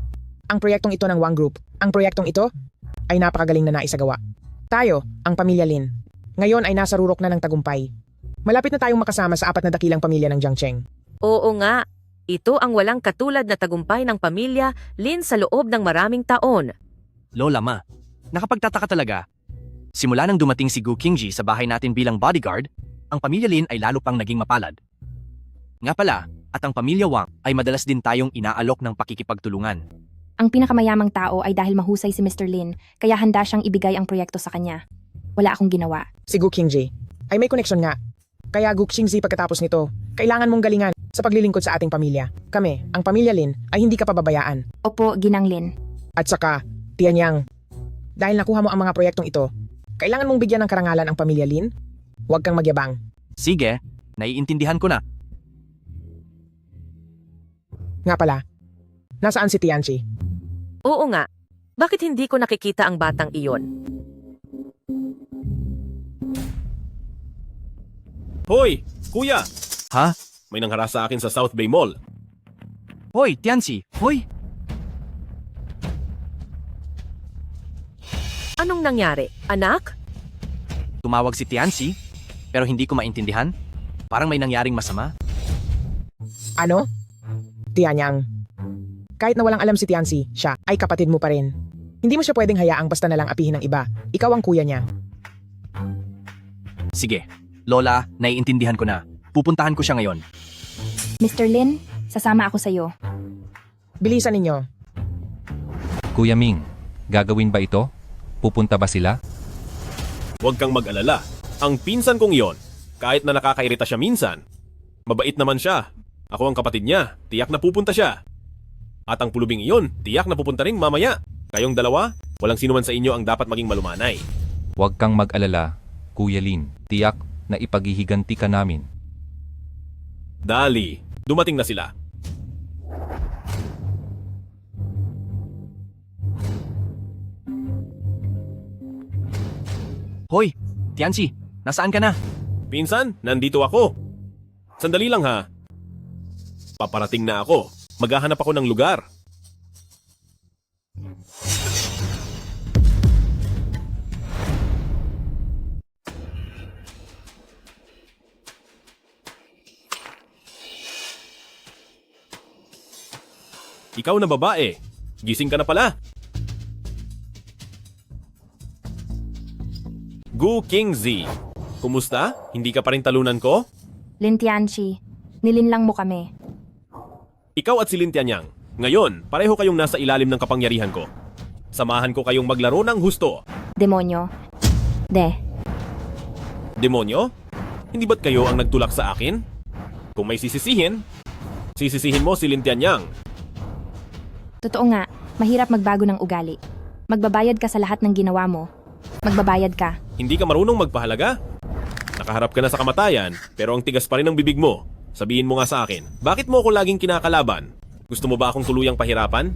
S13: ang proyektong ito ng Wang Group, ang proyektong ito ay napakagaling na naisagawa. Tayo, ang pamilya Lin, ngayon ay nasa rurok na ng tagumpay. Malapit na tayong makasama sa 4 na dakilang pamilya ng Jiangcheng.
S4: Oo nga, ito ang walang katulad na tagumpay ng pamilya Lin sa loob ng maraming taon.
S5: Lola ma, nakapagtataka talaga. Simula nang dumating si Gu Qingji sa bahay natin bilang bodyguard, ang pamilya Lin ay lalo pang naging mapalad. Nga pala, at ang pamilya Wang ay madalas din tayong inaalok ng pakikipagtulungan.
S2: Ang pinakamayamang tao ay dahil mahusay si Mr. Lin, kaya handa siyang ibigay ang proyekto sa kanya. Wala akong ginawa.
S13: Si Gu Qingji ay may koneksyon nga. Kaya Gu Qingzi pagkatapos nito, kailangan mong galingan sa paglilingkod sa ating pamilya. Kami, ang pamilya Lin, ay hindi ka pababayaan.
S2: Opo, Ginang Lin.
S13: At saka, Tianyang, dahil nakuha mo ang mga proyektong ito, kailangan mong bigyan ng karangalan ang pamilya Lin. Huwag kang magyabang.
S5: Sige, naiintindihan ko na.
S13: Nga pala, nasaan si Tianchi?
S4: Oo nga, bakit hindi ko nakikita ang batang iyon?
S6: Hoy! Kuya!
S5: Ha?
S6: May nangharas sa akin sa South Bay Mall.
S5: Hoy, Tianxi! Hoy!
S4: Anong nangyari, anak?
S5: Tumawag si Tianxi, pero hindi ko maintindihan. Parang may nangyaring masama.
S13: Ano? Tianyang. Kahit na walang alam si Tianxi, siya ay kapatid mo pa rin. Hindi mo siya pwedeng hayaang basta na lang apihin ng iba. Ikaw ang kuya niya.
S5: Sige, Lola, naiintindihan ko na. Pupuntahan ko siya ngayon.
S2: Mr. Lin, sasama ako sa iyo.
S13: Bilisan ninyo.
S12: Kuya Ming, gagawin ba ito? Pupunta ba sila?
S6: Huwag kang mag-alala. Ang pinsan kong iyon, kahit na nakakairita siya minsan, mabait naman siya. Ako ang kapatid niya, tiyak na pupunta siya. At ang pulubing iyon, tiyak na pupunta rin mamaya. Kayong dalawa, walang sino man sa inyo ang dapat maging malumanay.
S12: Huwag kang mag-alala, Kuya Lin. Tiyak na ipaghihiganti ka namin.
S6: Dali, dumating na sila.
S5: Hoy, Tianxi, nasaan ka na?
S6: Pinsan, nandito ako. Sandali lang ha. Paparating na ako. Maghahanap ako ng lugar. Ikaw na babae. Gising ka na pala. Gu Qingzi. Kumusta? Hindi ka pa rin talunan ko?
S2: Lin Tianchi, nilinlang mo kami.
S6: Ikaw at si Lin Tianyang. Ngayon, pareho kayong nasa ilalim ng kapangyarihan ko. Samahan ko kayong maglaro ng husto.
S2: Demonyo.
S6: Demonyo? Hindi ba't kayo ang nagtulak sa akin? Kung may sisisihin mo si Lin Tianyang.
S2: Totoo nga, mahirap magbago ng ugali. Magbabayad ka sa lahat ng ginawa mo. Magbabayad ka.
S6: Hindi ka marunong magpahalaga? Nakaharap ka na sa kamatayan, pero ang tigas pa rin ng bibig mo. Sabihin mo nga sa akin, bakit mo ako laging kinakalaban? Gusto mo ba akong tuluyang pahirapan?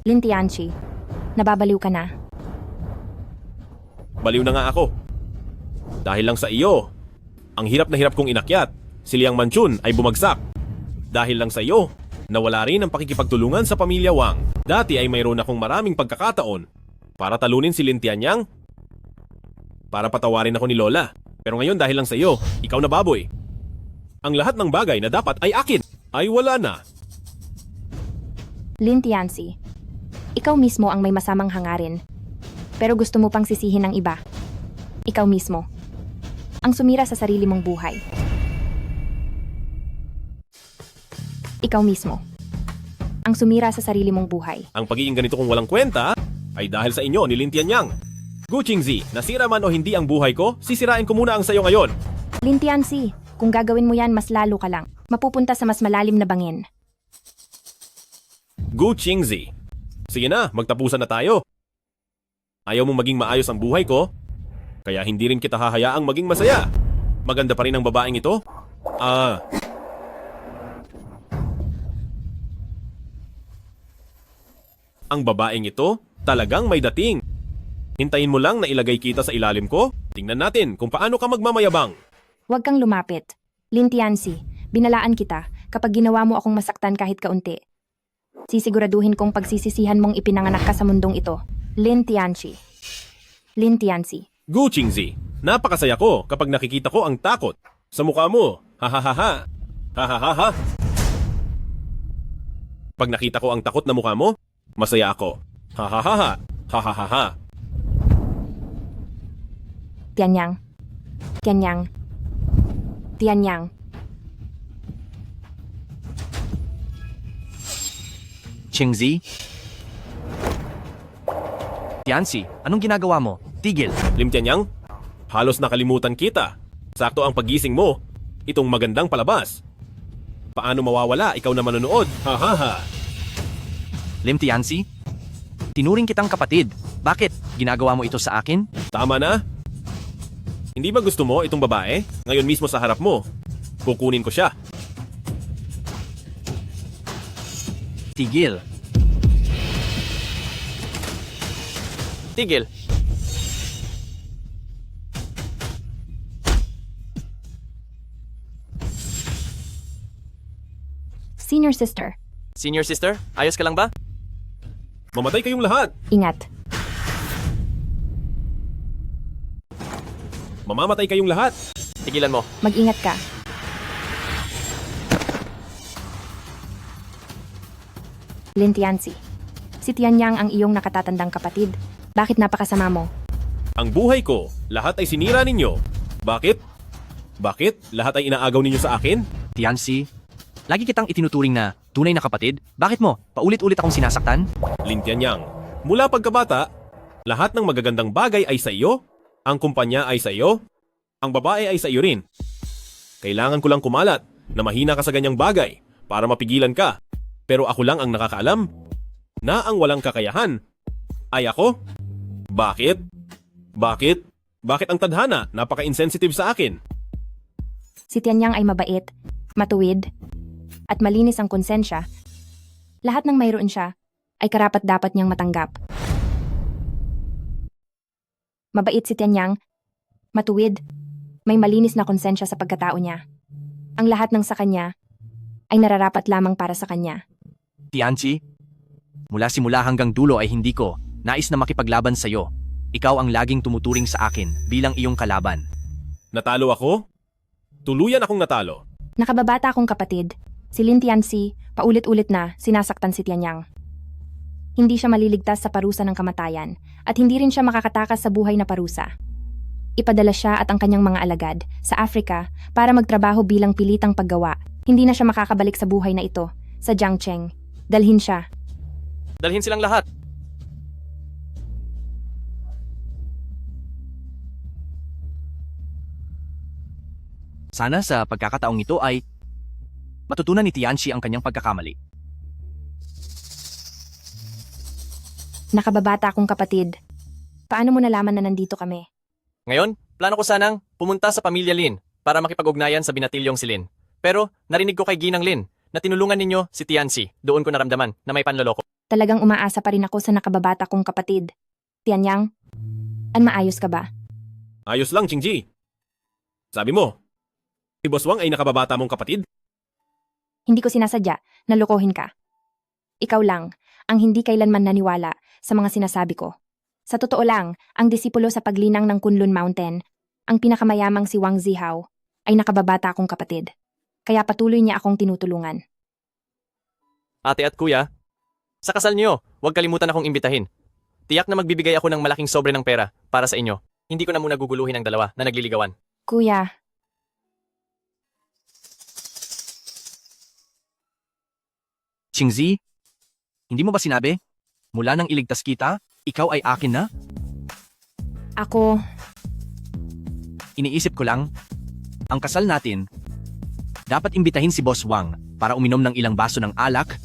S2: Lin Tianchi, nababaliw ka na.
S6: Baliw na nga ako. Dahil lang sa iyo, ang hirap na hirap kong inakyat, si Liang Manchun ay bumagsak. Dahil lang sa iyo, nawala rin ang pakikipagtulungan sa pamilya Wang. Dati ay mayroon akong maraming pagkakataon para talunin si Lin Tianyang, para patawarin ako ni Lola. Pero ngayon dahil lang sa iyo, ikaw na baboy. Ang lahat ng bagay na dapat ay akin, ay wala na.
S2: Lin Tianchi, ikaw mismo ang may masamang hangarin. Pero gusto mo pang sisihin ng iba. Ikaw mismo. Ang sumira sa sarili mong buhay. Ikaw mismo. Ang sumira sa sarili mong buhay.
S6: Ang pagiging ganito kong walang kwenta ay dahil sa inyo ni Lin Tianyang. Gu Qingzi, nasira man o hindi ang buhay ko, sisirain ko muna ang sayo ngayon.
S2: Lin Tianchi, Kung gagawin mo yan, mas lalo ka lang. Mapupunta sa mas malalim na bangin.
S6: Gu Qingzi. Sige na, magtapusan na tayo. Ayaw mong maging maayos ang buhay ko, kaya hindi rin kita hahayaang maging masaya. Maganda pa rin ang babaeng ito. Ang babaeng ito talagang may dating. Hintayin mo lang na ilagay kita sa ilalim ko. Tingnan natin kung paano ka magmamayabang.
S2: Huwag kang lumapit. Lin Tianzi, binalaan kita kapag ginawa mo akong masaktan kahit kaunti. Sisiguraduhin kong pagsisisihan mong ipinanganak ka sa mundong ito. Lin Tianzi. Lin Tianzi.
S6: Gu Qingzi, napakasaya ko kapag nakikita ko ang takot sa mukha mo. Hahaha. Hahaha. Pag nakita ko ang takot na mukha mo, masaya ako. Hahaha. Hahaha.
S2: Tianyang. Tianyang. Tianyang.
S5: Qingzi? Tianzi, anong ginagawa mo? Tigil.
S6: Lim Tianyang, halos nakalimutan kita. Sakto ang pagising mo. Itong magandang palabas. Paano mawawala? Ikaw na manonood. Hahaha.
S5: Lim Tianzi? Tinuring kitang kapatid. Bakit? Ginagawa mo ito sa akin?
S6: Tama na. Hindi ba gusto mo itong babae? Ngayon mismo sa harap mo. Kukunin ko siya.
S5: Tigil.
S16: Tigil.
S2: Senior sister.
S16: Senior sister, ayos ka lang ba?
S6: Mamatay kayong lahat.
S2: Ingat.
S6: Mamamatay kayong lahat.
S16: Tigilan mo.
S2: Mag-ingat ka. Lin Tianzi. Si Tianyang ang iyong nakatatandang kapatid. Bakit napakasama mo?
S6: Ang buhay ko, lahat ay sinira ninyo. Bakit? Bakit? Lahat ay inaagaw ninyo sa akin?
S5: Tianzi, lagi kitang itinuturing na tunay na kapatid. Bakit mo? Paulit-ulit akong sinasaktan?
S6: Lin Tianyang, mula pagkabata, lahat ng magagandang bagay ay sa iyo. Ang kumpanya ay sa iyo. Ang babae ay sa iyo rin. Kailangan ko lang kumalat na mahina ka sa ganyang bagay para mapigilan ka. Pero ako lang ang nakakaalam na ang walang kakayahan ay ako. Bakit? Bakit? Bakit ang tadhana napaka-insensitive sa akin?
S2: Si Tianyang ay mabait, matuwid, at malinis ang konsensya. Lahat ng mayroon siya ay karapat-dapat niyang matanggap. Mabait si Tianyang, matuwid, may malinis na konsensya sa pagkatao niya. Ang lahat ng sa kanya ay nararapat lamang para sa kanya.
S5: Tianzi, mula simula hanggang dulo ay hindi ko nais na makipaglaban sa iyo. Ikaw ang laging tumuturing sa akin bilang iyong kalaban.
S6: Natalo ako? Tuluyan akong natalo.
S2: Nakababata akong kapatid, si Lin Tianzi, paulit-ulit na sinasaktan si Tianyang. Hindi siya maliligtas sa parusa ng kamatayan at hindi rin siya makakatakas sa buhay na parusa. Ipadala siya at ang kanyang mga alagad sa Africa para magtrabaho bilang pilitang paggawa. Hindi na siya makakabalik sa buhay na ito, sa Jiangcheng. Dalhin siya.
S16: Dalhin silang lahat.
S5: Sana sa pagkakataong ito ay matutunan ni Tianzi ang kanyang pagkakamali.
S2: Nakababata akong kapatid. Paano mo nalaman na nandito kami?
S16: Ngayon, plano ko sanang pumunta sa pamilya Lin para makipag-ugnayan sa binatilyong si Lin. Pero narinig ko kay Ginang Lin na tinulungan ninyo si Tianzi. Doon ko naramdaman na may panloloko.
S2: Talagang umaasa pa rin ako sa nakababata kong kapatid. Tianyang, maayos ka ba?
S6: Ayos lang, Qingji. Sabi mo, si Boss Wang ay nakababata mong kapatid?
S2: Hindi ko sinasadya na lokohin ka. Ikaw lang ang hindi kailanman naniwala sa mga sinasabi ko. Sa totoo lang, ang disipulo sa paglinang ng Kunlun Mountain, ang pinakamayamang si Wang Zihao, ay nakababata akong kapatid. Kaya patuloy niya akong tinutulungan.
S16: Ate at kuya, sa kasal niyo, huwag kalimutan akong imbitahin. Tiyak na magbibigay ako ng malaking sobre ng pera para sa inyo. Hindi ko na muna guguluhin ang dalawa na nagliligawan.
S2: Kuya,
S5: Qingzi, hindi mo ba sinabi? Mula nang iligtas kita, ikaw ay akin na?
S2: ako,
S5: Iniisip ko lang, ang kasal natin Dapat imbitahin si Boss Wang para uminom ng ilang baso ng alak